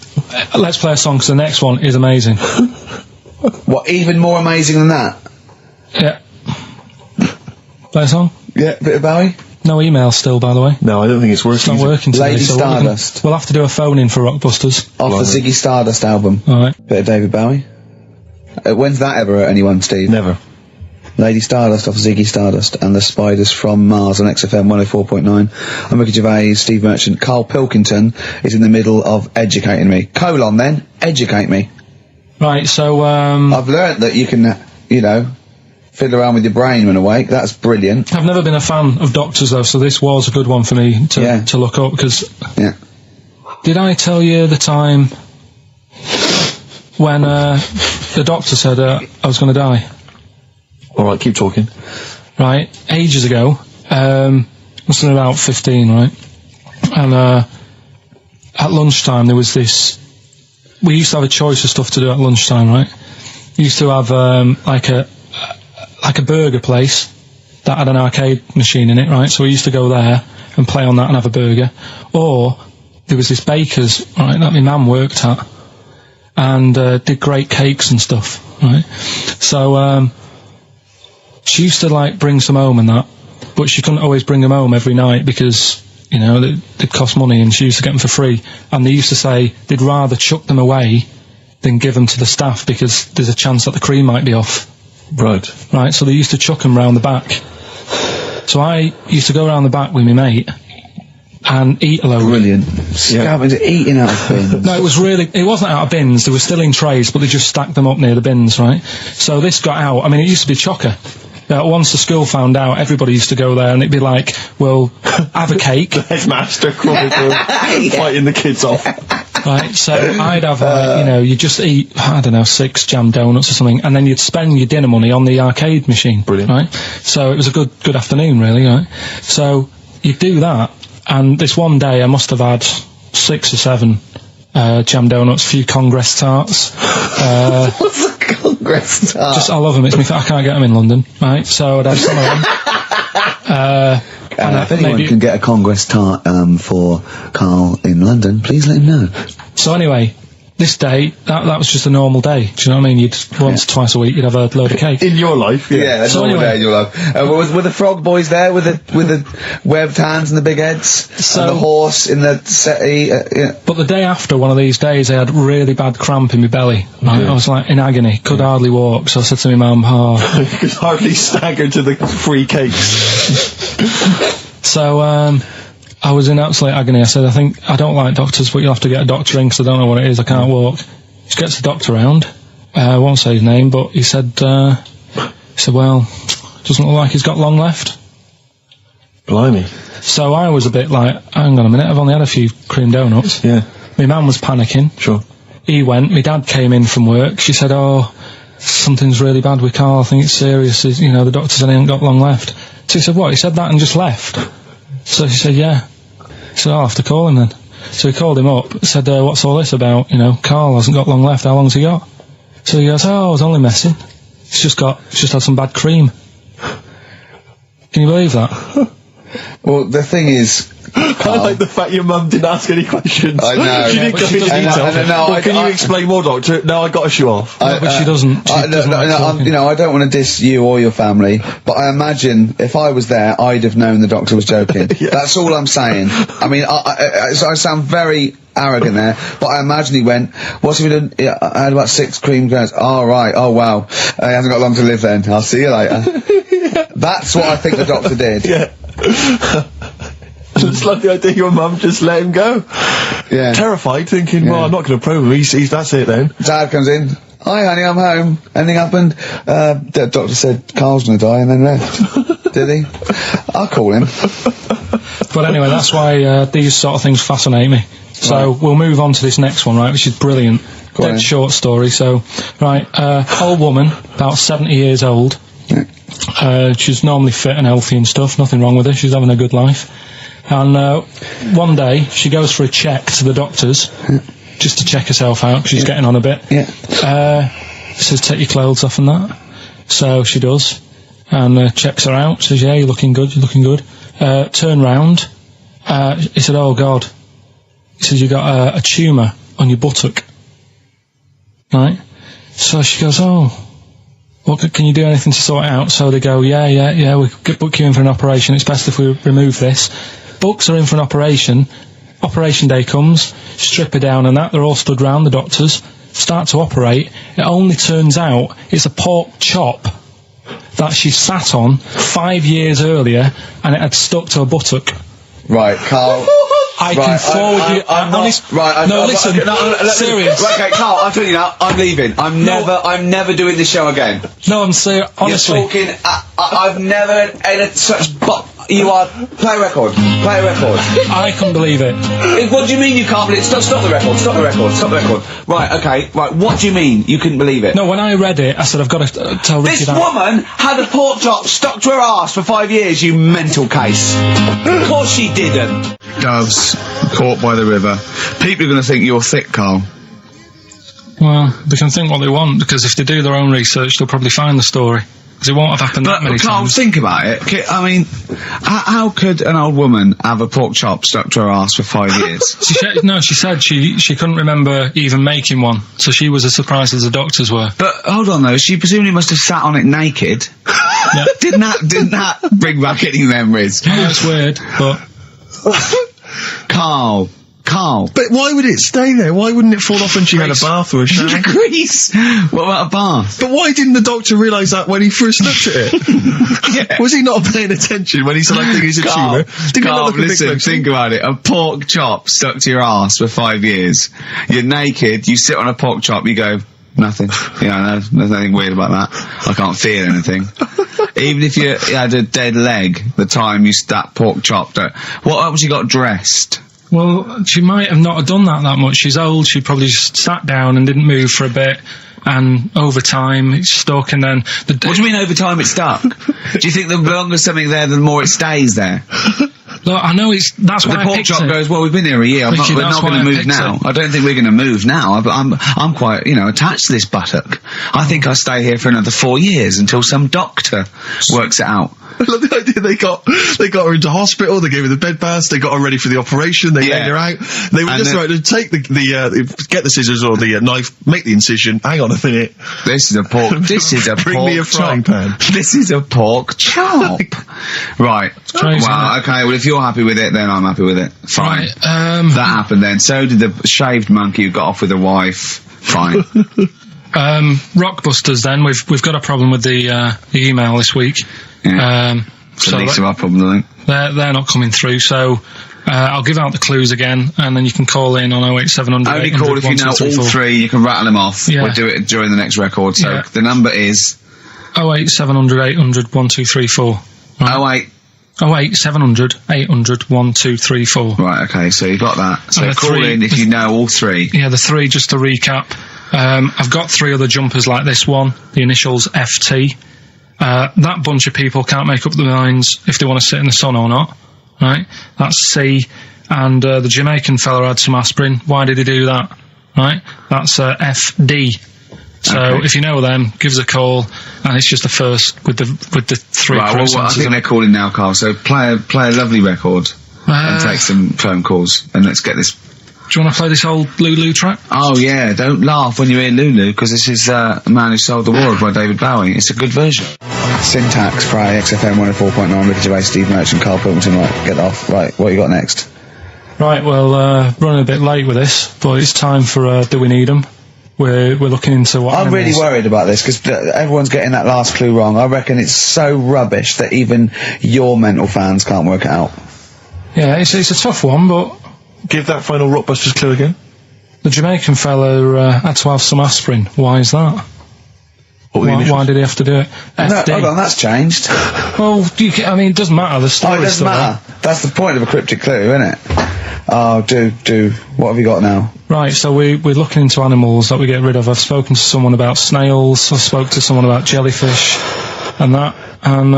Let's play a song, because the next one is amazing. What, even more amazing than that? Yeah. Play a song? Yeah, bit of Bowie? No email still, by the way. No, I don't think it's working. It's not working today. Lady Stardust. We'll have to do a phone-in for Rockbusters. Off the Ziggy Stardust album. Alright. Bit of David Bowie. When's that ever hurt anyone, Steve? Never. Lady Stardust off Ziggy Stardust and the Spiders from Mars on XFM 104.9. I'm Ricky Gervais, Steve Merchant. Karl Pilkington is in the middle of educating me. Colon then, educate me. Right, so I've learnt that you can, you know, fiddle around with your brain when awake. That's brilliant. I've never been a fan of doctors though, so this was a good one for me to look up, because... Yeah. Did I tell you the time when the doctor said I was going to die? Alright, keep talking. Right, ages ago, must have been about 15, right? And at lunchtime there was this... We used to have a choice of stuff to do at lunchtime, right? We used to have like a burger place that had an arcade machine in it, right? So we used to go there and play on that and have a burger. Or there was this baker's, right, that my mum worked at, and did great cakes and stuff, right? So she used to like bring some home and that, but she couldn't always bring them home every night because, you know, they'd cost money, and she used to get them for free. And they used to say they'd rather chuck them away than give them to the staff because there's a chance that the cream might be off. Right. Right, so they used to chuck them round the back. So I used to go round the back with my mate and eat a load. Brilliant. Scavenging, eating out of bins. No, it wasn't out of bins, they were still in trays, but they just stacked them up near the bins, right? So this got out, I mean, it used to be chocker. once the school found out, everybody used to go there, and it'd be like, well, have a cake. The headmaster crawling through, fighting the kids off. Right, so I'd have, you just eat, I don't know, 6 jam donuts or something, and then you'd spend your dinner money on the arcade machine. Brilliant. Right? So it was a good afternoon, really, right? So you'd do that, and this one day I must have had 6 or 7 jam donuts, a few Congress tarts. What's a Congress tart? I love them. I can't get them in London, right? So I'd have some of them. If anyone can get a Congress tart for Karl in London, please let him know. So anyway, this day, that was just a normal day. Do you know what I mean? You'd once, twice a week, you'd have a load of cake. In your life, yeah. A normal day in your life. Were the frog boys there with the webbed hands and the big heads? And the horse in the settee? But the day after one of these days, I had really bad cramp in my belly. Right? I was like in agony, could hardly walk. So I said to my mum, you could hardly stagger to the free cakes. So, I was in absolute agony. I said, I don't like doctors, but you'll have to get a doctor in because I don't know what it is. I can't walk. She gets the doctor round. I won't say his name, but he said, well, doesn't look like he's got long left. Blimey. So I was a bit like, hang on a minute, I've only had a few cream donuts. Yeah. My man was panicking. Sure. He went. My dad came in from work. She said, something's really bad with Karl. I think it's serious. The doctor said he ain't got long left. So he said, what? He said that and just left. So she said, yeah. He said, I'll have to call him then. So he called him up, said, what's all this about? Karl hasn't got long left, how long's he got? So he goes, I was only messing. He's just had some bad cream. Can you believe that? Well, the thing is, I like the fact your mum didn't ask any questions. I know. She didn't go into detail. Can you explain more, Doctor? No, I got a shoe off. But she doesn't. I don't want to diss you or your family, but I imagine if I was there, I'd have known the doctor was joking. Yeah. That's all I'm saying. I mean, I sound very arrogant there, but I imagine he went, what's he done? Yeah, I had about 6 cream cones. Oh, right. Oh, wow. He hasn't got long to live then. I'll see you later. That's what I think the doctor did. Yeah. Just like the idea your mum just let him go. Yeah. Terrified, thinking, well, I'm not going to probe him. He's that's it then. Dad comes in. Hi, honey, I'm home. Anything happened? The doctor said Karl's going to die and then left. Did he? I'll call him. But anyway, that's why these sort of things fascinate me. So we'll move on to this next one, right, which is brilliant. Dead short story. So, right, old woman, about 70 years old. Yeah. She's normally fit and healthy and stuff, nothing wrong with her, she's having a good life. And one day, she goes for a check to the doctors, just to check herself out, because she's getting on a bit. Yeah. Says, take your clothes off and that. So she does, and checks her out, says, yeah, you're looking good. Turn round. He said, oh, God. He says, you got a tumour on your buttock. Right? So she goes, oh, what, can you do anything to sort it out? So they go, yeah, we could book you in for an operation. It's best if we remove this. Books are in for an operation. Operation day comes, strip her down and that. They're all stood round, the doctors. Start to operate. It only turns out it's a pork chop that she sat on 5 years earlier, and it had stuck to her buttock. Right, Karl. I can forward you. Serious. Right, okay, Karl, I'm telling you now, I'm leaving. I'm never doing this show again. No, I'm serious. Honestly, you're talking. I've never in such. You are. Play a record. I can't believe it. What do you mean you can't believe it? Stop the record. Stop the record. Right, okay. Right, what do you mean you couldn't believe it? No, when I read it, I said I've got to tell Ricky that. This woman had a pork chop stuck to her arse for 5 years, you mental case. Of course she didn't. Doves, caught by the river. People are going to think you're thick, Karl. Well, they can think what they want, because if they do their own research, they'll probably find the story. Because it won't have happened that many Karl, times. think about it. I mean, how could an old woman have a pork chop stuck to her arse for 5 years? She said she couldn't remember even making one, so she was as surprised as the doctors were. But hold on though, she presumably must have sat on it naked. Yeah. Didn't that bring back any memories? I know it's weird, but Karl. But why would it stay there? Why wouldn't it fall off when she had a bath or a shower? Grease! What about a bath? But why didn't the doctor realise that when he first looked at it? Yeah. Was he not paying attention when he said, I think it's a tumour? Karl, listen, think about it. A pork chop stuck to your arse for 5 years. You're naked, you sit on a pork chop, you go, nothing. Yeah, there's nothing weird about that. I can't feel anything. Even if you had a dead leg, the time you that pork chop, what else you got dressed? Well, she might have not have done that much. She's old. She probably just sat down and didn't move for a bit. And over time, it's stuck, and then... What do you mean over time it's stuck? Do you think the longer something there, the more it stays there? Look, I know that's why the pork chop goes, well, we've been here a year, we're not going to move now. I don't think we're going to move now, but I'm quite, attached to this buttock. I think I'll stay here for another 4 years until some doctor works it out. I love the idea they got her into hospital, they gave her the bed baths, they got her ready for the operation, they laid her out. They were just right to take get the scissors or the knife, make the incision, hang on a minute. This is a pork Bring me a frying pan. This is a pork chop. Right. Well, okay, well if you're happy with it, then I'm happy with it. Fine. Right, that happened then. So did the shaved monkey who got off with a wife. Fine. Rockbusters then, we've got a problem with the email this week. Yeah. So at least of our problem, I think. They're not coming through, so I'll give out the clues again, and then you can call in on 08700. Only call if you know all three, you can rattle them off. Yeah. We'll do it during the next record, so the number is... 08700 800 1234. Right. 08700 800 1234. Right, okay, so you've got that. So call in if you know all three. Yeah, the three, just to recap. I've got 3 other jumpers like this one, the initials FT. That bunch of people can't make up their minds if they want to sit in the sun or not, right? That's C. And the Jamaican fella had some aspirin. Why did he do that? Right? That's FD. So if you know them, give us a call, and it's just the first with the 3. Right, well, I think they're calling now, Carl. So play a lovely record and take some phone calls, and let's get this. Do you want to play this old Lulu track? Oh yeah, don't laugh when you hear Lulu, because this is A Man Who Sold the World by David Bowie. It's a good version. Syntax, Pray, XFM 104.9, Ricky Gervais, Steve Merchant, Karl Pilkington. Right, get off. Right, what you got next? Right, well, running a bit late with this, but it's time for Do We Need 'Em? We're looking into what I'm really worried about this, because everyone's getting that last clue wrong. I reckon it's so rubbish that even your mental fans can't work it out. Yeah, it's a tough one, but... Give that final Rockbusters clue again. The Jamaican fella had to have some aspirin. Why is that? Why did he have to do it? No, hold on, that's changed. Well, it doesn't matter. The story. Oh, it doesn't matter. That's the point of a cryptic clue, isn't it? Oh, do. What have you got now? Right, so we're looking into animals that we get rid of. I've spoken to someone about snails. I spoke to someone about jellyfish, and that. And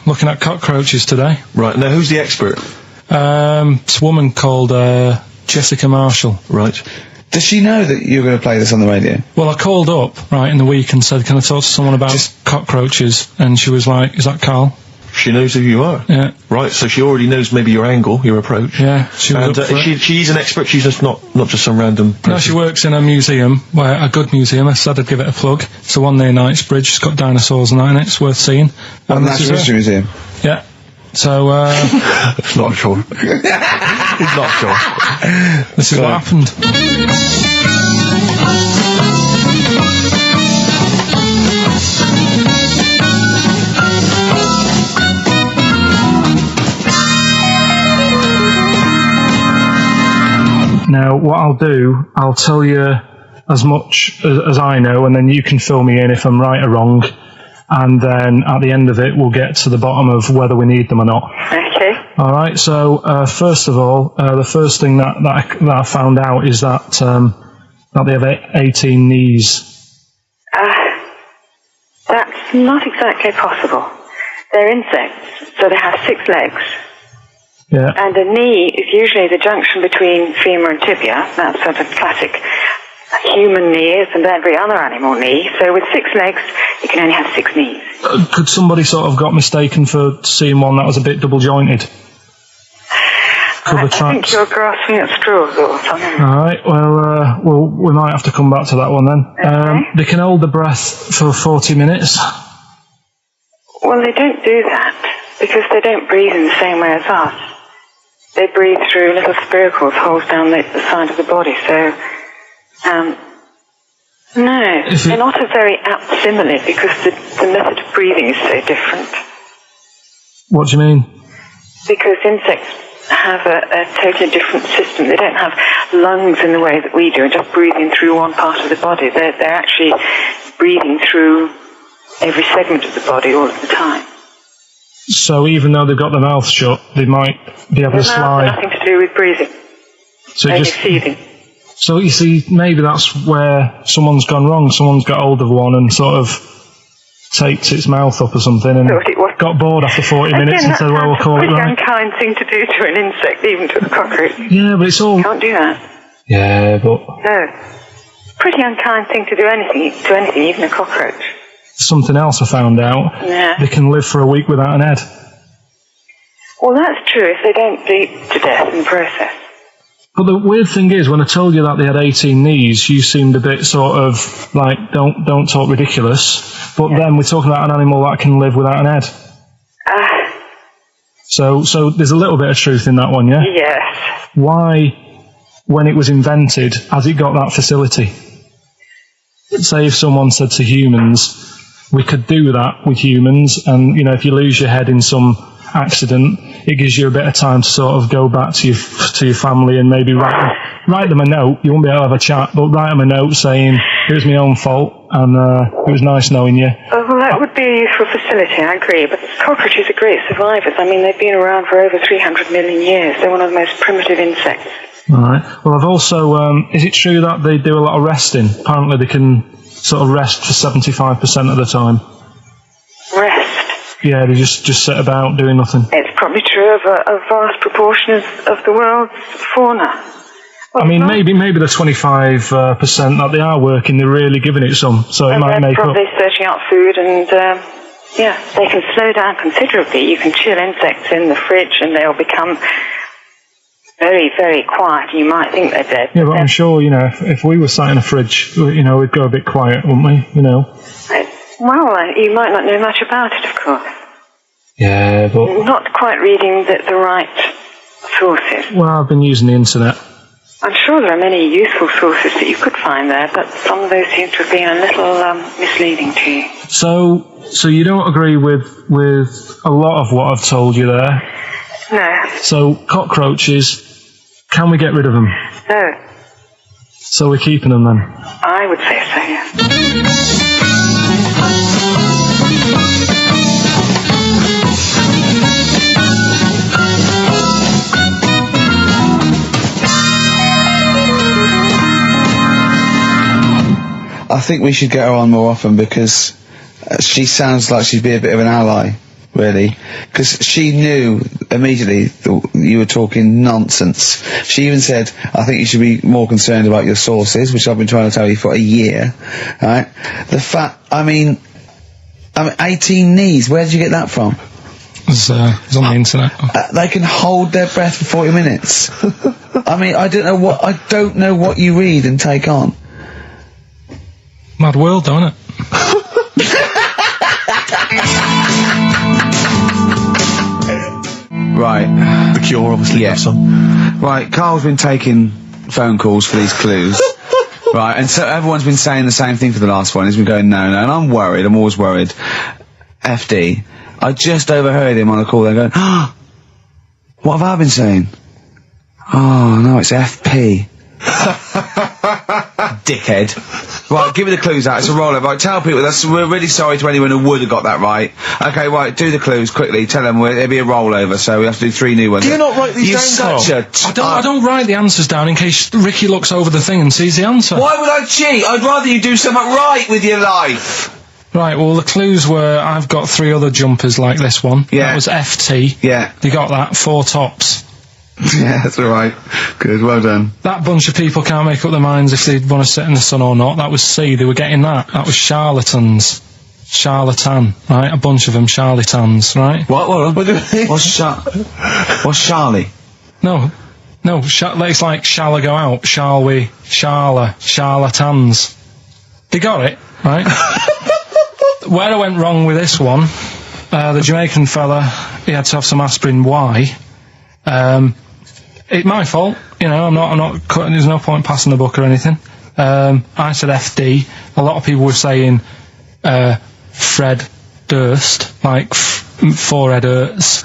looking at cockroaches today. Right, now who's the expert? It's a woman called Jessica Marshall. Right. Does she know that you're going to play this on the radio? Well, I called up, right, in the week and said, can I talk to someone about cockroaches? And she was like, is that Carl? She knows who you are? Yeah. Right, so she already knows maybe your angle, your approach. Yeah, she was she's an expert, she's just not just some random person. No, she works in a museum, a good museum. I said I'd give it a plug. It's the one near Knightsbridge. It's got dinosaurs and that in it. It's worth seeing. And Natural History Museum? Yeah. So, not sure. He's not sure. This is what happened. Now, what I'll do, I'll tell you as much as I know, and then you can fill me in if I'm right or wrong. And then at the end of it, we'll get to the bottom of whether we need them or not. Okay. All right. So first of all, the first thing that I found out is that they have 18 knees. That's not exactly possible. They're insects, so they have 6 legs. Yeah. And a knee is usually the junction between femur and tibia. That's sort of classic human knees and every other animal knee. So with 6 legs, you can only have 6 knees. Could somebody sort of got mistaken for seeing one that was a bit double jointed? I think you're grasping at straws or something. All right. Well, we might have to come back to that one then. Okay. They can hold the breath for 40 minutes. Well, they don't do that because they don't breathe in the same way as us. They breathe through little spiracles, holes down the side of the body. So, no, they're not a very apt simile because the method of breathing is so different. What do you mean? Because insects have a totally different system. They don't have lungs in the way that we do, just breathing through one part of the body. They're actually breathing through every segment of the body all of the time. So even though they've got their mouth shut, they might be able to slide. Nothing to do with breathing. So only feeding. So you see, maybe that's where someone's gone wrong. Someone's got hold of one and sort of taped its mouth up or something and got bored after 40 minutes and said, well, we'll call it right. It's a unkind thing to do to an insect, even to a cockroach. Yeah, but it's all... You can't do that. Yeah, but... No. Pretty unkind thing to do anything, even a cockroach. Something else I found out. Yeah. They can live for a week without an head. Well, that's true if they don't bleed to death in the process. But the weird thing is, when I told you that they had 18 knees, you seemed a bit sort of like, don't talk ridiculous. But then we're talking about an animal that can live without an head. So there's a little bit of truth in that one, yeah? Yes. Why, when it was invented, has it got that facility? Say if someone said to humans, we could do that with humans, and, you know, if you lose your head in some accident, it gives you a bit of time to sort of go back to your family and maybe write them a note. You won't be able to have a chat, but write them a note saying it was my own fault and it was nice knowing you. Oh, well, that would be a useful facility, I agree, but cockroaches are great survivors. I mean, they've been around for over 300 million years. They're one of the most primitive insects. All right. Well, I've also is it true that they do a lot of resting? Apparently they can sort of rest for 75% of the time. Rest? Yeah, they just sit about doing nothing. It's probably true of a vast proportion of the world's fauna. Well, I mean, maybe the 25% that they are working, they're really giving it some, so it might make up. They're probably searching out food and, they can slow down considerably. You can chill insects in the fridge and they'll become very, very quiet. You might think they're dead. Yeah, but I'm sure, you know, if we were sat in a fridge, you know, we'd go a bit quiet, wouldn't we, you know? Well, you might not know much about it, of course. Yeah, but... Not quite reading the right sources. Well, I've been using the internet. I'm sure there are many useful sources that you could find there, but some of those seem to have been a little misleading to you. So you don't agree with a lot of what I've told you there? No. So, cockroaches, can we get rid of them? No. So we're keeping them then? I would say so, yes. I think we should get her on more often because she sounds like she'd be a bit of an ally, really. Because she knew immediately that you were talking nonsense. She even said, I think you should be more concerned about your sources, which I've been trying to tell you for a year. Right? The fact, I mean 18 knees, where did you get that from? It's on the internet. They can hold their breath for 40 minutes. I mean, I don't know what you read and take on. Mad world, don't it? Right. The Cure, obviously. Yeah. Right, Carl's been taking phone calls for these clues. Right, and so everyone's been saying the same thing for the last one. He's been going, no, and I'm worried, I'm always worried. FD, I just overheard him on a call there going, what have I been saying? Oh, no, it's FP. Dickhead. Right, give me the clues out. It's a rollover. Right, tell people we're really sorry to anyone who would have got that right. Okay, right, do the clues quickly. Tell them it'll be a rollover, so we have to do 3 new ones. Do you not write these down, I don't write the answers down in case Ricky looks over the thing and sees the answer. Why would I cheat? I'd rather you do something right with your life. Right, well, the clues were I've got 3 other jumpers like this one. Yeah. That was FT. Yeah. You got that. 4 tops. Yeah, that's all right. Good, well done. That bunch of people can't make up their minds if they want to sit in the sun or not. That was C. They were getting that. That was charlatans. Charlatan, right? A bunch of them charlatans, right? What? What's Charlie? No, it's like, shall I go out? Shall we? Charlatans. They got it, right? Where I went wrong with this one, the Jamaican fella, he had to have some aspirin. Why? It's my fault, you know, I'm not cutting, there's no point passing the book or anything. I said FD. A lot of people were saying, Fred Durst, like forehead hurts.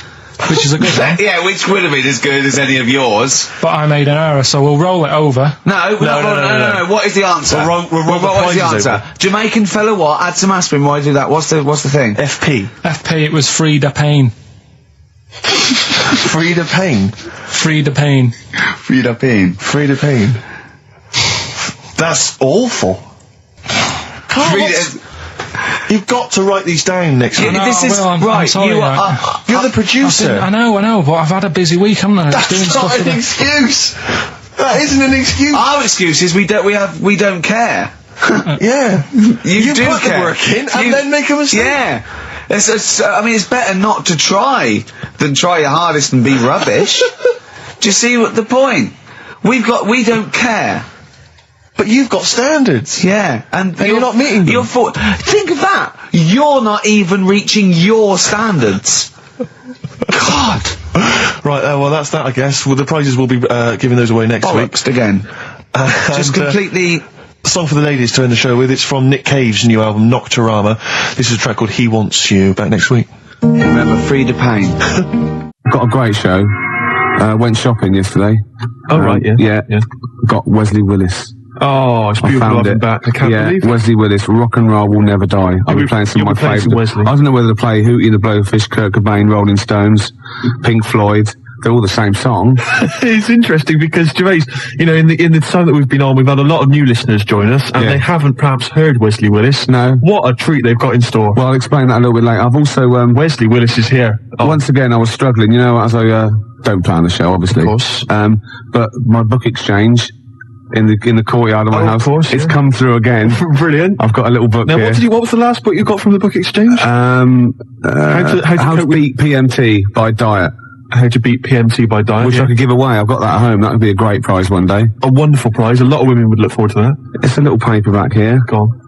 which is a good one. Yeah, which would have been as good as any of yours. But I made an error, so we'll roll it over. No. What is the answer? What is the answer? over. Jamaican fella what? Add some aspirin, why do that? What's the thing? FP, it was Free the Pain. Free the pain? Free the pain. Free the pain. Free the pain. That's awful. Carl, you've got to write these down next week. I'm sorry, you're the producer. I know, but I've had a busy week, haven't I? That's not an excuse. That isn't an excuse. Our excuse is we don't care. Yeah. You do put care. the work in and then make a mistake. Yeah. It's better not to try than try your hardest and be rubbish. Do you see what the point? We don't care. But you've got standards. Yeah, and you're not meeting them. Think of that. You're not even reaching your standards. God. Right, well, that's that, I guess. Well, the prizes will be giving those away next week. Again. Just completely... Song for the ladies to end the show with. It's from Nick Cave's new album, Nocturama. This is a track called He Wants You. Back next week. Remember, Free the Pain. Got a great show. Went shopping yesterday. Oh, right, yeah. Got Wesley Willis. Oh, it's beautiful to have him back. I can't believe it. Wesley Willis, Rock and Roll Will Never Die. I'll be playing some of my favourite. I don't know whether to play Hootie and the Blowfish, Kurt Cobain, Rolling Stones, Pink Floyd. They're all the same song. It's interesting because, Gervais, you know, in the time that we've been on, we've had a lot of new listeners join us, and they haven't perhaps heard Wesley Willis. No. What a treat they've got in store. Well, I'll explain that a little bit later. I've also, Wesley Willis is here. Once again, I was struggling, you know, as I, don't play on the show, obviously. Of course. But my book exchange in the courtyard of my house, of course, it's come through again. Brilliant. I've got a little book here. What was the last book you got from the book exchange? How to Beat PMT by Diet. How to Beat PMT by Diet. Which I could give away. I've got that at home. That would be a great prize one day. A wonderful prize. A lot of women would look forward to that. It's a little paperback here. Go on.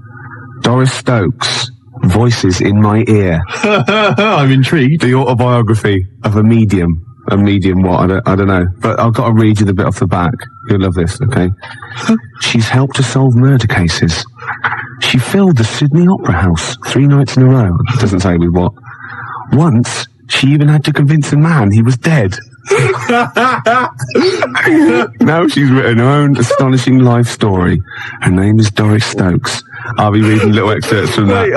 Doris Stokes, Voices in My Ear. I'm intrigued. The autobiography of a medium. A medium what? I don't know. But I've got to read you the bit off the back. You'll love this, okay? She's helped to solve murder cases. She filled the Sydney Opera House 3 nights in a row. It doesn't say with what. Once, she even had to convince a man he was dead. Now she's written her own astonishing life story. Her name is Doris Stokes. I'll be reading little excerpts from that. Wait,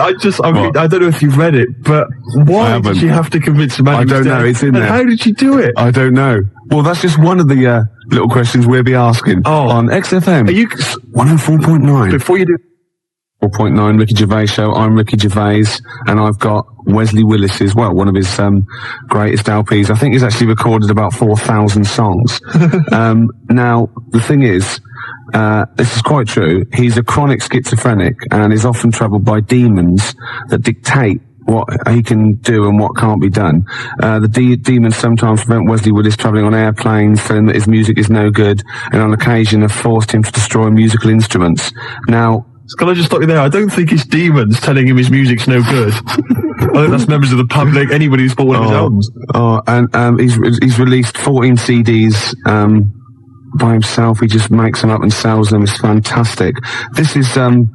I don't know if you've read it, but why did she have to convince a man? I don't know, it's in there. How did she do it? I don't know. Well, that's just one of the little questions we'll be asking on XFM. Are you 104.9. Before you do 4.9 Ricky Gervais Show. I'm Ricky Gervais, and I've got Wesley Willis as well, one of his greatest LPs. I think he's actually recorded about 4,000 songs. Now, the thing is, this is quite true. He's a chronic schizophrenic and is often troubled by demons that dictate what he can do and what can't be done. The demons sometimes prevent Wesley Willis travelling on airplanes, saying that his music is no good, and on occasion have forced him to destroy musical instruments. Now, can I just stop you there? I don't think it's demons telling him his music's no good. I think that's members of the public, anybody who's bought one of his albums. And he's released 14 CDs by himself. He just makes them up and sells them. It's fantastic. This is the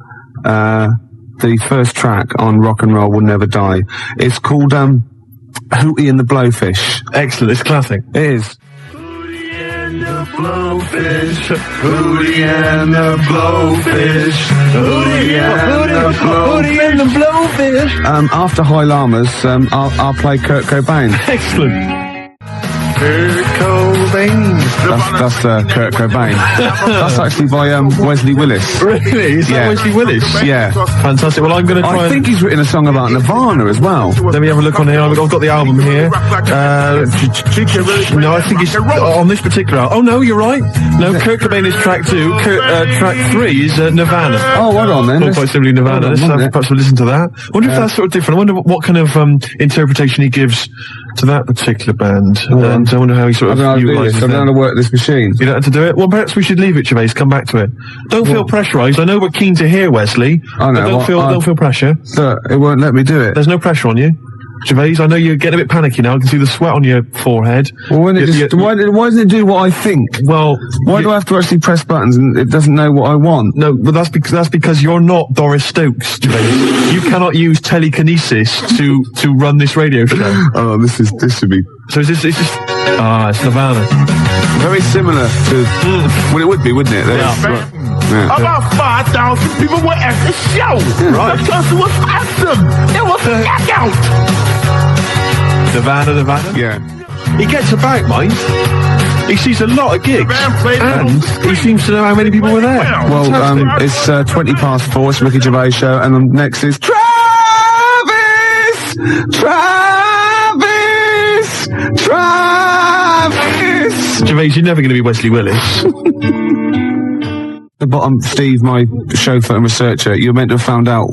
first track on Rock and Roll Will Never Die. It's called Hootie and the Blowfish. Excellent. It's classic. It is. The blowfish, Hootie and the blowfish, Hootie and the blowfish. After High Llamas, I'll play Kurt Cobain. Excellent. Kurt Cobain. That's Kurt Cobain. That's actually by Wesley Willis. Really? Is that Wesley Willis? Yeah. Fantastic. Well, I'm going to try. I think he's written a song about Nirvana as well. Let me have a look on here. I've got the album here. No, I think it's on this particular album. Oh, no, you're right. No, Kurt Cobain is track 2. Track 3 is Nirvana. Oh, well done then. Quite simply Nirvana. Let's perhaps listen to that. I wonder if that's sort of different. I wonder what kind of interpretation he gives to that particular band. And I wonder how he sort of utilises it. I don't know how to work this machine. You don't have to do it? Well, perhaps we should leave it, Gervais. Come back to it. Don't feel pressurised. I know we're keen to hear Wesley. I know. Don't feel pressure. Look, it won't let me do it. There's no pressure on you. Gervais, I know you're getting a bit panicky now. I can see the sweat on your forehead. Well, why doesn't it do what I think? Well, why do I have to actually press buttons and it doesn't know what I want? No, but that's because you're not Doris Stokes, Gervais. You cannot use telekinesis to run this radio show. Oh, this should be So is this... it's Nirvana. Very similar to... Well, it would be, wouldn't it? Yeah. About 5,000 people were at the show. Right. Because it was awesome. It was knockout. Nirvana. Yeah. He gets about, mind. He sees a lot of gigs. And he seems to know how many people were there. Well, it's 20 past 4, it's Ricky Gervais Show, and next is Travis! Gervais, you're never going to be Wesley Willis. But Steve, my chauffeur and researcher, you're meant to have found out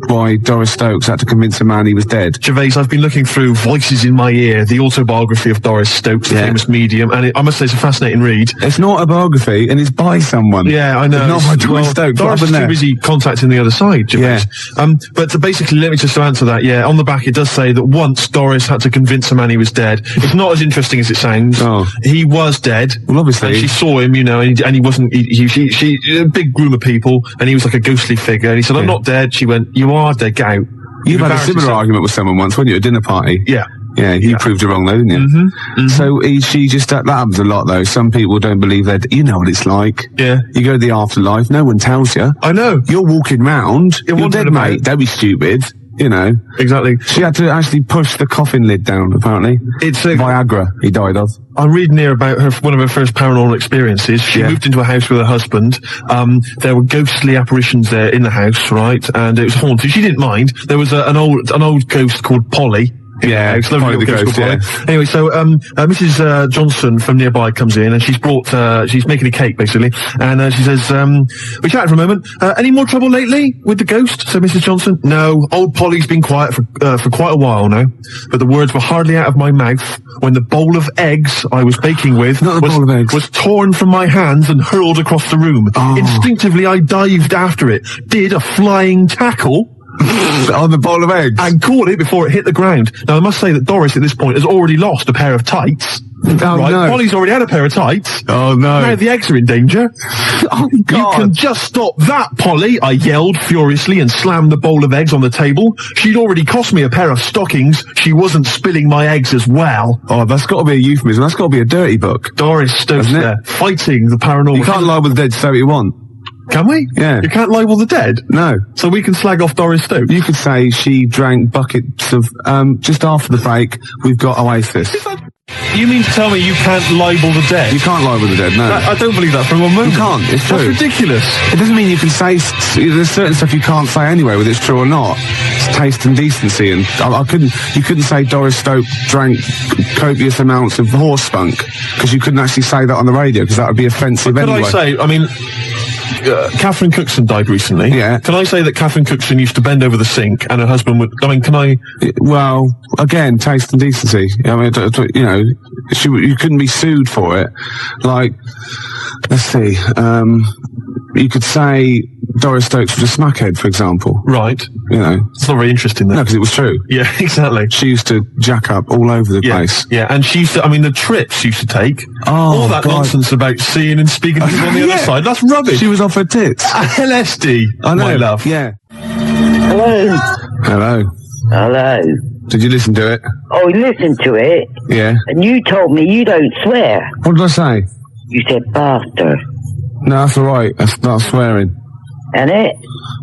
why Doris Stokes had to convince a man he was dead. Gervais, I've been looking through Voices in My Ear, the autobiography of Doris Stokes, the famous medium, and I must say it's a fascinating read. It's not a biography, and it's by someone. Yeah, I know. It's not by Doris Stokes. Doris is too busy contacting the other side, Gervais. Yeah. But basically, let me just answer that. Yeah, on the back it does say that once Doris had to convince a man he was dead. It's not as interesting as it sounds. Oh. He was dead. Well, obviously. And she saw him, you know, and he wasn't, she a big group of people, and he was like a ghostly figure, and he said, I'm not dead. She went, you are dead, get out. You've had a similar argument with someone once, weren't you, at a dinner party? Yeah. Yeah, you proved her wrong though, didn't you? Mm-hmm. So she just, that happens a lot though. Some people don't believe that, you know what it's like. Yeah. You go to the afterlife, no one tells you. I know. You're walking round, you're dead, mate. Don't be stupid. You know. Exactly. She had to actually push the coffin lid down, apparently. It's Viagra he died of. I'm reading here about one of her first paranormal experiences. She moved into a house with her husband. There were ghostly apparitions there in the house, right? And it was haunted. She didn't mind. There was an old ghost called Polly. Yeah, it's lovely the ghost, yeah. Anyway, so Mrs. Johnson from nearby comes in, and she's making a cake basically, and she says, we chatted for a moment. Any more trouble lately with the ghost? So Mrs. Johnson, no, old Polly's been quiet for quite a while now, but the words were hardly out of my mouth when the bowl of eggs I was baking with was torn from my hands and hurled across the room. Oh. Instinctively, I dived after it, did a flying tackle. On the bowl of eggs? And caught it before it hit the ground. Now, I must say that Doris, at this point, has already lost a pair of tights. Oh, right? no. Polly's already had a pair of tights. Oh, no. Now the eggs are in danger. Oh, God. You can just stop that, Polly, I yelled furiously and slammed the bowl of eggs on the table. She'd already cost me a pair of stockings. She wasn't spilling my eggs as well. Oh, that's got to be a euphemism. That's got to be a dirty book. Doris Stokes there, fighting the paranormal. You can't lie with the dead, say what you want. Can we? Yeah. You can't libel the dead? No. So we can slag off Doris Stokes? You could say she drank buckets of, just after the break, we've got Oasis. You mean to tell me you can't libel the dead? You can't libel the dead, no. I don't believe that for one moment. You can't, it's true. That's ridiculous. It doesn't mean you can say, there's certain stuff you can't say anyway, whether it's true or not. It's taste and decency, and you couldn't say Doris Stokes drank copious amounts of horse spunk, because you couldn't actually say that on the radio, because that would be offensive anyway. Could I say, I mean, Catherine Cookson died recently. Yeah. Can I say that Catherine Cookson used to bend over the sink and her husband would... I mean, can I... Well, again, taste and decency. I mean, you know, you couldn't be sued for it. Like, let's see, you could say Doris Stokes was a smackhead, for example. Right. You know. It's not very interesting, though. No, because it was true. Yeah, exactly. She used to jack up all over the place. Yeah, and she used to, I mean, the trips she used to take. Oh, all that nonsense about seeing and speaking to people on the other side. That's rubbish. She was off her tits. LSD. I know. My love. Yeah. Hello. Hello. Hello. Did you listen to it? Oh, listen to it. Yeah. And you told me you don't swear. What did I say? You said bastard. No, that's all right. That's not swearing. And it?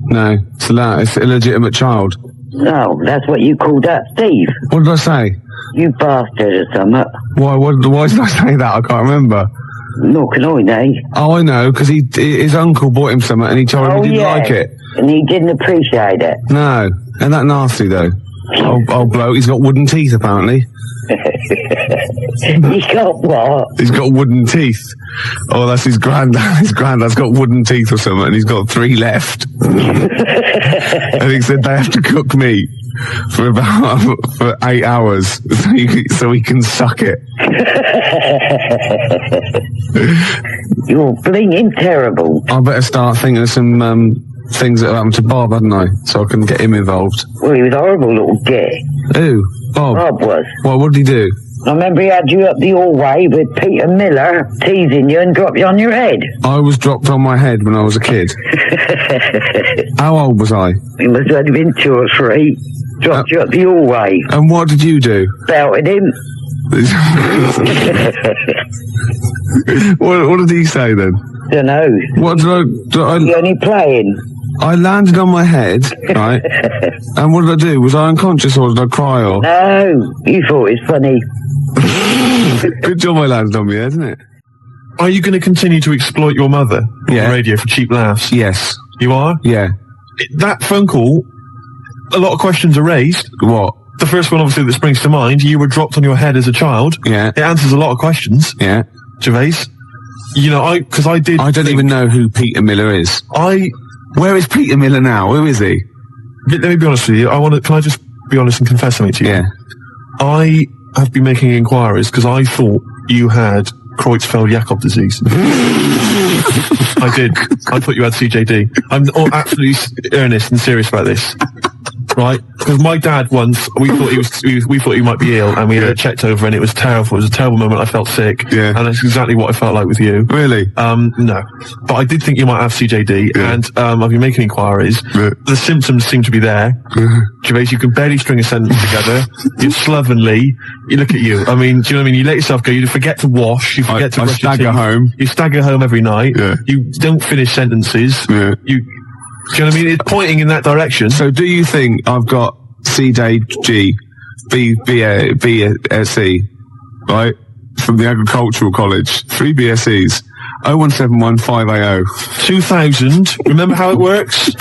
No, it's allowed. It's illegitimate child. No, that's what you called up, Steve. What did I say? You bastard or something. Why did I say that? I can't remember. Nor can I, know. Oh, I know, because his uncle bought him something and he told him he didn't like it. And he didn't appreciate it. No. Ain't that nasty, though? Old bloke, he's got wooden teeth, apparently. He's got what? He's got wooden teeth. Oh, that's his granddad. His granddad's got wooden teeth or something, and he's got 3 left. And he said they have to cook meat for 8 hours so he can suck it. You're blinging terrible. I better start thinking of some things that happened to Bob, hadn't I? So I can get him involved. Well, he was a horrible little git. Who? Bob? Bob was. What did he do? I remember he had you up the hallway with Peter Miller teasing you and dropped you on your head. I was dropped on my head when I was a kid. How old was I? He must have been 2 or 3. Dropped you up the hallway. And what did you do? Belted him. What did he say then? Don't know. What did I You're only playing. I landed on my head, right? And what did I do? Was I unconscious or did I cry? Or No, you thought it was funny. Good job I landed on my head, isn't it? Are you going to continue to exploit your mother on the radio for cheap laughs? Yes. You are? Yeah. That phone call, a lot of questions are raised. What? The first one, obviously, that springs to mind, you were dropped on your head as a child. Yeah. It answers a lot of questions. Yeah. Gervais. You know, I don't even know who Peter Miller is. Where is Peter Miller now? Who is he? Let me be honest with you. Can I just be honest and confess something to you? Yeah. I have been making inquiries because I thought you had Creutzfeldt-Jakob disease. I did. I thought you had CJD. I'm absolutely earnest and serious about this. Right? Because my dad once, we thought he might be ill, and we had it checked over, and it was terrible. It was a terrible moment. I felt sick. Yeah. And that's exactly what I felt like with you. Really? No. But I did think you might have CJD, and I've been making inquiries. The symptoms seem to be there. Gervais, you can barely string a sentence together. You're slovenly. You look at you. I mean, do you know what I mean? You let yourself go. You forget to wash. You forget to brush your teeth. home. You stagger home every night. Yeah. You don't finish sentences. Yeah. Do you know what I mean? It's pointing in that direction. So do you think I've got CJG, BSc, right? From the Agricultural College. 3 BScs. 0171580. 2000. Remember how it works?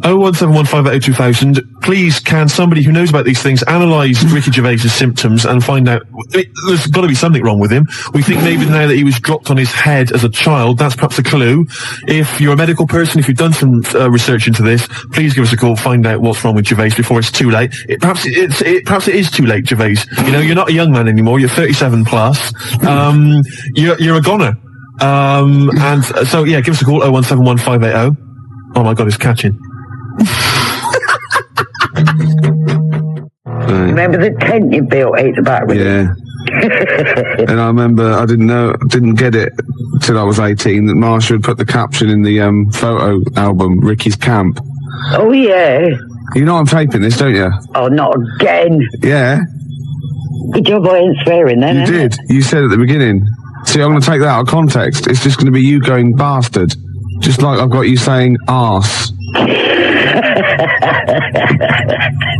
01715802000. Please, can somebody who knows about these things analyse Ricky Gervais's symptoms and find out? There's got to be something wrong with him. We think maybe now that he was dropped on his head as a child, that's perhaps a clue. If you're a medical person, if you've done some research into this, please give us a call. Find out what's wrong with Gervais before it's too late. Perhaps it is too late, Gervais. You know, you're not a young man anymore. You're 37 plus. You're a goner. And so yeah, give us a call. 0171580. Oh my God, it's catching. Remember the tent you built out the back with? Yeah. And I remember I didn't get it till I was 18 that Marsha had put the caption in the photo album, Ricky's Camp. Oh yeah. You know I'm taping this, don't you? Oh, not again. Yeah. Good job I ain't swearing then. You did. You said at the beginning. See, I'm going to take that out of context. It's just going to be you going bastard. Just like I've got you saying arse.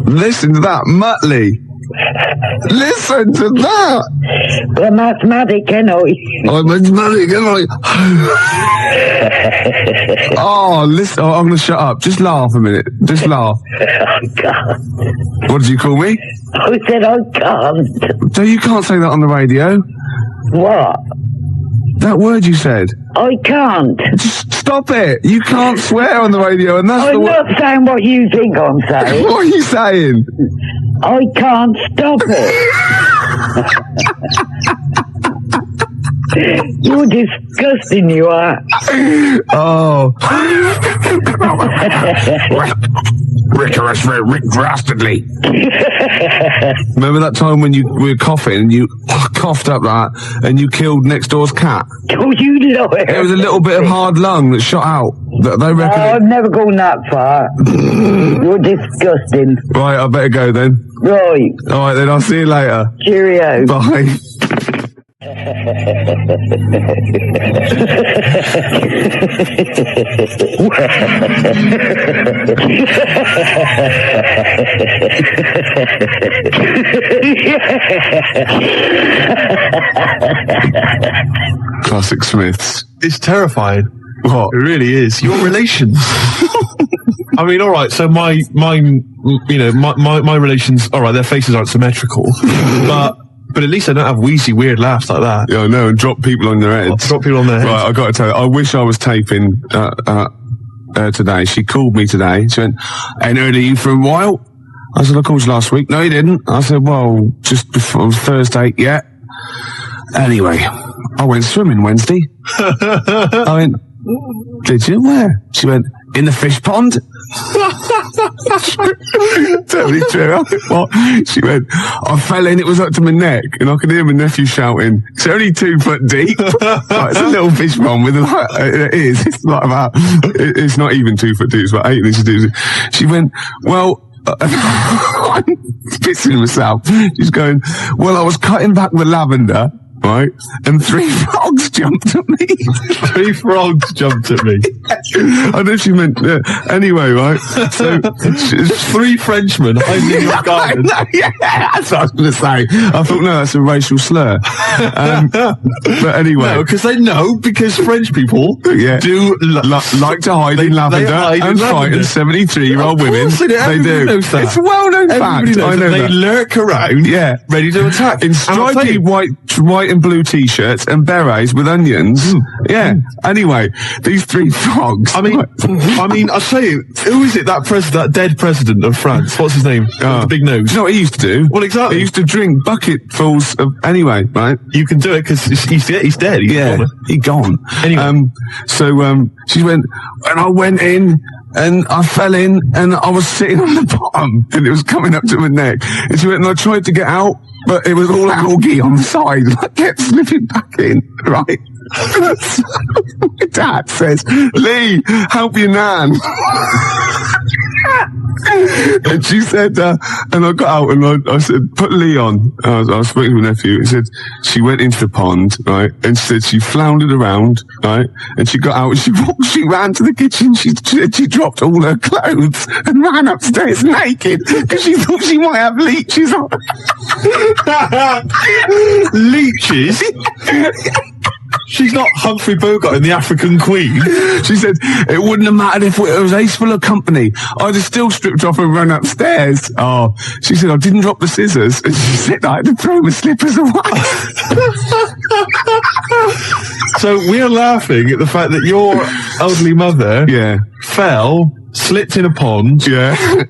Listen to that, Muttley. Listen to that. Well, mathematic, can I? I'm mathematic, can I? Oh, listen. Oh, I'm going to shut up. Just laugh a minute. Just laugh. I can't. What did you call me? I said I can't. So you can't say that on the radio? What? That word you said. I can't. Just stop it. You can't swear on the radio, and that's I'm not saying what you think I'm saying. What are you saying? I can't stop it. You're disgusting, you are. Oh. Rick Dastardly. Remember that time when you were coughing and you coughed up that and you killed next door's cat? Oh, you liar. There was a little bit of hard lung that shot out. They reckon I've never gone that far. You're disgusting. Right, I better go then. Right. Alright then, I'll see you later. Cheerio. Bye. Classic Smiths. It's terrifying. What? It really is. Your relations. I mean, all right. So my relations. All right, their faces aren't symmetrical, but at least I don't have wheezy, weird laughs like that. Yeah, I know, and drop people on their heads. Drop people on their heads. Right, I got to tell you, I wish I was taping today. She called me today. She went, "Ain't heard of you for a while." I said, "I called you last week." "No, you didn't." I said, "Well, just before Thursday." "Yeah." Anyway, I went swimming Wednesday. I went, "Did you? Where?" She went, "In the fish pond." Totally true. I went, "What?" She went, "I fell in, it was up to my neck," and I could hear my nephew shouting, "It's only 2 foot deep." Like, it's a little fish pond with it is. It's like about, it's not even 2 foot deep, it's about 8 inches deep. She went, "Well, I'm pissing myself. She's going, well, I was cutting back the lavender, right? And 3 frogs jumped at me. 3 frogs jumped at me. I don't know if she meant, anyway, right? So, 3 Frenchmen hiding in your garden. Yeah, that's what I was going to say. I thought, no, that's a racial slur. But anyway. No, because French people do like to hide in lavender and frighten 73-year-old women. They do. It's a well-known fact. I know they lurk around, ready to attack. In stripy white and blue t-shirts and berets with onions. Anyway, these 3 frogs. I mean, I'll tell you, who is it, that dead president of France? What's his name? The big nose. You know what he used to do? Well, exactly. He used to drink bucketfuls of... Anyway, right? You can do it because he's dead. He's gone. Anyway. So she went, and I went in, and I fell in, and I was sitting on the bottom, and it was coming up to my neck. And she went, and I tried to get out, but it was all algae on the side, and I kept slipping back in, right? So my dad says, Lee, help your nan. And she said, and I got out and I said, put Lee on. I was speaking to my nephew. He said, she went into the pond, right? And she said she floundered around, right? And she got out and she ran to the kitchen. She dropped all her clothes and ran upstairs naked because she thought she might have leeches on. Leeches? She's not Humphrey Bogart in The African Queen. She said, it wouldn't have mattered if it was ace full of company. I'd have still stripped off and run upstairs. Oh, she said, I didn't drop the scissors. And she said, I had to throw my slippers away. So we're laughing at the fact that your elderly mother fell, slipped in a pond,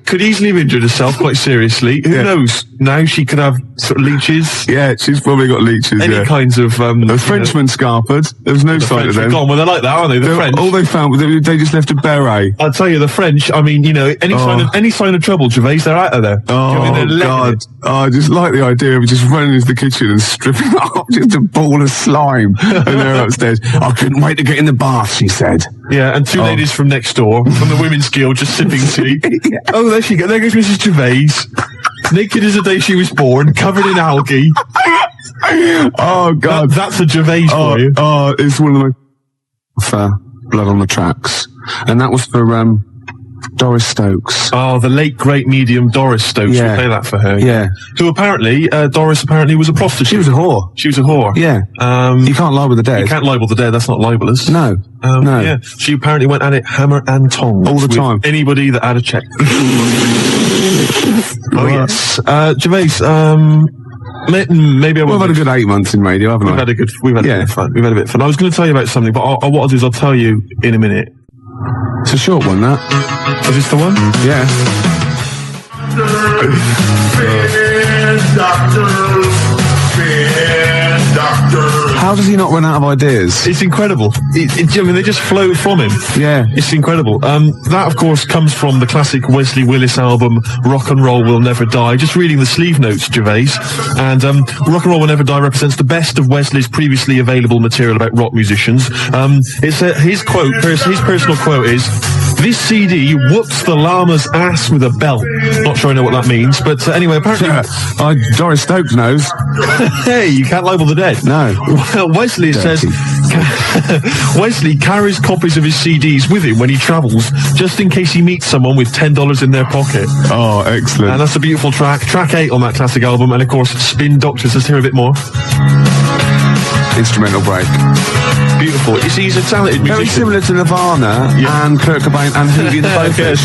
could easily have injured herself quite seriously. Who knows? Now she could have sort of leeches. Yeah, she's probably got leeches. Any kinds of... the Frenchmen scarpered. There was no sign of them. Gone. Well, they're like that, aren't they? The French. All they found, they just left a beret. I'll tell you, the French, I mean, any sign of trouble, Gervais, they're out of there. Oh, God. I just like the idea of just running into the kitchen and stripping off just a ball of slime. And they're upstairs. I couldn't wait to get in the bath, she said. Yeah, and 2 ladies from next door, from the Women's Guild, just sipping tea. Oh, there she goes. There goes Mrs. Gervais. Naked as the day she was born, covered in algae. Oh, God. That's a Gervais for you. Oh, it's one of my... Blood on the Tracks. And that was for, Doris Stokes. Oh, the late great medium Doris Stokes. We play that for her. Yeah. Who apparently, Doris apparently was a prostitute. She was a whore. She was a whore. Yeah. You can't libel the dead. You can't libel the dead. That's not libelous. No. No. Yeah. She apparently went at it hammer and tongs. All the time. Anybody that had a check. Oh, yes. Gervais, maybe we've had a good 8 months in radio, haven't we? We've had a bit of fun. We've had a bit of fun. I was going to tell you about something, but what I'll do is I'll tell you in a minute. It's a short one, that. Is this the one? Yeah. How does he not run out of ideas? It's incredible. I mean, they just flow from him. Yeah. It's incredible. That, of course, comes from the classic Wesley Willis album, Rock and Roll Will Never Die. Just reading the sleeve notes, Gervais. And Rock and Roll Will Never Die represents the best of Wesley's previously available material about rock musicians. It's his quote, his personal quote is, "This CD whoops the llama's ass with a belt." Not sure I know what that means, but anyway, apparently... Doris Stokes knows. Hey, you can't libel the dead. No. Well, Wesley says Wesley carries copies of his CDs with him when he travels, just in case he meets someone with $10 in their pocket. Oh, excellent. And that's a beautiful track. Track 8 on that classic album, and of course, Spin Doctors. Let's hear a bit more. Instrumental break. Beautiful. You see, he's a talented musician. Very similar to Nirvana and Kurt Cobain and Hootie and the Blowfish.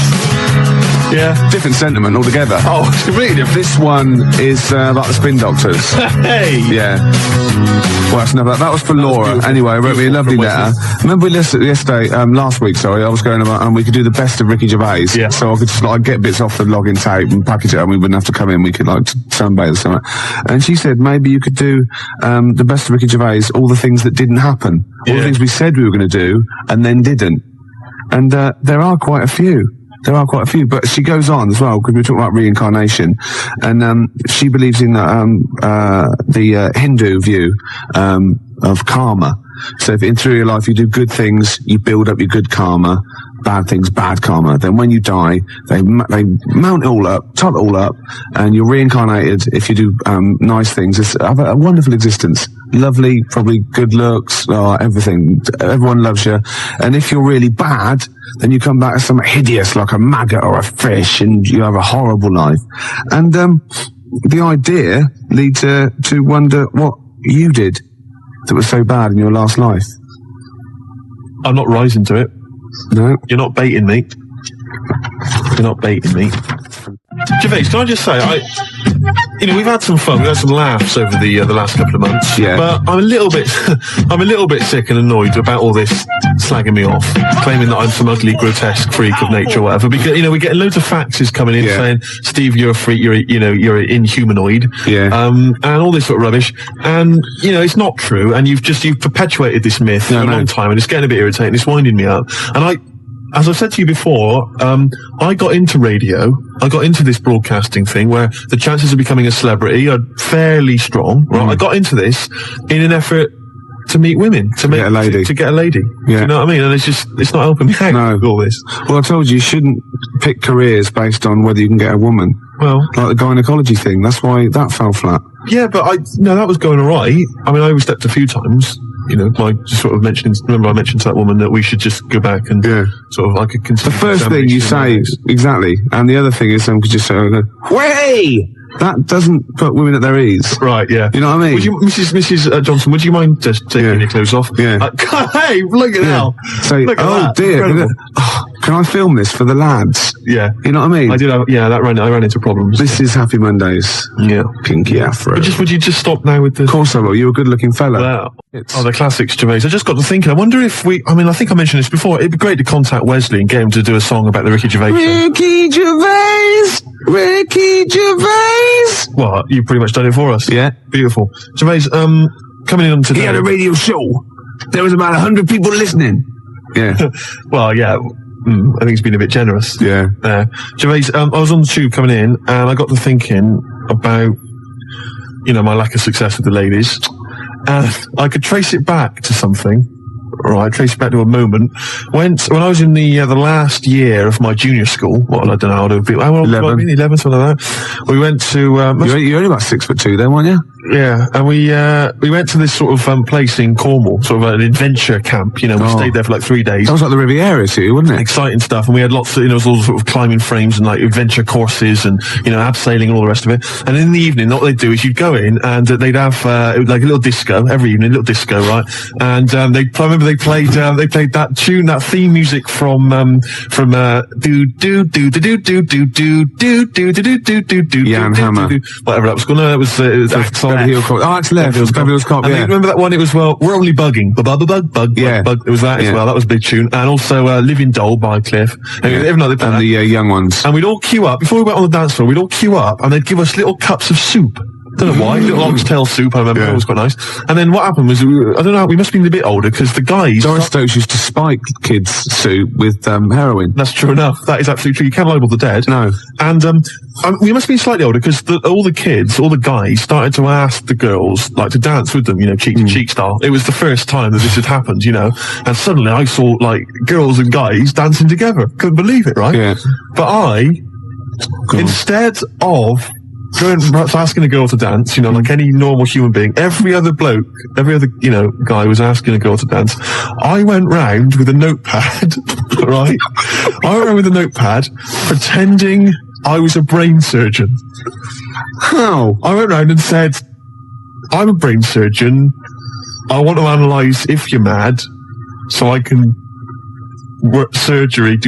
Yeah. Different sentiment altogether. Oh, it's completely different. This one is about the Spin Doctors. Hey! Yeah. Well, that's enough. That was for Laura. Anyway, wrote me a lovely letter. Remember we listened yesterday, last week, sorry, I was going about, and we could do the best of Ricky Gervais. Yeah. So I could just, get bits off the login tape and package it, and we wouldn't have to come in. We could, sunbathe or something. And she said, maybe you could do, the best of Ricky Gervais, all the things that didn't happen. All the things we said we were going to do, and then didn't. And, there are quite a few. There are quite a few, but she goes on as well, because we're talking about reincarnation, and she believes in the Hindu view of karma. So if through your life you do good things, you build up your good karma, bad things, bad karma. Then when you die, they mount it all up, top it all up, and you're reincarnated if you do nice things. It's a wonderful existence. Lovely, probably good looks, everything. Everyone loves you. And if you're really bad, then you come back as something hideous, like a maggot or a fish, and you have a horrible life. And the idea leads to wonder what you did that was so bad in your last life. I'm not rising to it. No. You're not baiting me. You're not baiting me. Gervais, can I just say, we've had some fun, we've had some laughs over the last couple of months. Yeah. But I'm a little bit sick and annoyed about all this slagging me off, claiming that I'm some ugly, grotesque freak of nature or whatever. Because we're getting loads of faxes coming in saying, Steve, you're a freak, you're an inhumanoid, and all this sort of rubbish. And it's not true. And you've perpetuated this myth for a long time, and it's getting a bit irritating. It's winding me up. And as I've said to you before, I got into radio. I got into this broadcasting thing where the chances of becoming a celebrity are fairly strong. Right? I got into this in an effort to meet women, to get a lady. Yeah. You know what I mean? And it's not helping me out with all this. Well, I told you shouldn't pick careers based on whether you can get a woman. Well, like the gynecology thing. That's why that fell flat. Yeah, but that was going all right. I mean, I overstepped a few times. By just sort of remember I mentioned to that woman that we should just go back and sort of I could consider. The first thing you say, exactly, and the other thing is someone could just say, "Way!" That doesn't put women at their ease. Right, yeah. You know what I mean? Would you, Mrs. Johnson, would you mind just taking your clothes off? Yeah. Hey, look at that. Say, oh dear, can I film this for the lads? Yeah. You know what I mean? I did I ran into problems. This is Happy Mondays. Yeah. Pinky Afro. But would you just stop now with the... Of course I will. You're a good looking fella. Wow. The classics, Gervais. I just got to thinking, I wonder if I think I mentioned this before, it'd be great to contact Wesley and get him to do a song about the Ricky Gervais show. Ricky Gervais! Ricky Gervais! What? You've pretty much done it for us. Yeah. Beautiful. Gervais, coming in on today... He had a radio show. There was about 100 people listening. Yeah. Well, yeah. I think it's been a bit generous. Yeah. Gervais, I was on the tube coming in, and I got to thinking about, my lack of success with the ladies. And I could trace it back to something. Right, trace it back to a moment when I was in the last year of my junior school. Well, I don't know how old it would be. How old 11, something like that. We went to. You're only about 6'2" then, weren't you? Yeah, and we went to this sort of place in Cornwall, sort of an adventure camp. We stayed there for like 3 days. That was like the Riviera to you, wasn't it? Exciting stuff, and we had lots of it was all sort of climbing frames and like adventure courses and abseiling and all the rest of it. And in the evening, what they'd do is you'd go in and they'd have like a little disco every evening, a little disco, right? And I remember they played that tune, that theme music from do do do do do do do do do do do do do Jan Hammer, whatever that was called. No, it was it's left. It was Fabulous Cop. Yeah. Remember that one? It was we're only bugging. Bug. Yeah. Bug. It was that as well. That was a big tune. And also Living Doll by Cliff. And the young ones. And we'd all queue up before we went on the dance floor. We'd all queue up, and they'd give us little cups of soup. Don't know why, little oxtail soup, I remember, it was quite nice. And then what happened was, I don't know, we must have been a bit older, because the guys... Doris Stokes used to spike kids' soup with heroin. That's true enough, that is absolutely true, you can't libel the dead. No. And we must have been slightly older, because all the guys started to ask the girls, like, to dance with them, cheek to cheek style. It was the first time that this had happened, and suddenly I saw, like, girls and guys dancing together. Couldn't believe it, right? Yeah. But instead of asking a girl to dance, like any normal human being, every other guy was asking a girl to dance. I went round with a notepad, right? I went round with a notepad pretending I was a brain surgeon. How? I went round and said, I'm a brain surgeon. I want to analyse if you're mad so I can do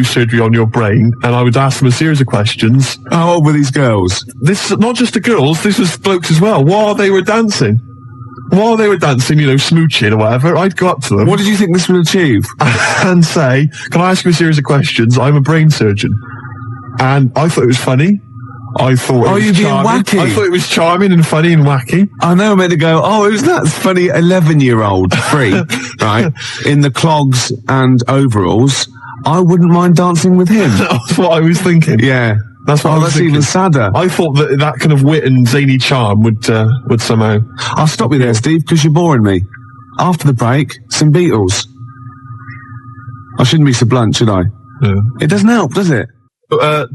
surgery on your brain, and I would ask them a series of questions. How old were these girls? This is not just the girls, this was blokes as well. While they were dancing, smooching or whatever, I'd go up to them. What did you think this would achieve? And say, can I ask you a series of questions? I'm a brain surgeon. And I thought it was funny. I thought it was charming. Wacky? I thought it was charming and funny and wacky. I know, I'm meant to go, who's that funny 11-year-old freak, right, in the clogs and overalls, I wouldn't mind dancing with him. That's what I was thinking. Yeah. That's what I was that's thinking. even sadder. I thought that kind of wit and zany charm would somehow... I'll stop you there, Steve, because you're boring me. After the break, some Beatles. I shouldn't be so blunt, should I? Yeah. It doesn't help, does it?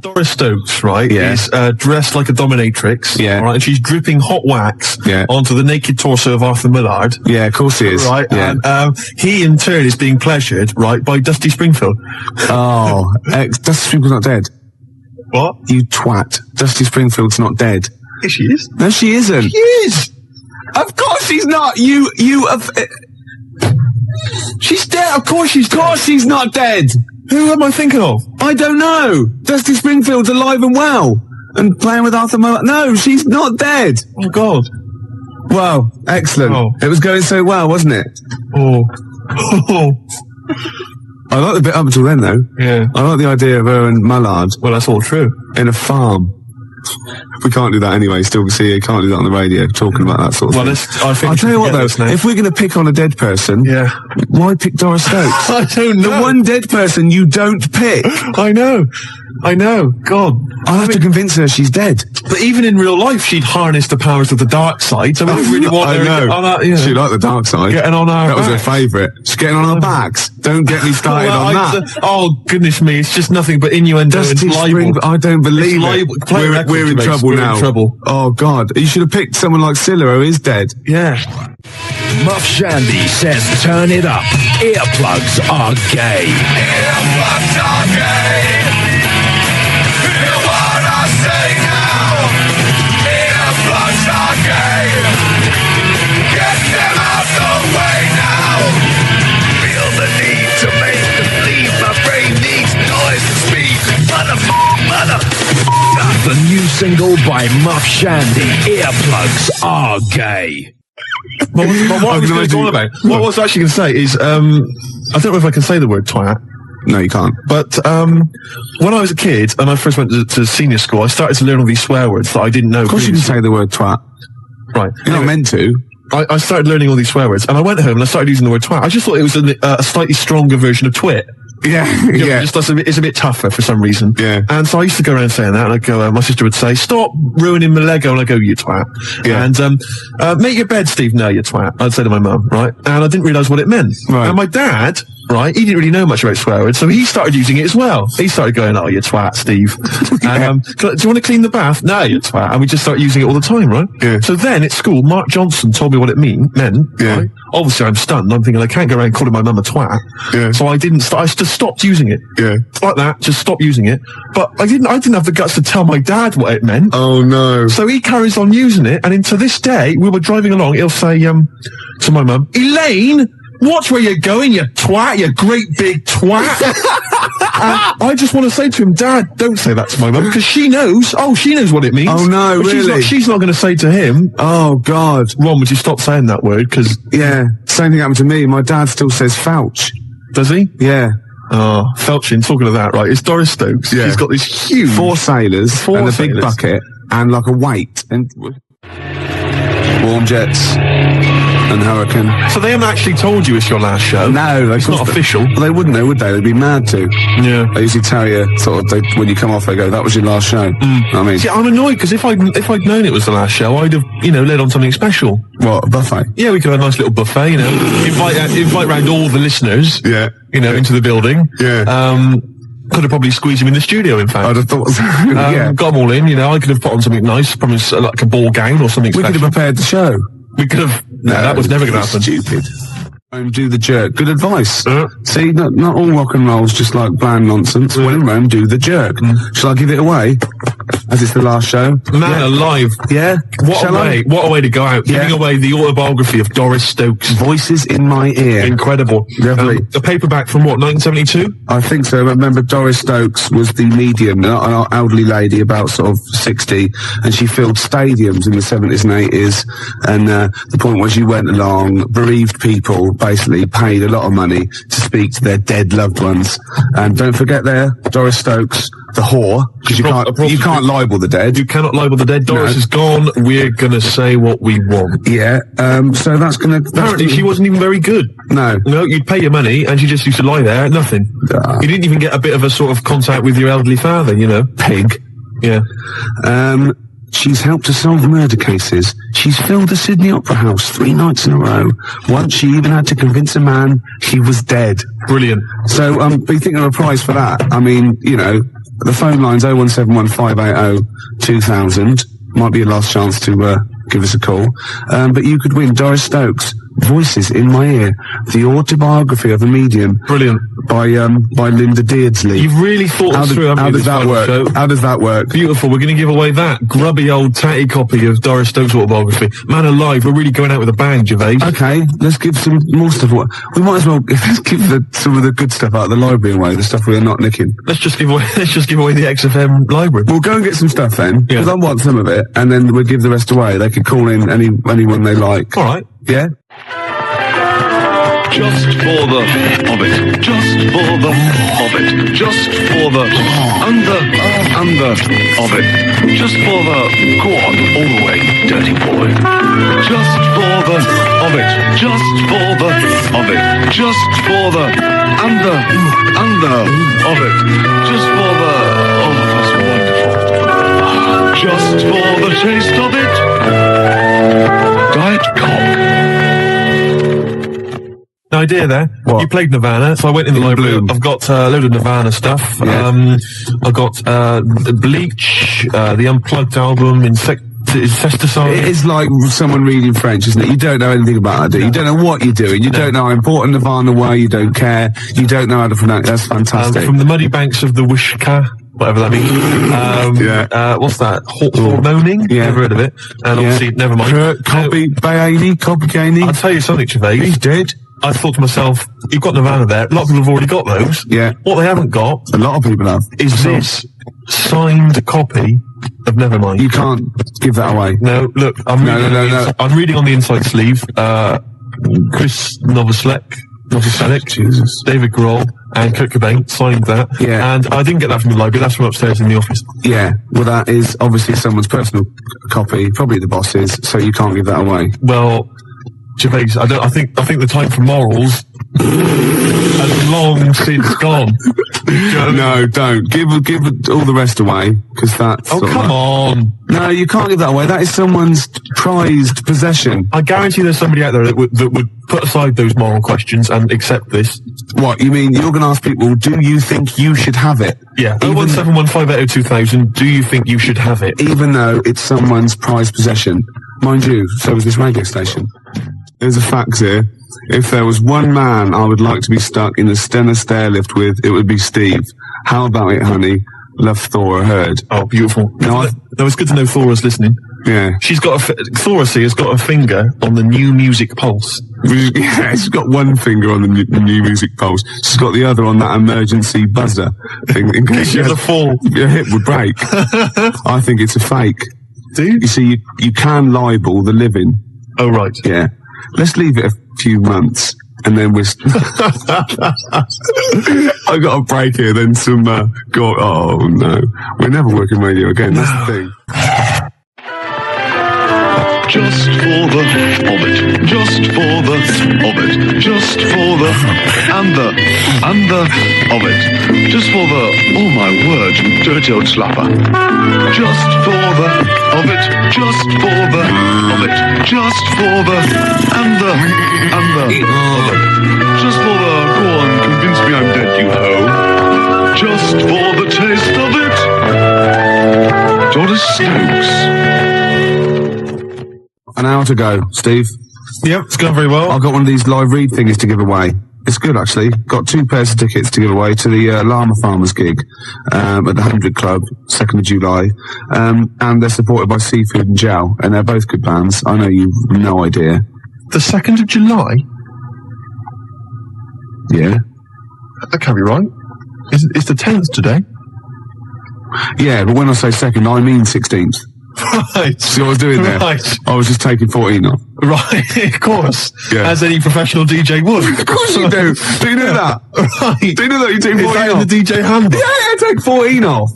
Doris Stokes, right, Yeah. is dressed like a dominatrix, Yeah. right, and she's dripping hot wax Yeah. onto the naked torso of Arthur Millard. Yeah, of course he is. Right, Yeah. and he in turn is being pleasured, right, by Dusty Springfield. Oh, Dusty Springfield's not dead. What? You twat. Dusty Springfield's not dead. Yes, she is. No, she isn't. She is! Of course she's not. She's dead, of course she's dead. Of course she's not dead. Who am I thinking of? I don't know. Dusty Springfield's alive and well. And playing with Arthur Millard. No, she's not dead. Oh, God. Well, excellent. Oh. It was going so well, wasn't it? Oh. I like the bit up until then, though. Yeah. I like the idea of her and Mullard Well, that's all true. in a farm. We can't do that anyway, still see you can't do that on the radio, talking about that sort of Well, thing. I think I'll tell you what, forget this though, now. if we're going to pick on a dead person, Yeah. why pick Doris Stokes? I don't know. The one dead person you don't pick. I know. God. I'll have to convince her she's dead. But even in real life, she'd harness the powers of the dark side, so we don't really want her I know. on our, you know, She liked the dark side. getting on our That was her backs. favourite. She's getting on our backs. Don't get me started Well, on that. Oh, goodness me, it's just nothing but innuendo and Dusty libel. Springfield, I don't believe It's it. libel. Play a record, We're in mate. trouble We're now. in trouble. Oh, God. You should have picked someone like Scylla, who is dead. Yeah. Muff Shandy says turn it up. Earplugs are gay. Earplugs are gay. Hear what I say now. Earplugs are gay. Get them out the way now. Feel the need to make them leave. My brain needs noise to speak. Mother. The new single by Muff Shandy. Earplugs are gay. But what I was going to go on about, what I was actually going to say is, I don't know if I can say the word twat. No, you can't. But when I was a kid and I first went to senior school, I started to learn all these swear words that I didn't know. Of course you can say the word twat. Right. You're not meant to. I started learning all these swear words, and I went home and I started using the word twat. I just thought it was a slightly stronger version of twit. Yeah, yeah. Just it's a bit tougher for some reason. Yeah. And so I used to go around saying that, and I'd go, my sister would say, stop ruining my Lego, and I'd go, you twat. Yeah. And, make your bed, Steve, no, you twat. I'd say to my mum, right? And I didn't realise what it meant. Right. And my dad, right, he didn't really know much about swear words, so he started using it as well. He started going, oh, you twat, Steve. And, do you want to clean the bath? No, you twat. And we just started using it all the time, right? Yeah. So then at school, Mark Johnson told me what it meant. Yeah. Right? Obviously, I'm stunned. I'm thinking I can't go around calling my mum a twat. Yeah. So I just stopped using it. Yeah. Like that, just stopped using it. But I didn't have the guts to tell my dad what it meant. Oh, no. So he carries on using it, and to this day, we were driving along, he'll say, to my mum, Elaine, watch where you're going, you twat, you great big twat. And I just want to say to him, Dad, don't say that to my mum, because she knows what it means. Oh, no, But really? She's not going to say to him, Oh, God. Ron, would you stop saying that word? Because, Yeah. Same thing happened to me. My dad still says fouch. does he? Yeah. Oh, Felchin, talking of that, right, it's Doris Stokes. Yeah. She's got this huge... 4 sailors Four and a big sailors. bucket and like a weight and warm jets and hurricane. So they haven't actually told you it's your last show? No, It's not official. Well, they wouldn't, would they? They'd be mad to. Yeah. They usually tell you when you come off, they go, "That was your last show." I mean, See, I'm annoyed because if I'd known it was the last show, I'd have, led on something special. what, a buffet? Yeah, we could have a nice little buffet, invite round all the listeners, Yeah. into the building. Yeah. Could have probably squeezed him in the studio, in fact. I'd have thought so. Yeah. Got them all in, I could have put on something nice, probably like a ball gown or something We special. could have prepared the show. We could have... No, that was never going to happen. Stupid. Rome, do the jerk. Good advice. See, not all rock and roll's just like bland nonsense. When in Rome, do the jerk. Shall I give it away? As it's the last show? Man alive. Yeah? What a way to go out. Yeah. Giving away the autobiography of Doris Stokes. Voices in my ear. Incredible. Lovely. The paperback from what, 1972? I think so. I remember Doris Stokes was the medium, an elderly lady, about sort of 60, and she filled stadiums in the 70s and 80s. And the point was, you went along, bereaved people basically paid a lot of money to speak to their dead loved ones. And don't forget Doris Stokes, the whore, because you can't libel the dead. You cannot libel the dead. Doris is gone. We're gonna say what we want. Yeah. So that's gonna. Apparently, she wasn't even very good. No. No, you'd pay your money, and she just used to lie there, nothing. You didn't even get a bit of a sort of contact with your elderly father, you know. Pig. Yeah. She's helped to solve murder cases. She's filled the Sydney Opera House 3 nights in a row. Once she even had to convince a man he was dead. Brilliant. So, be thinking of a prize for that. I mean, you know, the phone line's 01715802000. Might be your last chance to give us a call. But you could win Doris Stokes' Voices in My Ear, the autobiography of a medium. Brilliant. By Linda Beardsley. You've really thought this through, haven't you? How does that work? Show? How does that work? Beautiful. We're going to give away that grubby old tatty copy of Doris Stokes' autobiography. Man alive, we're really going out with a bang, Gervais. Okay, let's give some more stuff. We might as well let's give some of the good stuff out of the library away, the stuff we are not nicking. Let's just give away the XFM library. We'll go and get some stuff then, because I want some of it, and then we'll give the rest away. They could call in anyone they like. All right. Yeah? Just for the Hobbit. Just for the Hobbit. Just for the under Hobbit. Just for the go on all the way, dirty boy. Just for the Hobbit. Just for the Hobbit. Just for the under Hobbit. Just for the that's wonderful. Just for the taste of it. Diet Coke. An idea there. What? You played Nirvana, so I went in the library. Bloom. I've got a load of Nirvana stuff. Yeah. I've got Bleach, the Unplugged album, Incesticide. It is like someone reading French, isn't it? You don't know anything about it, do you? You don't know what you're doing. You don't know how important Nirvana were. You don't care. You don't know how to pronounce it. That's fantastic. From the muddy banks of the Wishka, whatever that means. What's that? Hormoning? Yeah. Never heard of it. And obviously, never mind. Copy Gainey. I'll tell you something, Gervais. He's dead. I thought to myself, you've got Nirvana there. A lot of people have already got those. Yeah. What they haven't got, A lot of people have. is this signed copy of Nevermind. You can't give that away. No, look, I'm reading on the inside sleeve, Chris Novoselic, Jesus. David Grohl, and Kurt Cobain signed that. Yeah. And I didn't get that from the library, that's from upstairs in the office. Yeah, well that is obviously someone's personal copy, probably the boss's, so you can't give that away. Well, Gervais, I think the time for morals has long since gone. No, don't. Give all the rest away, because that's... Oh, come on. No, you can't give that away. That is someone's prized possession. I guarantee there's somebody out there that would put aside those moral questions and accept this. What, you mean you're going to ask people, do you think you should have it? Yeah, 01715802000, do you think you should have it? Even though it's someone's prized possession. Mind you, so is this radio station. There's a fact here. If there was one man I would like to be stuck in the Stena stairlift with, it would be Steve. How about it, honey? Love, Thora Heard. Oh, beautiful. No, it's good to know Thora's listening. Yeah. Thora has got a finger on the New Music Pulse. Yeah, she's got one finger on the New Music Pulse. She's got the other on that emergency buzzer thing in case she has a fall. Your hip would break. I think it's a fake. Do you? You see, you can libel the living. Oh, right. Yeah. Let's leave it a few months, and then we're... I got a break here, then some... oh, no. We're never working radio again, that's the thing. Just for the Hobbit. Just for the Hobbit. Just for the under Hobbit. Just for the, oh my word, you dirty old slapper. Just for the Hobbit. Just for the Hobbit. Just for the under Hobbit. Just for the, go on, convince me I'm dead, you hoe. Just for the taste of it. Doris Stokes. An hour to go, Steve. Yep, it's going very well. I've got one of these live read thingies to give away. It's good, actually. Got 2 pairs of tickets to give away to the Llama Farmers gig at the 100 Club, 2nd of July. And they're supported by Seafood and Gel, and they're both good bands. I know you've no idea. The 2nd of July? Yeah. That can't be right. It's the 10th today. Yeah, but when I say 2nd, I mean 16th. Right. See what I was doing there? Right. I was just taking 14 off. Right, of course. Yeah. As any professional DJ would. Of course you do. Do you know that? Right. Do you know that you take 14 off? off? In the DJ handbook? Yeah, take 14 off.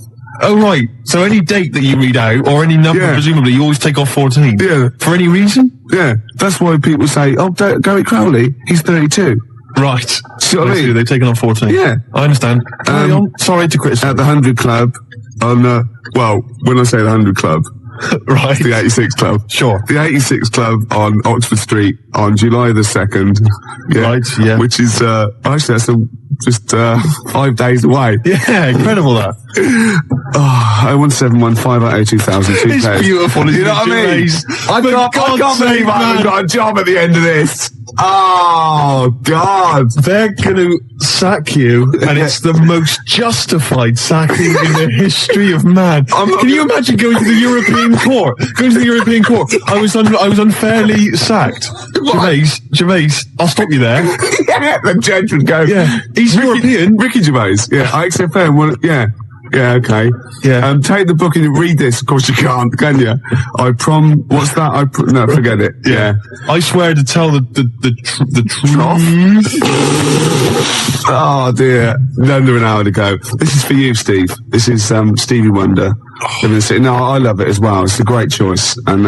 Oh, right. So any date that you read out, or any number, presumably, you always take off 14? Yeah. For any reason? Yeah. That's why people say, oh, Gary Crowley, he's 32. Right. See what I mean? They've taken on 14. Yeah. I understand. Sorry to criticise. At the 100 Club, on, well, when I say the 100 Club, right. The 86 Club. Sure. The 86 Club on Oxford Street on July the 2nd. Yeah. Right, yeah. Which is, actually, that's just 5 days away. Yeah, incredible that. 01715802000. It's beautiful, isn't you know what I mean? I can't believe I haven't got a job at the end of this. Oh, God. They're going to sack you, and it's the most justified sacking in the history of man. Can you imagine going to the European Court? I was unfairly sacked. Gervais, I'll stop you there. Yeah, the judge would go. Yeah, he's European. Ricky Gervais. Yeah, XFM. Well, yeah. Yeah, okay. Yeah. Take the book and read this. Of course you can't, can you? What's that? No, forget it. Yeah. I swear to tell the truth. Oh dear. Under an hour to go. This is for you, Steve. This is, Stevie Wonder. No, I love it as well. It's a great choice. And,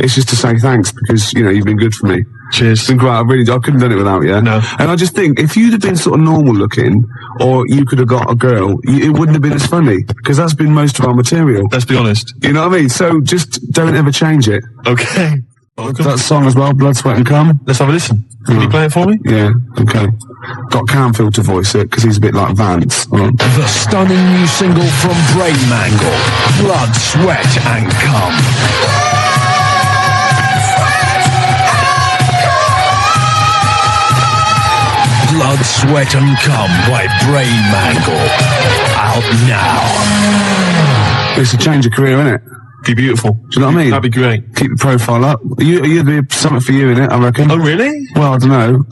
it's just to say thanks because, you've been good for me. Cheers. It's been great. I couldn't have done it without you. No. And I just think, if you'd have been sort of normal looking, or you could have got a girl, it wouldn't have been as funny. Because that's been most of our material. Let's be honest. You know what I mean? So just don't ever change it. Okay. That song as well, Blood, Sweat and Cum. Let's have a listen. Can you play it for me? Yeah, okay. Got Canfield to voice it, because he's a bit like Vance. The stunning new single from Brain Mangle, Blood, Sweat and Cum. Blood, Sweat and Cum by Brain Mangle. Out now. It's a change of career, isn't it? Be beautiful. Do you know what I mean? That'd be great. Keep the profile up. You'd be something for you in it, I reckon. Oh, really? Well, I don't know.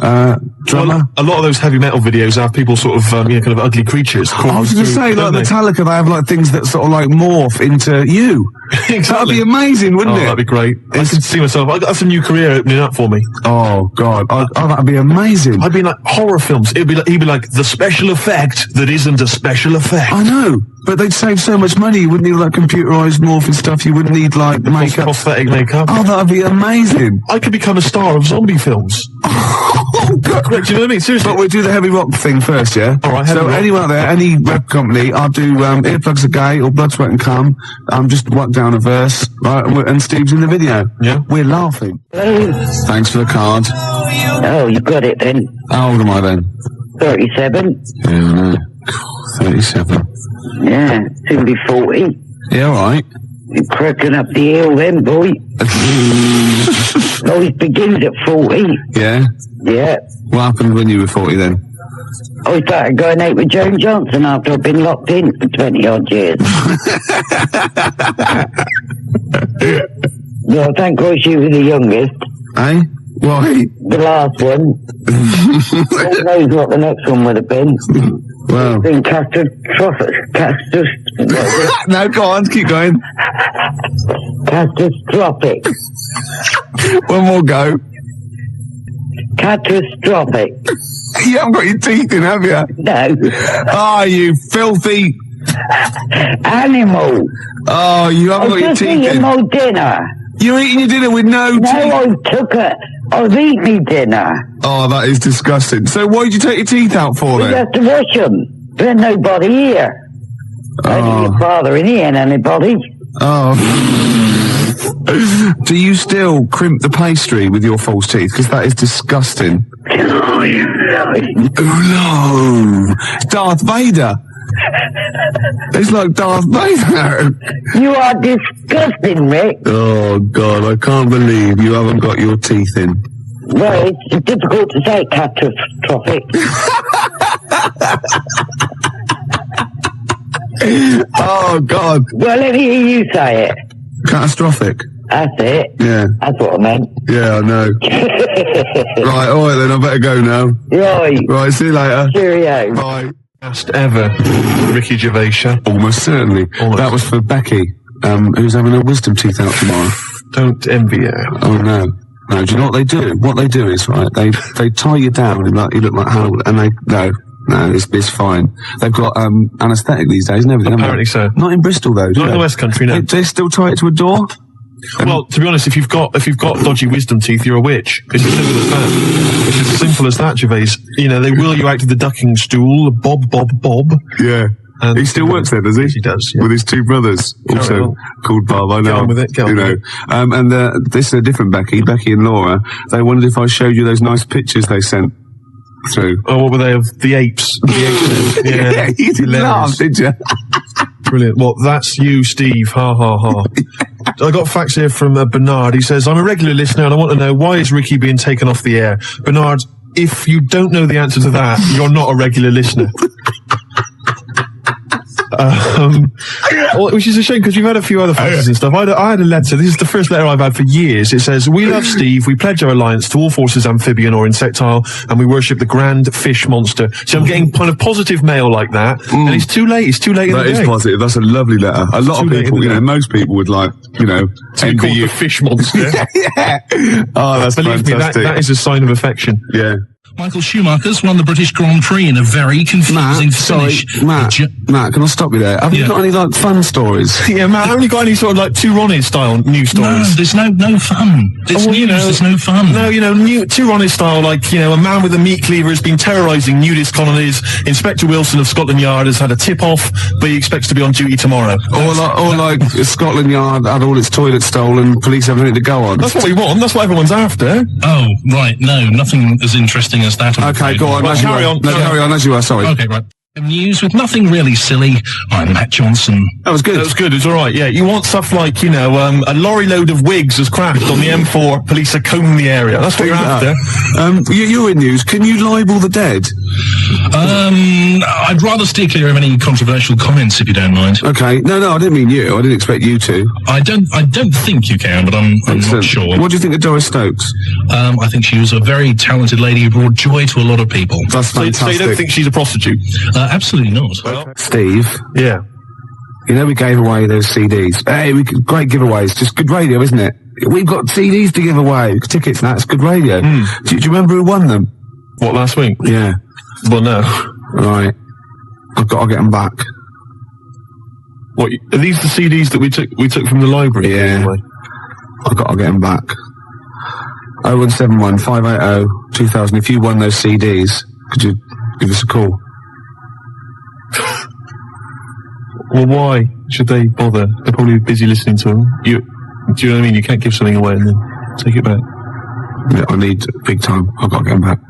Drummer? Well, a lot of those heavy metal videos have people sort of, kind of ugly creatures. I was going to say, like Metallica, they have like things that sort of like morph into you. Exactly. That'd be amazing, wouldn't it? That'd be great. I could see myself. That's a new career opening up for me. Oh, God. That'd be amazing. I'd be like horror films. He'd be like the special effect that isn't a special effect. I know. But they'd save so much money. You wouldn't need like computerized morphing stuff. You wouldn't need like makeup. Prosthetic makeup. Oh, that'd be amazing. I could become a star of zombie films. Oh, God. Do you know what I mean? Seriously. But we'll do the heavy rock thing first, yeah? All right. So anyone out there, any rep company, I'll do Earplugs Are Gay or Blood, Sweat and Cum. Just whack down a verse, right? And Steve's in the video. Yeah. We're laughing. Hello. Thanks for the card. Oh, you got it then. How old am I then? 37. Yeah, I know. 37. Yeah, soon be 40. Yeah, all right. You're cracking up the hill then, boy. Always begins at 40. Yeah? Yeah. What happened when you were 40 then? I started going out with Joan Johnson after I've been locked in for 20 odd years. Well, thank God she was the youngest. Eh? Why? The last one. Who knows what the next one would have been. Well. Been catastrophic. No, go on, keep going. Catastrophic. One more go. Catastrophic. You haven't got your teeth in, have you? No. Oh, you filthy animal. Oh, you haven't got your teeth in. I'm just eating my dinner. You're eating your dinner with no teeth? No, I took it. I've eaten my dinner. Oh, that is disgusting. So why did you take your teeth out for then? You have to wash them. There's nobody here. Only your father in here and anybody. Oh. Do you still crimp the pastry with your false teeth? Because that is disgusting. Oh, no. Darth Vader. It's like Darth Vader. You are disgusting, Rick. Oh, God, I can't believe you haven't got your teeth in. Well, it's difficult to say catastrophic. Oh, God. Well, let me hear you say it. Catastrophic. That's it. Yeah. That's what I meant. Yeah, I know. Right, all right then, I better go now. Right. Right, see you later. Cheerio. Bye. Best ever, Ricky Gervais. Almost certainly. Almost. That was for Becky, who's having her wisdom teeth out tomorrow. Don't envy her. Oh, no. No, do you know what they do? What they do is, right, they tie you down and you look like Howard, and No, it's fine. They've got anaesthetic these days and everything. Apparently so. Not in Bristol though. Not in the West Country, no. They still tie it to a door. Well, to be honest, if you've got dodgy wisdom teeth, you're a witch. It's as simple as that. It's as simple as that, Gervais. You know, they wheel you out to the ducking stool, Bob. Yeah. And he still works there, does he? He does, yeah. With his two brothers, also called Bob. I know. Get on with it. Get on with And this is a different Becky and Laura. They wondered if I showed you those nice pictures they sent through. Oh, what were they of the apes? Yeah, you didn't laugh, did you? Brilliant. Well, that's you, Steve. Ha, ha, ha. I got facts here from Bernard. He says, I'm a regular listener and I want to know, why is Ricky being taken off the air? Bernard, if you don't know the answer to that, you're not a regular listener. Which is a shame because we've had a few other faxes and stuff. I had a letter. This is the first letter I've had for years. It says, we love Steve. We pledge our alliance to all forces amphibian or insectile, and we worship the grand fish monster. So I'm getting kind of positive mail like that, and it's too late. It's too late in the day. That is positive. That's a lovely letter. A lot of people, most people would like, to be called the fish monster. Yeah. Oh, that's Believe fantastic. Me, that is a sign of affection. Yeah. Michael Schumacher's won the British Grand Prix in a very confusing finish. Matt, can I stop you there? Have you got any, fun stories? Yeah, Matt, I haven't got any sort of, Two Ronnies style news stories. No, there's no fun. It's news, there's no fun. No, Two Ronnies style, a man with a meat cleaver has been terrorising nudist colonies. Inspector Wilson of Scotland Yard has had a tip-off, but he expects to be on duty tomorrow. Or Scotland Yard had all its toilets stolen, police have anything to go on. That's what we want, that's what everyone's after. Oh, right, no, nothing as interesting as that. Okay, go on. Carry on as you are, sorry. Okay, right. News with nothing really silly. I'm Matt Johnson. That was good. It's all right. Yeah, you want stuff like a lorry load of wigs has crashed on the M4. Police are combing the area. That's what you're after. You're in news. Can you libel the dead? I'd rather steer clear of any controversial comments, if you don't mind. Okay. No, I didn't mean you. I didn't expect you to. I don't think you can, but I'm not sure. What do you think of Doris Stokes? I think she was a very talented lady who brought joy to a lot of people. That's fantastic. So you don't think she's a prostitute? Absolutely not. Steve. Yeah. We gave away those CDs. Hey, great giveaways. Just good radio, isn't it? We've got CDs to give away. Tickets, and that's good radio. Do you remember who won them? What, last week? Yeah. Well, no. Right. I've got to get them back. What, are these the CDs that we took from the library? Yeah. I've got to get them back. 0171 580 2000. If you won those CDs, could you give us a call? Well, why should they bother? They're probably busy listening to them. Do you know what I mean? You can't give something away and then take it back. Yeah, I need big time. I've got to get them back.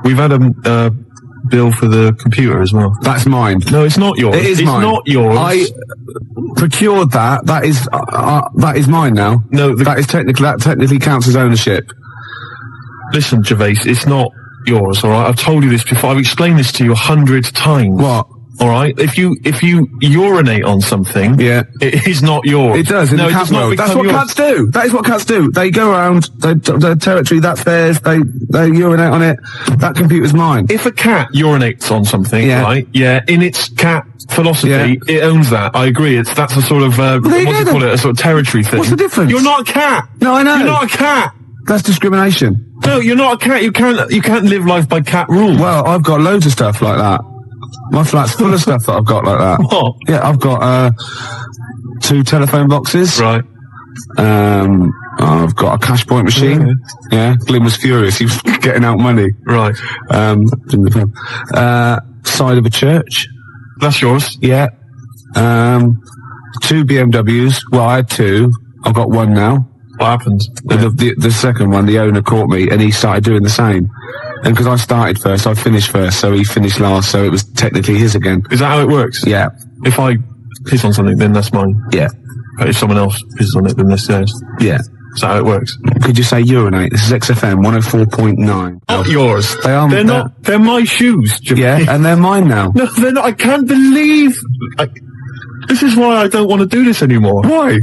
We've had a bill for the computer as well. That's mine. No, it's not yours. It is mine. It's not yours. I procured that. That is mine now. No, that technically counts as ownership. Listen, Gervais, it's not yours, all right? I've told you this before. I've explained this to you 100 times. What? All right? If you urinate on something, it is not yours. It does, in the cat world. That's what cats do. That is what cats do. They go around, their territory, that's theirs, they urinate on it. That computer's mine. If a cat urinates on something, right, in its cat philosophy, it owns that. I agree. That's a sort of, what do you call it, a sort of territory thing. What's the difference? You're not a cat. No, I know. You're not a cat. That's discrimination. No, you're not a cat. You can't live life by cat rules. Well, I've got loads of stuff like that. My flat's full of stuff that I've got like that. What? Yeah, I've got 2 telephone boxes. Right. I've got a cash point machine. Yeah. Glyn was furious. He was getting out money. Right. Side of a church. That's yours. Yeah. 2 BMWs. Well, I had 2. I've got 1 now. What happened? The second one, the owner caught me, and he started doing the same. And because I started first, I finished first, so he finished last, so it was technically his again. Is that how it works? Yeah. If I piss on something, then that's mine. Yeah. But if someone else pisses on it, then that's theirs. Yeah. Is that how it works? Could you say urinate? This is XFM 104.9. Not yours. They are. They're not. They're my shoes, Jimmy. Yeah, and they're mine now. No, they're not. I can't believe. This is why I don't want to do this anymore. Why?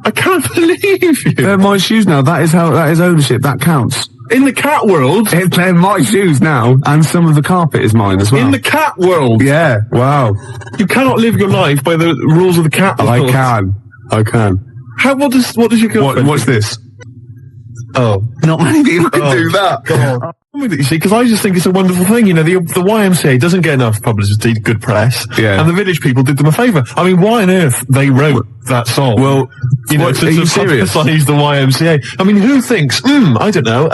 I can't believe you. They're my shoes now. That is ownership. That counts. In the cat world? They're my shoes now, and some of the carpet is mine as well. In the cat world? Yeah. Wow. You cannot live your life by the rules of the cat world. I can. What does your girlfriend What's this? Oh. Not many people can do that. Come on. with it, you see, because I just think it's a wonderful thing. You know, the YMCA doesn't get enough publicity, good press, and the village people did them a favour. I mean, why on earth they wrote that song? Well, you know, to publicise the YMCA. I mean, who thinks? I don't know.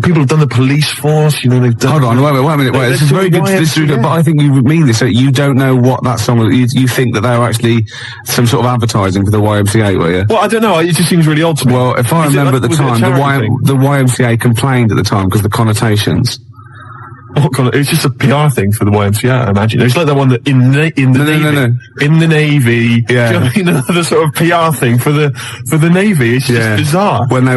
People have done the police force. You know, they've done. Hold on, wait a minute. This is very good. But I think you mean this. So you don't know what that song was. You think that they were actually some sort of advertising for the YMCA, were you? Well, I don't know. It just seems really odd to me. Well, if I remember at the time, the YMCA complained at the time because the connotations. It's just a PR thing for the YMCA, I imagine. It's like the one that in the Navy, you know, the sort of PR thing for the Navy. It's just bizarre. When they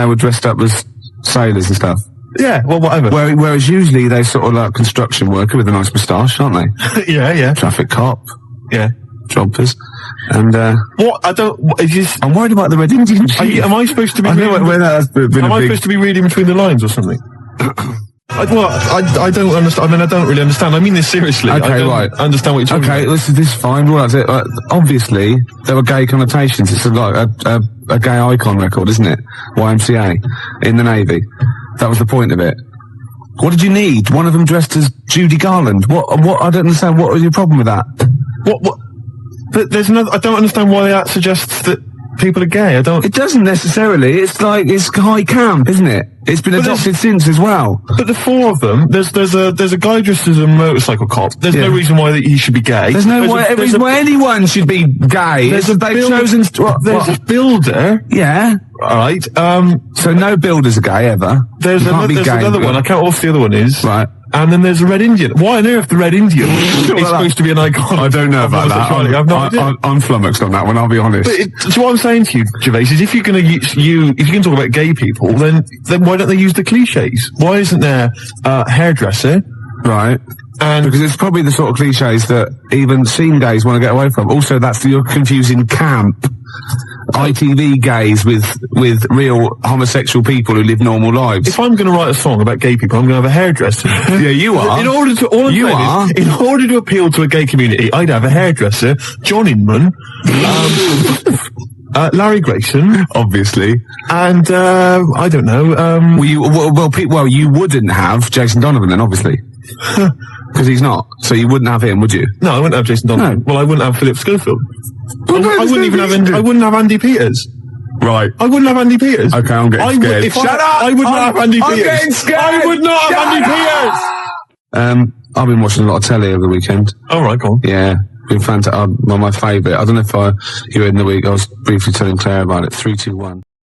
were dressed up as sailors and stuff. Yeah, well, whatever. Whereas usually they sort of like construction worker with a nice moustache, aren't they? Yeah. Traffic cop. Yeah. Jumpers. And, what? I don't, it's just... I'm worried about the Red Indian chief. Am I supposed to be... I know where that's been supposed to be reading between the lines or something? I don't understand. I mean, I don't really understand. I mean this seriously. Okay, I don't understand what you're talking about. Okay, this is fine. Well, that's it. Obviously, there were gay connotations. It's like a gay icon record, isn't it? YMCA in the Navy. That was the point of it. What did you need? One of them dressed as Judy Garland. What? I don't understand. What was your problem with that? What? But there's another. I don't understand why that suggests that people are gay. It doesn't necessarily. It's like, it's high camp, isn't it? It's been adopted since as well. But the four of them, there's a guy dressed as a motorcycle cop. There's no reason why he should be gay. There's no reason why anyone should be gay. There's a builder. Yeah. Alright, so no builders are gay ever. There's another one. I can't remember what the other one is. Right. And then there's a Red Indian. Why on earth the Red Indian is supposed to be an icon? I don't know about that. I'm flummoxed on that one, I'll be honest. So what I'm saying to you, Gervais, is if you're going to if you're going to talk about gay people, then why don't they use the cliches? Why isn't there a hairdresser? Right. And because it's probably the sort of cliches that even scene gays want to get away from. Also, you're confusing camp ITV gays with real homosexual people who live normal lives. If I'm going to write a song about gay people, I'm going to have a hairdresser. Yeah, you are. In order to appeal to a gay community, I'd have a hairdresser, John Inman, Larry Grayson, obviously, and I don't know. You wouldn't have Jason Donovan then, obviously. Because he's not. So you wouldn't have him, would you? No, I wouldn't have Jason Donovan. No. Well, I wouldn't have Philip Schofield. I wouldn't have Andy Peters. Right. I wouldn't have Andy Peters. Okay, I'm getting scared. Shut up! I would not have Andy Peters. I'm getting scared! I would not have Andy Peters! I've been watching a lot of telly over the weekend. All right, go on. Yeah. Been fantastic. My favourite. I don't know if you were in the week. I was briefly telling Claire about it. 3, 2, 1.